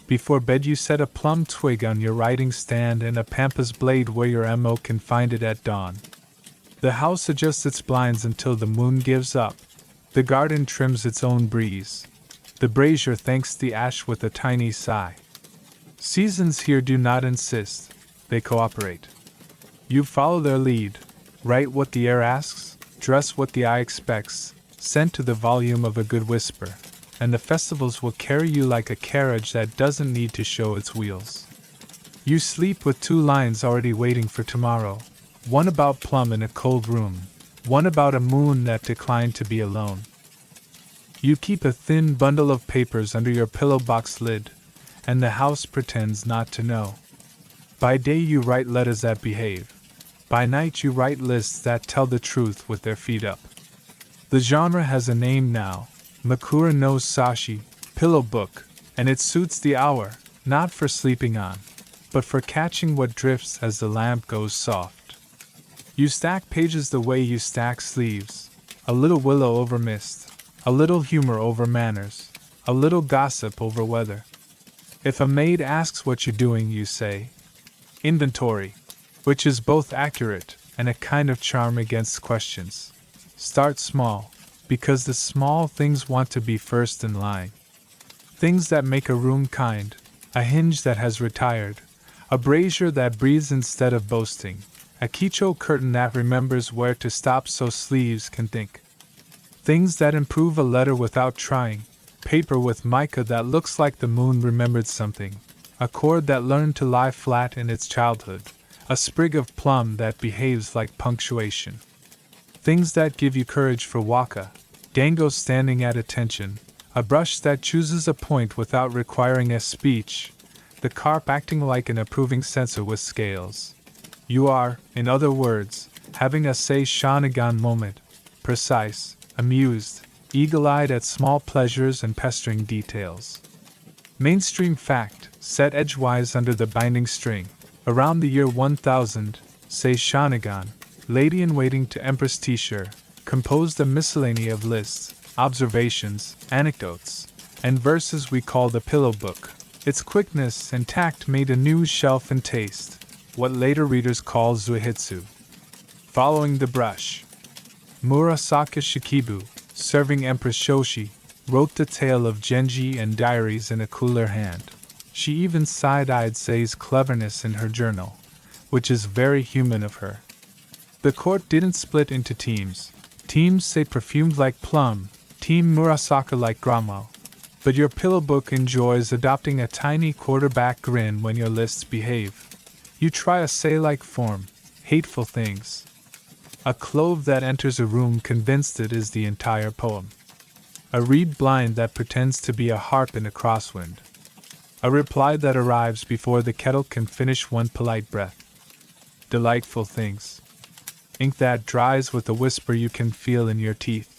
Before bed you set a plum twig on your writing stand and a pampas blade where your MO can find it at dawn. The house adjusts its blinds until the moon gives up. The garden trims its own breeze. The brazier thanks the ash with a tiny sigh. Seasons here do not insist, they cooperate. You follow their lead, write what the air asks, dress what the eye expects, send to the volume of a good whisper, and the festivals will carry you like a carriage that doesn't need to show its wheels. You sleep with 2 lines already waiting for tomorrow, one about plum in a cold room, one about a moon that declined to be alone. You keep a thin bundle of papers under your pillow box lid, and the house pretends not to know. By day you write letters that behave. By night you write lists that tell the truth with their feet up. The genre has a name now, Makura no Sashi, pillow book, and it suits the hour, not for sleeping on, but for catching what drifts as the lamp goes soft. You stack pages the way you stack sleeves, a little willow over mist, a little humor over manners, a little gossip over weather. If a maid asks what you're doing, you say, inventory, which is both accurate and a kind of charm against questions. Start small, because the small things want to be first in line. Things that make a room kind, a hinge that has retired, a brazier that breathes instead of boasting, a Kicho curtain that remembers where to stop so sleeves can think. Things that improve a letter without trying, paper with mica that looks like the moon remembered something, a cord that learned to lie flat in its childhood, a sprig of plum that behaves like punctuation. Things that give you courage for waka, dango standing at attention, a brush that chooses a point without requiring a speech, the carp acting like an approving censor with scales. You are, in other words, having a Seishanigan moment, precise, amused, eagle-eyed at small pleasures and pestering details. Mainstream fact, set edgewise under the binding string. Around the year 1000, Seishanigan, lady-in-waiting to Empress Tishur, composed a miscellany of lists, observations, anecdotes, and verses we call the pillow book. Its quickness and tact made a new shelf and taste, what later readers call zuihitsu. Following the brush. Murasaka Shikibu, serving Empress Shoshi, wrote the tale of Genji and diaries in a cooler hand. She even side-eyed Sei's cleverness in her journal, which is very human of her. The court didn't split into teams. Team Sei perfumed like plum, Team Murasaka like gramo. But your pillow book enjoys adopting a tiny quarterback grin when your lists behave. You try a Sei-like form, hateful things. A clove that enters a room convinced it is the entire poem. A reed blind that pretends to be a harp in a crosswind. A reply that arrives before the kettle can finish one polite breath. Delightful things. Ink that dries with a whisper you can feel in your teeth.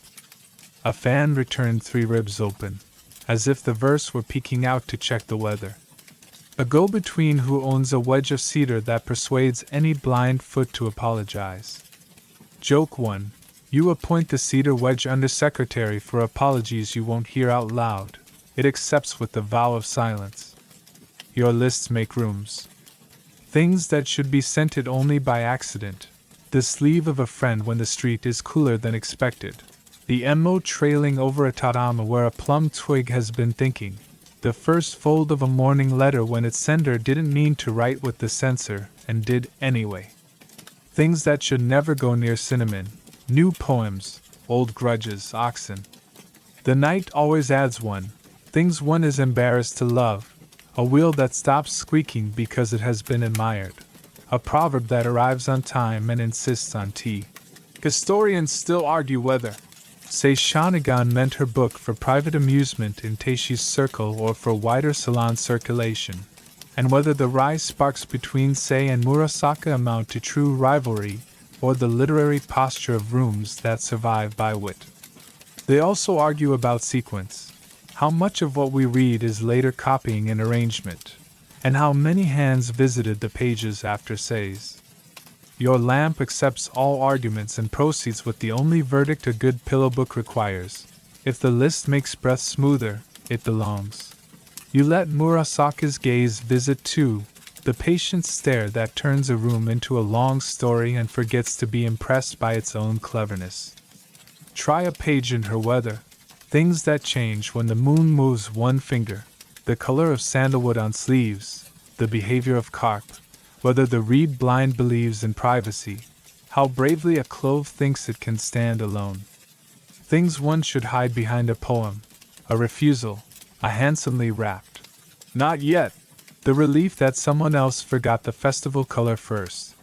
A fan returned 3 ribs open, as if the verse were peeking out to check the weather. A go-between who owns a wedge of cedar that persuades any blind foot to apologize. Joke 1. You appoint the cedar wedge undersecretary for apologies you won't hear out loud. It accepts with the vow of silence. Your lists make rooms. Things that should be scented only by accident. The sleeve of a friend when the street is cooler than expected. The MO trailing over a tatama where a plum twig has been thinking. The first fold of a morning letter when its sender didn't mean to write with the censor, and did anyway. Things that should never go near cinnamon. New poems, old grudges, oxen. The night always adds one. Things one is embarrassed to love. A wheel that stops squeaking because it has been admired. A proverb that arrives on time and insists on tea. Historians still argue whether Seishanigan meant her book for private amusement in Teishi's circle or for wider salon circulation, and whether the wry sparks between Sei and Murasaka amount to true rivalry or the literary posture of rooms that survive by wit. They also argue about sequence, how much of what we read is later copying and arrangement, and how many hands visited the pages after Sei's. Your lamp accepts all arguments and proceeds with the only verdict a good pillow book requires. If the list makes breath smoother, it belongs. You let Murasaka's gaze visit too, the patient stare that turns a room into a long story and forgets to be impressed by its own cleverness. Try a page in her weather. Things that change when the moon moves one finger. The color of sandalwood on sleeves. The behavior of carp. Whether the reed blind believes in privacy. How bravely a clove thinks it can stand alone. Things one should hide behind a poem. A refusal. A handsomely wrapped. Not yet. The relief that someone else forgot the festival color first.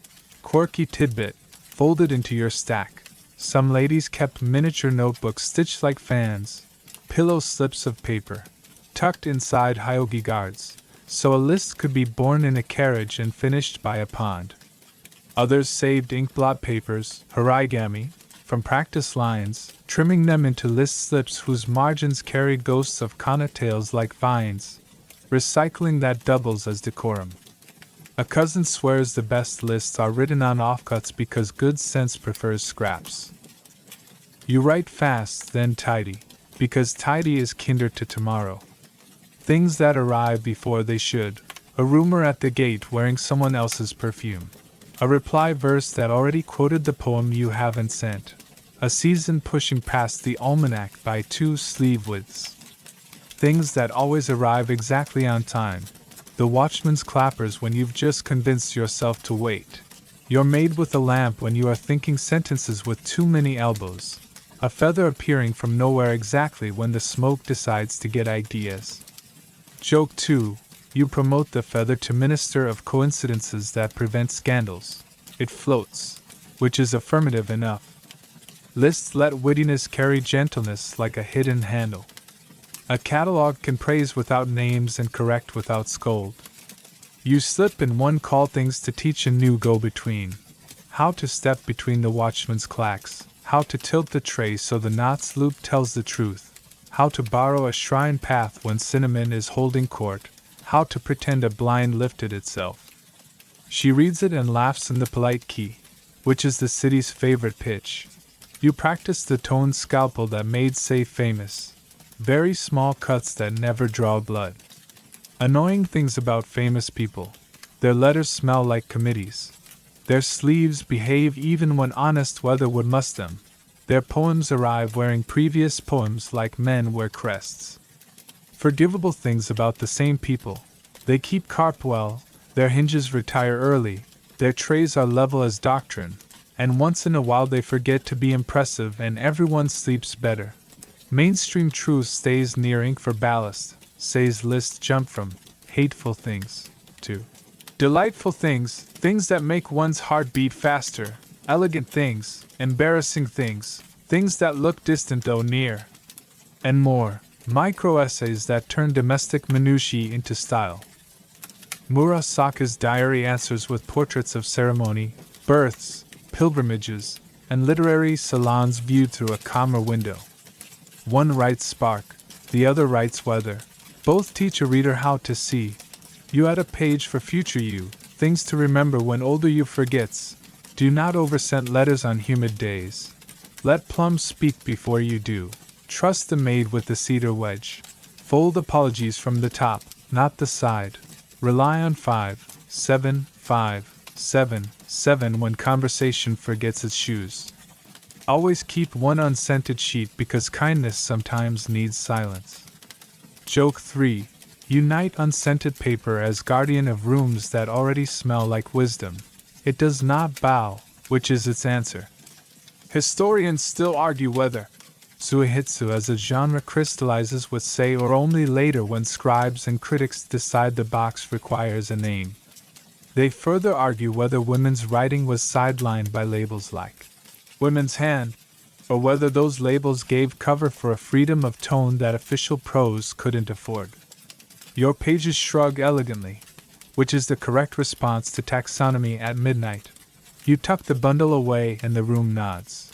Quirky tidbit, folded into your stack. Some ladies kept miniature notebooks stitched like fans. Pillow slips of paper, tucked inside hyogi guards. so a list could be born in a carriage and finished by a pond. Others saved inkblot papers, origami, from practice lines, trimming them into list slips whose margins carry ghosts of cocktails like vines, recycling that doubles as decorum. A cousin swears the best lists are written on offcuts because good sense prefers scraps. You write fast, then tidy, because tidy is kinder to tomorrow. Things that arrive before they should, a rumor at the gate wearing someone else's perfume, a reply verse that already quoted the poem you haven't sent, a season pushing past the almanac by 2 sleeve widths. Things that always arrive exactly on time, the watchman's clappers when you've just convinced yourself to wait, your maid with a lamp when you are thinking sentences with too many elbows, a feather appearing from nowhere exactly when the smoke decides to get ideas. Joke 2. You promote the feather to minister of coincidences that prevent scandals. It floats, which is affirmative enough. Lists let wittiness carry gentleness like a hidden handle. A catalog can praise without names and correct without scold. You slip in one call things to teach a new go-between. How to step between the watchman's clacks, how to tilt the tray so the knot's loop tells the truth, how to borrow a shrine path when cinnamon is holding court, how to pretend a blind lifted itself. She reads it and laughs in the polite key, which is the city's favorite pitch. You practice the toned scalpel that made say famous. Very small cuts that never draw blood. Annoying things about famous people. Their letters smell like committees. Their sleeves behave even when honest weather would must them. Their poems arrive wearing previous poems like men wear crests. Forgivable things about the same people. They keep carp well, their hinges retire early, their trays are level as doctrine, and once in a while they forget to be impressive and everyone sleeps better. Mainstream truth stays near ink for ballast, says list jump from hateful things to delightful things, things that make one's heart beat faster, elegant things, embarrassing things, things that look distant though near, and more, micro-essays that turn domestic minutiae into style. Murasaka's diary answers with portraits of ceremony, births, pilgrimages, and literary salons viewed through a calmer window. One writes spark, the other writes weather. Both teach a reader how to see. You add a page for future you, things to remember when older you forgets. Do not oversend letters on humid days. Let plums speak before you do. Trust the maid with the cedar wedge. Fold apologies from the top, not the side. Rely on 5, 7, 5, 7, 7 when conversation forgets its shoes. Always keep one unscented sheet because kindness sometimes needs silence. Joke 3. Unite unscented paper as guardian of rooms that already smell like wisdom. It does not bow, which is its answer. Historians still argue whether Suihitsu as a genre crystallizes with say or only later when scribes and critics decide the box requires a name. They further argue whether women's writing was sidelined by labels like women's hand, or whether those labels gave cover for a freedom of tone that official prose couldn't afford. Your pages shrug elegantly, which is the correct response to taxonomy at midnight. You tuck the bundle away and the room nods.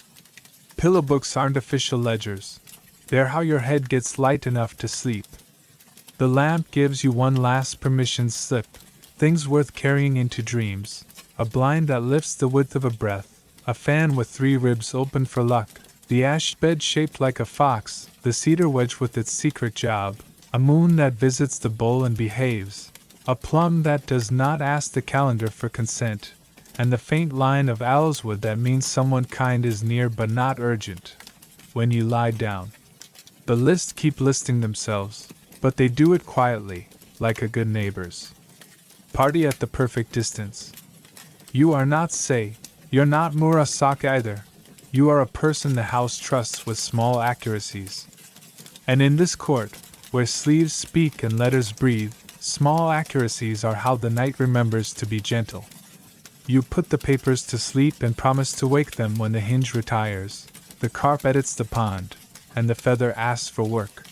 Pillow books aren't official ledgers. They're how your head gets light enough to sleep. The lamp gives you one last permission slip, things worth carrying into dreams, a blind that lifts the width of a breath, a fan with 3 ribs open for luck, the ash bed shaped like a fox, the cedar wedge with its secret job, a moon that visits the bowl and behaves, a plum that does not ask the calendar for consent, and the faint line of owlswood that means someone kind is near but not urgent. When you lie down, the lists keep listing themselves, but they do it quietly, like a good neighbor's party at the perfect distance. You are not Sei, you're not Murasaka either. You are a person the house trusts with small accuracies. And in this court, where sleeves speak and letters breathe, small accuracies are how the night remembers to be gentle. You put the papers to sleep and promise to wake them when the hinge retires, the carp edits the pond, and the feather asks for work.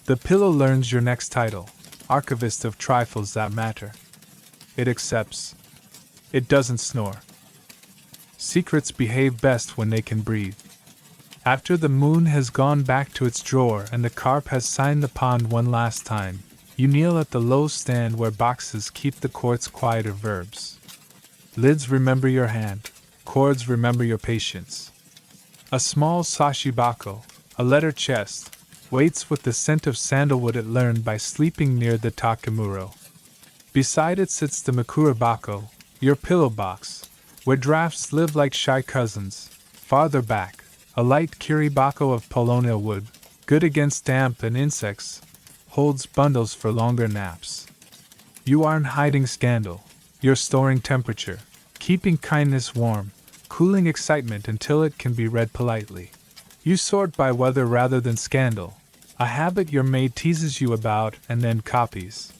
The pillow learns your next title, archivist of trifles that matter. It accepts. It doesn't snore. Secrets behave best when they can breathe. After the moon has gone back to its drawer and the carp has signed the pond one last time, you kneel at the low stand where boxes keep the quartz quieter verbs. Lids remember your hand, cords remember your patience. A small sashibako, a letter chest, waits with the scent of sandalwood it learned by sleeping near the takemuro. Beside it sits the makurabako, your pillow box, where drafts live like shy cousins. Farther back, a light kiribako of polona wood, good against damp and insects, holds bundles for longer naps. You aren't hiding scandal, you're storing temperature, keeping kindness warm, cooling excitement until it can be read politely. You sort by weather rather than scandal, a habit your maid teases you about and then copies.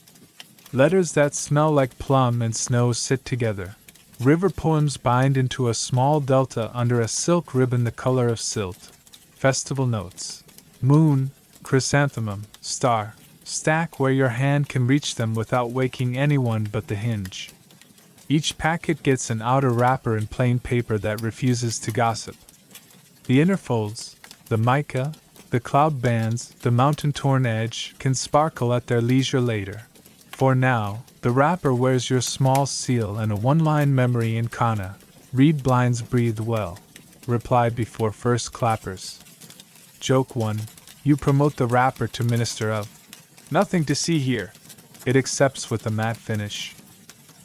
Letters that smell like plum and snow sit together. River poems bind into a small delta under a silk ribbon the color of silt. Festival notes. Moon, chrysanthemum, star, stack where your hand can reach them without waking anyone but the hinge. Each packet gets an outer wrapper in plain paper that refuses to gossip. The inner folds, the mica, the cloud bands, the mountain-torn edge can sparkle at their leisure later. For now, the wrapper wears your small seal and a one-line memory in kana. Read blinds breathe well. Reply before first clappers. Joke 1. You promote the wrapper to Minister of. Nothing to see here. It accepts with a matte finish.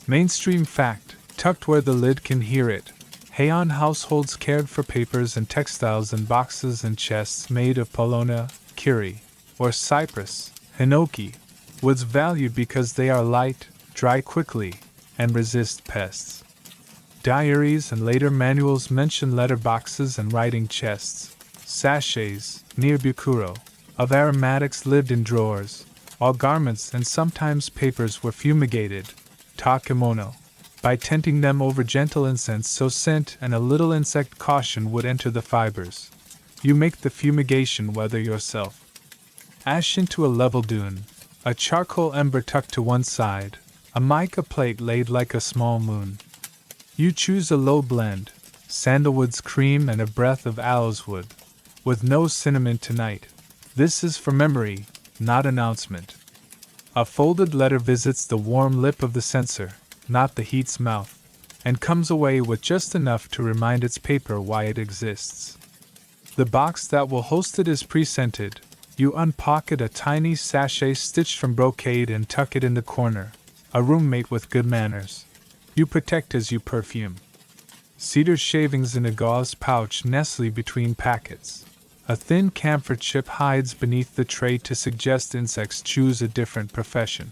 Mainstream fact, tucked where the lid can hear it. Heian households cared for papers and textiles in boxes and chests made of polona, kiri, or cypress, hinoki. Woods valued because they are light, dry quickly, and resist pests. Diaries and later manuals mention letter boxes and writing chests, sachets, near bukuro, of aromatics lived in drawers, while garments and sometimes papers were fumigated, takemono, by tenting them over gentle incense so scent and a little insect caution would enter the fibers. You make the fumigation weather yourself. Ash into a level dune. A charcoal ember tucked to one side, a mica plate laid like a small moon. You choose a low blend, sandalwood's cream and a breath of aloes wood, with no cinnamon tonight. This is for memory, not announcement. A folded letter visits the warm lip of the censer, not the heat's mouth, and comes away with just enough to remind its paper why it exists. The box that will host it is pre-scented. You unpocket a tiny sachet stitched from brocade and tuck it in the corner, a roommate with good manners. You protect as you perfume. Cedar shavings in a gauze pouch nestle between packets. A thin camphor chip hides beneath the tray to suggest insects choose a different profession.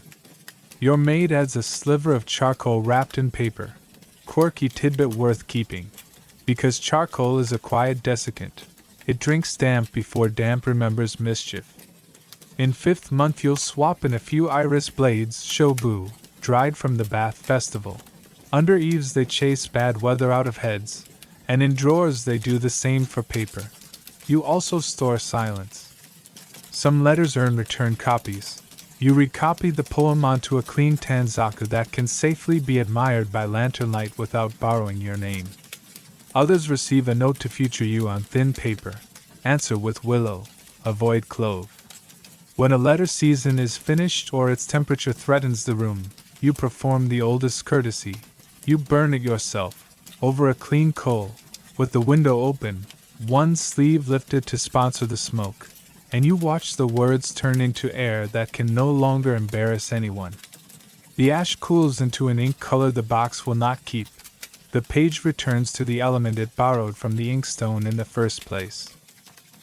Your maid adds a sliver of charcoal wrapped in paper, quirky tidbit worth keeping, because charcoal is a quiet desiccant. It drinks damp before damp remembers mischief. In 5th month you'll swap in a few iris blades, shobu, dried from the bath festival. Under eaves they chase bad weather out of heads, and in drawers they do the same for paper. You also store silence. Some letters earn return copies. You recopy the poem onto a clean tanzaku that can safely be admired by lantern light without borrowing your name. Others receive a note to future you on thin paper. Answer with willow, avoid clove. When a letter season is finished or its temperature threatens the room, you perform the oldest courtesy. You burn it yourself, over a clean coal, with the window open, one sleeve lifted to sponsor the smoke, and you watch the words turn into air that can no longer embarrass anyone. The ash cools into an ink color the box will not keep. The page returns to the element it borrowed from the inkstone in the first place.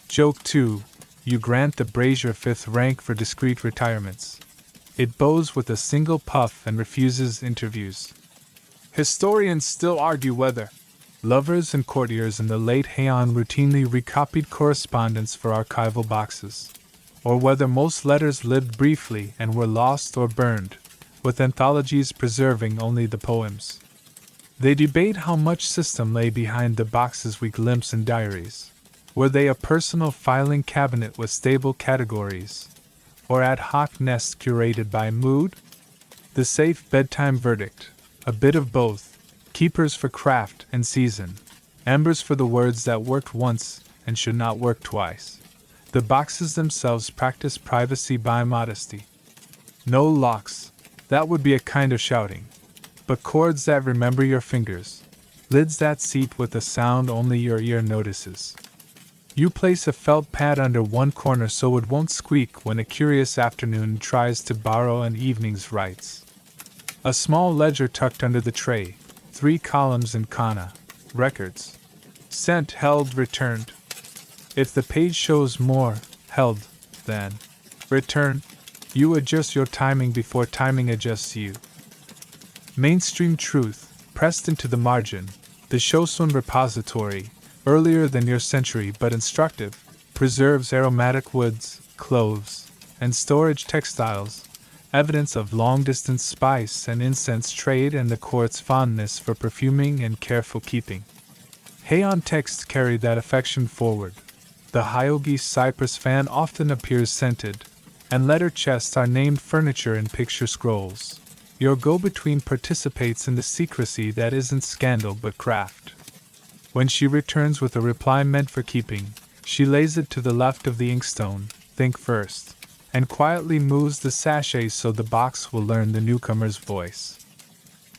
Joke 2. You grant the brazier 5th rank for discreet retirements. It bows with a single puff and refuses interviews. Historians still argue whether lovers and courtiers in the late Heian routinely recopied correspondence for archival boxes, or whether most letters lived briefly and were lost or burned, with anthologies preserving only the poems. They debate how much system lay behind the boxes we glimpse in diaries. Were they a personal filing cabinet with stable categories? or ad hoc nest curated by mood? The safe bedtime verdict, a bit of both, keepers for craft and season, embers for the words that worked once and should not work twice. The boxes themselves practice privacy by modesty. No locks, that would be a kind of shouting, but cords that remember your fingers, lids that seat with a sound only your ear notices. You place a felt pad under one corner so it won't squeak when a curious afternoon tries to borrow an evening's rights. A small ledger tucked under the tray, 3 columns in kana, records. Sent, held, returned. If the page shows more held than return, you adjust your timing before timing adjusts you. Mainstream truth, pressed into the margin, the Shosun repository, earlier than your century but instructive, preserves aromatic woods, cloves, and storage textiles, evidence of long-distance spice and incense trade and the court's fondness for perfuming and careful keeping. Heian texts carry that affection forward. The Hyogi cypress fan often appears scented, and letter chests are named furniture in picture scrolls. Your go-between participates in the secrecy that isn't scandal but craft. When she returns with a reply meant for keeping, she lays it to the left of the inkstone, think first, and quietly moves the sachet so the box will learn the newcomer's voice.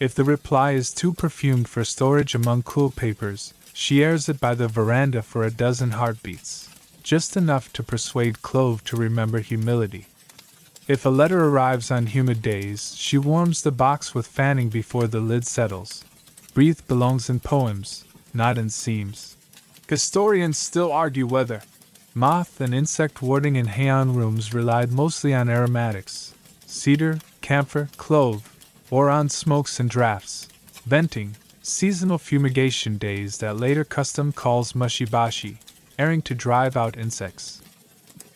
If the reply is too perfumed for storage among cool papers, she airs it by the veranda for a dozen heartbeats, just enough to persuade Clove to remember humility. If a letter arrives on humid days, she warms the box with fanning before the lid settles. Breath belongs in poems, not in seams. Historians still argue whether moth and insect warding in Heian rooms relied mostly on aromatics, cedar, camphor, clove, or on smokes and drafts, venting, seasonal fumigation days that later custom calls mushibashi, airing to drive out insects.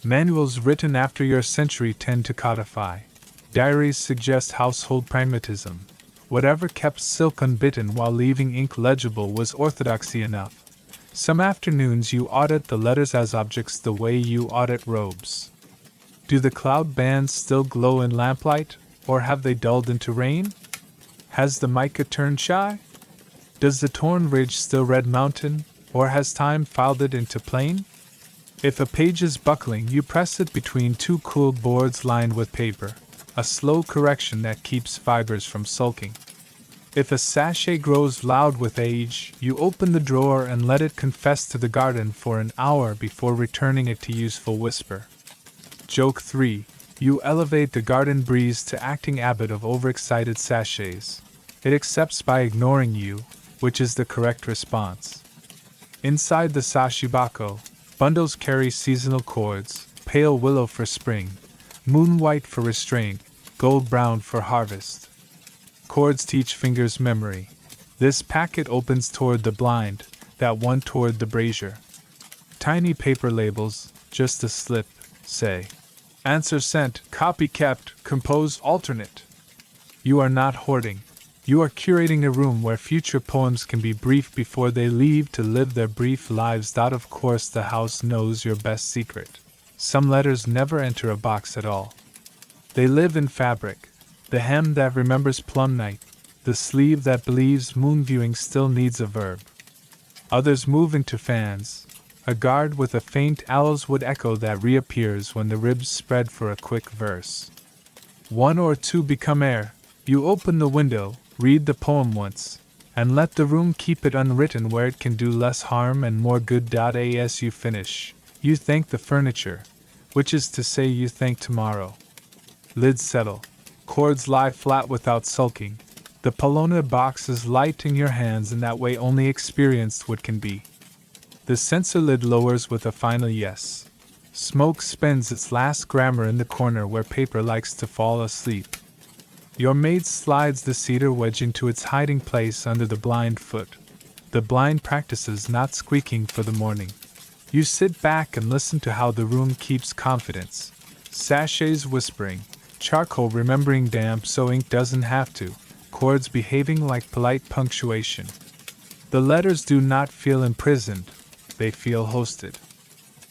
Manuals written after your century tend to codify. Diaries suggest household pragmatism. Whatever kept silk unbitten while leaving ink legible was orthodoxy enough. Some afternoons you audit the letters as objects the way you audit robes. Do the cloud bands still glow in lamplight, or have they dulled into rain? Has the mica turned shy? Does the torn ridge still red mountain, or has time filed it into plain? If a page is buckling, you press it between 2 cool boards lined with paper, a slow correction that keeps fibers from sulking. If a sachet grows loud with age, you open the drawer and let it confess to the garden for an hour before returning it to useful whisper. Joke 3. You elevate the garden breeze to acting abbot of overexcited sachets. It accepts by ignoring you, which is the correct response. Inside the sashibako, bundles carry seasonal cords, pale willow for spring, moon white for restraint, gold brown for harvest. Cords teach fingers memory. This packet opens toward the blind, that one toward the brazier. Tiny paper labels, just a slip, say. Answer sent, copy kept, compose alternate. You are not hoarding. You are curating a room where future poems can be brief before they leave to live their brief lives. Of course the house knows your best secret. Some letters never enter a box at all. They live in fabric. The hem that remembers plum night, the sleeve that believes moon viewing still needs a verb. Others move into fans, a guard with a faint owl's wood echo that reappears when the ribs spread for a quick verse. 1 or 2 become air. You open the window, read the poem once, and let the room keep it unwritten where it can do less harm and more good. As you finish, you thank the furniture, which is to say you thank tomorrow. Lids settle. Cords lie flat without sulking. The Polona box is light in your hands in that way only experienced what can be. The censer lid lowers with a final yes. Smoke spends its last grammar in the corner where paper likes to fall asleep. Your maid slides the cedar wedge into its hiding place under the blind foot. The blind practices not squeaking for the morning. You sit back and listen to how the room keeps confidence. Sachets whispering. Charcoal remembering damp so ink doesn't have to, cords behaving like polite punctuation. The letters do not feel imprisoned, they feel hosted.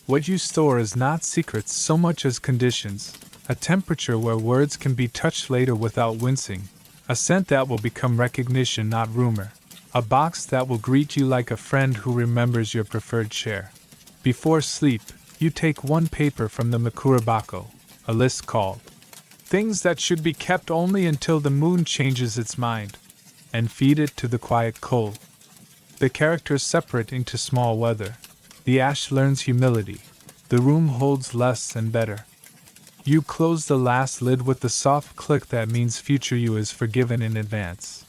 What you store is not secrets so much as conditions, a temperature where words can be touched later without wincing, a scent that will become recognition, not rumor, a box that will greet you like a friend who remembers your preferred chair. Before sleep, you take one paper from the Makurabako, a list called Things That Should Be Kept Only Until the Moon Changes Its Mind, and feed it to the quiet coal. The characters separate into small weather. The ash learns humility. The room holds less and better. You close the last lid with the soft click that means future you is forgiven in advance.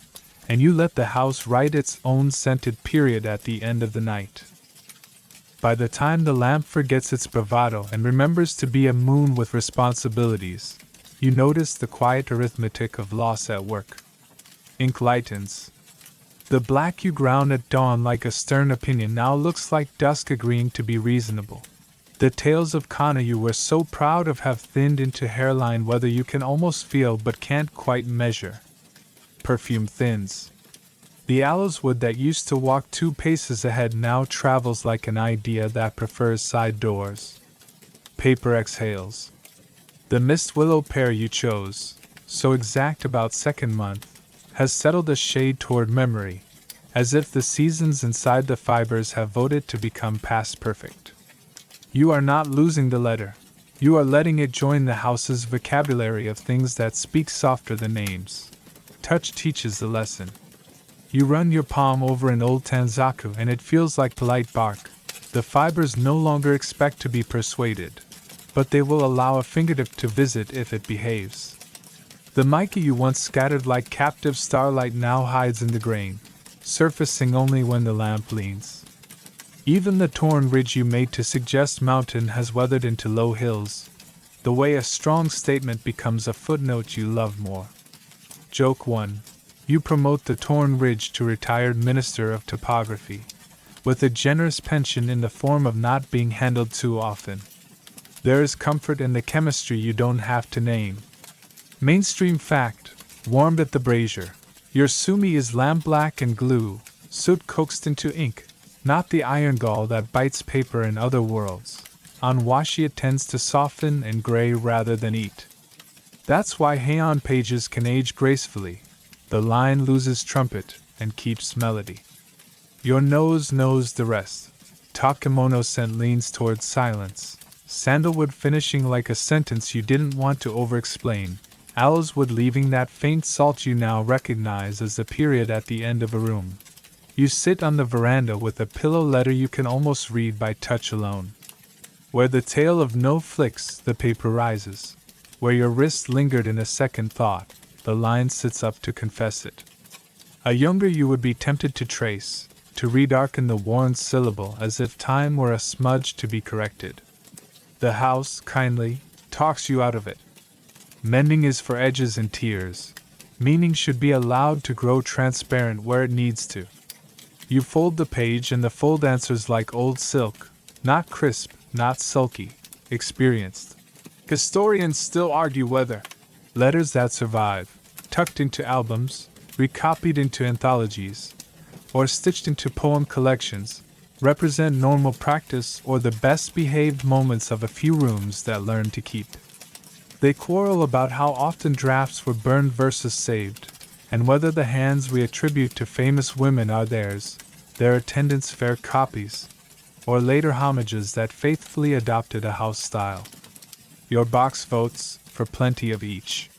And you let the house write its own scented period at the end of the night. By the time the lamp forgets its bravado and remembers to be a moon with responsibilities, you notice the quiet arithmetic of loss at work. Ink lightens. The black you ground at dawn like a stern opinion now looks like dusk agreeing to be reasonable. The tales of Kana you were so proud of have thinned into hairline whether you can almost feel but can't quite measure. Perfume thins. The aloes wood that used to walk 2 paces ahead now travels like an idea that prefers side doors. Paper exhales. The mist willow pear you chose, so exact about second month, has settled a shade toward memory, as if the seasons inside the fibers have voted to become past perfect. You are not losing the letter. You are letting it join the house's vocabulary of things that speak softer than names. Touch teaches the lesson. You run your palm over an old tanzaku and it feels like polite bark. The fibers no longer expect to be persuaded, but they will allow a fingertip to visit if it behaves. The mica you once scattered like captive starlight now hides in the grain, surfacing only when the lamp leans. Even the torn ridge you made to suggest mountain has weathered into low hills, the way a strong statement becomes a footnote you love more. Joke 1. You promote the torn ridge to retired minister of topography, with a generous pension in the form of not being handled too often. There is comfort in the chemistry you don't have to name. Mainstream fact, warmed at the brazier. Your sumi is lampblack and glue, soot coaxed into ink, not the iron gall that bites paper in other worlds. On washi it tends to soften and gray rather than eat. That's why Heian pages can age gracefully. The line loses trumpet and keeps melody. Your nose knows the rest. Takemono scent leans towards silence. Sandalwood finishing like a sentence you didn't want to over-explain. Aloeswood leaving that faint salt you now recognize as the period at the end of a room. You sit on the veranda with a pillow letter you can almost read by touch alone. Where the tale of no flicks, the paper rises. Where your wrist lingered in a second thought, the line sits up to confess it. A younger you would be tempted to trace, to redarken the worn syllable as if time were a smudge to be corrected. The house, kindly, talks you out of it. Mending is for edges and tears. Meaning should be allowed to grow transparent where it needs to. You fold the page and the fold answers like old silk, not crisp, not sulky, experienced. Historians still argue whether letters that survive, tucked into albums, recopied into anthologies, or stitched into poem collections, represent normal practice or the best-behaved moments of a few rooms that learn to keep. They quarrel about how often drafts were burned versus saved, and whether the hands we attribute to famous women are theirs, their attendants fair copies, or later homages that faithfully adopted a house style. Your box votes for plenty of each.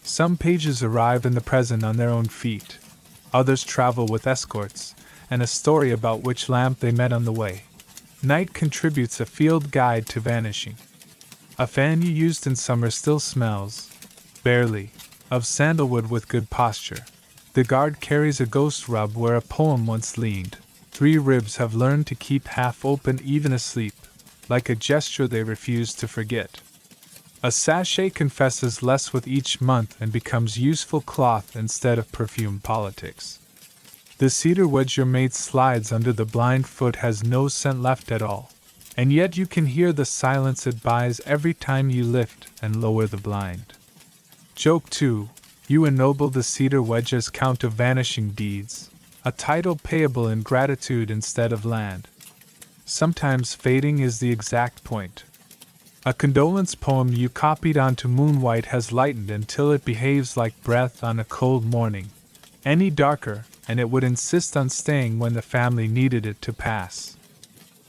Some pages arrive in the present on their own feet, others travel with escorts, and a story about which lamp they met on the way. Night contributes a field guide to vanishing. A fan you used in summer still smells, barely, of sandalwood with good posture. The guard carries a ghost rub where a poem once leaned. 3 ribs have learned to keep half open even asleep, like a gesture they refuse to forget. A sachet confesses less with each month and becomes useful cloth instead of perfume politics. The cedar wedge your mate slides under the blind foot has no scent left at all, and yet you can hear the silence it buys every time you lift and lower the blind. Joke 2. You ennoble the cedar wedge as count of vanishing deeds, a title payable in gratitude instead of land. Sometimes fading is the exact point. A condolence poem you copied onto moonlight has lightened until it behaves like breath on a cold morning. Any darker, and it would insist on staying when the family needed it to pass.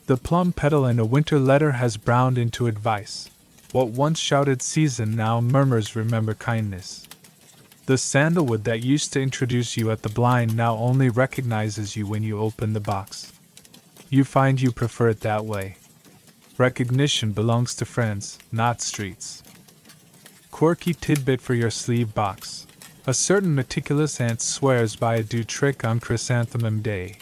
The plum petal in a winter letter has browned into advice. What once shouted season now murmurs remember kindness. The sandalwood that used to introduce you at the blind now only recognizes you when you open the box. You find you prefer it that way. Recognition belongs to friends, not streets. Quirky tidbit for your sleeve box. A certain meticulous aunt swears by a dew trick on chrysanthemum day.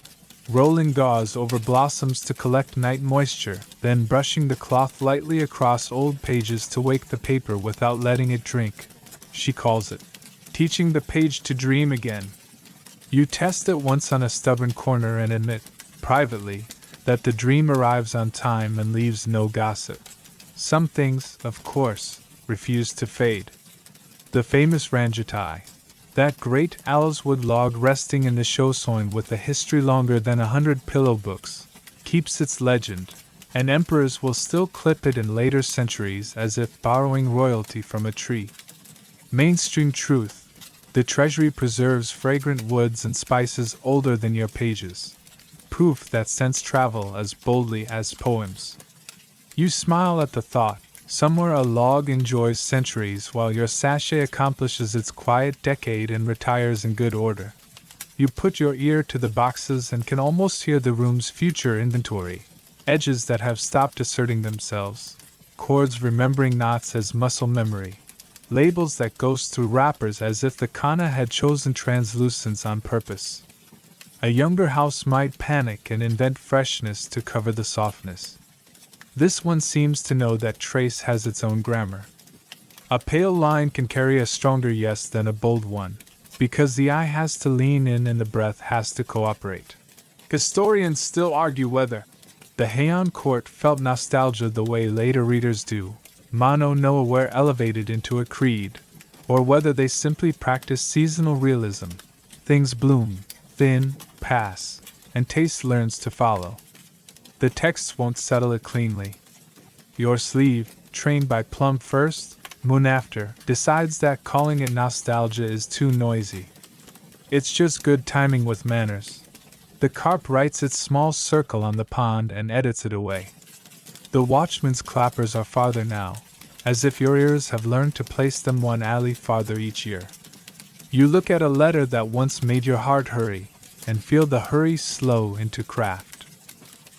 Rolling gauze over blossoms to collect night moisture, then brushing the cloth lightly across old pages to wake the paper without letting it drink. She calls it teaching the page to dream again. You test it once on a stubborn corner and admit, privately, that the dream arrives on time and leaves no gossip. Some things, of course, refuse to fade. The famous Ranjatai, that great owlswood log resting in the show sewing with a history longer than 100 pillow books, keeps its legend, and emperors will still clip it in later centuries as if borrowing royalty from a tree. Mainstream truth. The treasury preserves fragrant woods and spices older than your pages. Proof that scents travel as boldly as poems. You smile at the thought, somewhere a log enjoys centuries while your sachet accomplishes its quiet decade and retires in good order. You put your ear to the boxes and can almost hear the room's future inventory, edges that have stopped asserting themselves, cords remembering knots as muscle memory, labels that ghost through wrappers as if the kana had chosen translucence on purpose. A younger house might panic and invent freshness to cover the softness. This one seems to know that trace has its own grammar. A pale line can carry a stronger yes than a bold one, because the eye has to lean in and the breath has to cooperate. Historians still argue whether the Heian court felt nostalgia the way later readers do, Mono Noa were elevated into a creed, or whether they simply practiced seasonal realism. Things bloom, thin, pass, and taste learns to follow. The texts won't settle it cleanly. Your sleeve, trained by plum first, moon after, decides that calling it nostalgia is too noisy. It's just good timing with manners. The carp writes its small circle on the pond and edits it away. The watchman's clappers are farther now, as if your ears have learned to place them one alley farther each year. You look at a letter that once made your heart hurry, and feel the hurry slow into craft.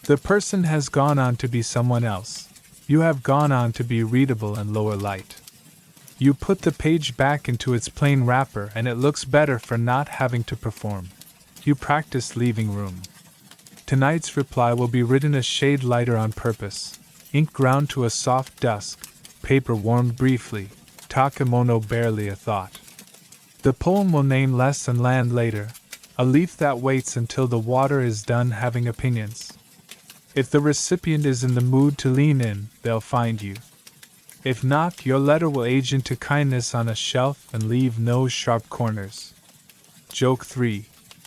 The person has gone on to be someone else. You have gone on to be readable and lower light. You put the page back into its plain wrapper and it looks better for not having to perform. You practice leaving room. Tonight's reply will be written a shade lighter on purpose, ink ground to a soft dusk, paper warmed briefly, takemono barely a thought. The poem will name less and land later, a leaf that waits until the water is done having opinions. If the recipient is in the mood to lean in, they'll find you. If not, your letter will age into kindness on a shelf and leave no sharp corners. Joke 3.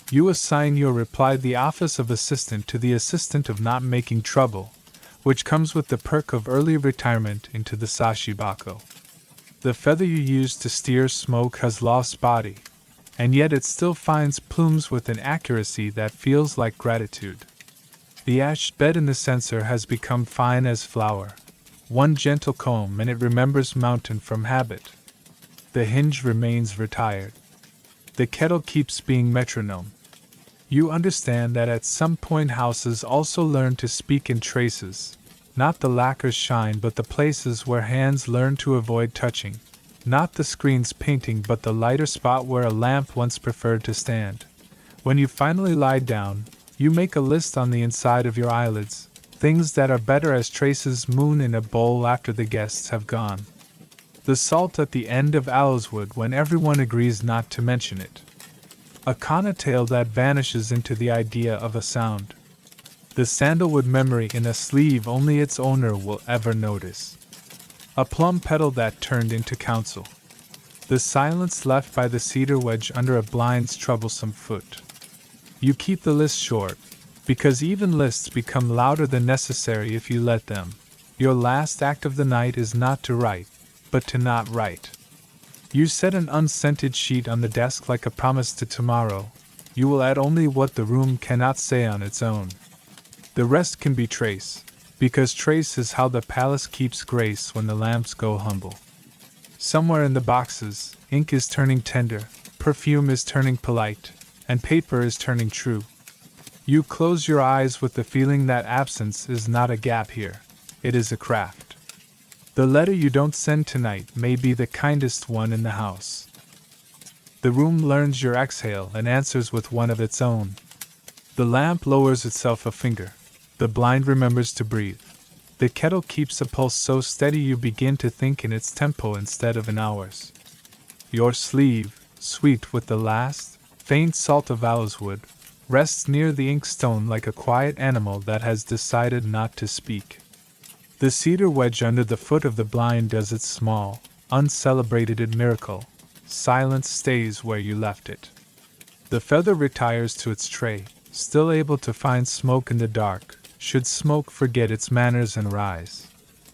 You assign your reply the office of assistant to the assistant of not making trouble, which comes with the perk of early retirement into the sashibako. The feather you used to steer smoke has lost body, and yet it still finds plumes with an accuracy that feels like gratitude. The ash bed in the censer has become fine as flour. One gentle comb and it remembers mountain from habit. The hinge remains retired. The kettle keeps being metronome. You understand that at some point houses also learn to speak in traces, not the lacquer's shine but the places where hands learn to avoid touching, not the screen's painting but the lighter spot where a lamp once preferred to stand. When you finally lie down, you make a list on the inside of your eyelids, things that are better as traces moon in a bowl after the guests have gone. The salt at the end of owlswood when everyone agrees not to mention it. A kana tale that vanishes into the idea of a sound. The sandalwood memory in a sleeve only its owner will ever notice. A plum petal that turned into counsel. The silence left by the cedar wedge under a blind's troublesome foot. You keep the list short, because even lists become louder than necessary if you let them. Your last act of the night is not to write, but to not write. You set an unscented sheet on the desk like a promise to tomorrow. You will add only what the room cannot say on its own. The rest can be trace, because trace is how the palace keeps grace when the lamps go humble. Somewhere in the boxes, ink is turning tender, perfume is turning polite, and paper is turning true. You close your eyes with the feeling that absence is not a gap here, it is a craft. The letter you don't send tonight may be the kindest one in the house. The room learns your exhale and answers with one of its own. The lamp lowers itself a finger. The blind remembers to breathe. The kettle keeps a pulse so steady you begin to think in its tempo instead of in hours. Your sleeve, sweet with the last, faint salt of aloes wood, rests near the inkstone like a quiet animal that has decided not to speak. The cedar wedge under the foot of the blind does its small, uncelebrated miracle. Silence stays where you left it. The feather retires to its tray, still able to find smoke in the dark, should smoke forget its manners and rise.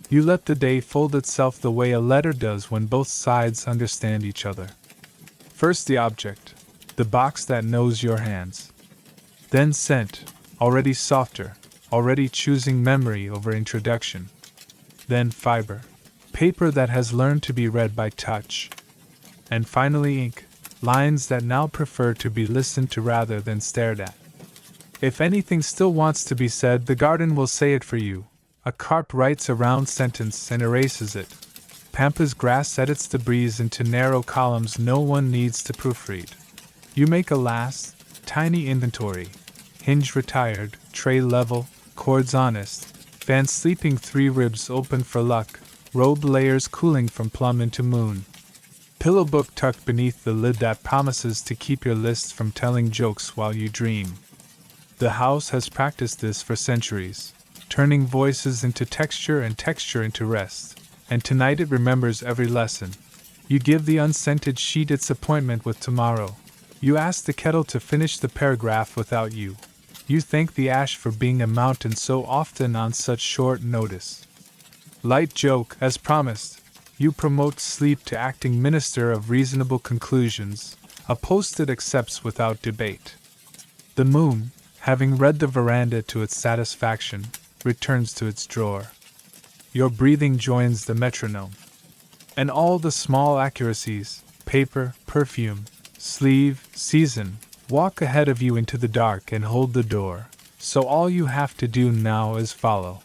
You let the day fold itself the way a letter does when both sides understand each other. First the object, the box that knows your hands. Then scent, already softer, already choosing memory over introduction. Then fiber, paper that has learned to be read by touch. And finally ink, lines that now prefer to be listened to rather than stared at. If anything still wants to be said, the garden will say it for you. A carp writes a round sentence and erases it. Pampas grass edits the breeze into narrow columns no one needs to proofread. You make a last, tiny inventory. Hinge retired, tray level, cords honest, fan sleeping 3 ribs open for luck, robe layers cooling from plum into moon. Pillow book tucked beneath the lid that promises to keep your list from telling jokes while you dream. The house has practiced this for centuries, turning voices into texture and texture into rest, and tonight it remembers every lesson. You give the unscented sheet its appointment with tomorrow. You ask the kettle to finish the paragraph without you. You thank the ash for being a mountain so often on such short notice. Light joke, as promised. You promote sleep to acting minister of reasonable conclusions, a post it accepts without debate. The moon, having read the veranda to its satisfaction, returns to its drawer. Your breathing joins the metronome. And all the small accuracies, paper, perfume, sleeve, season, walk ahead of you into the dark and hold the door, so all you have to do now is follow.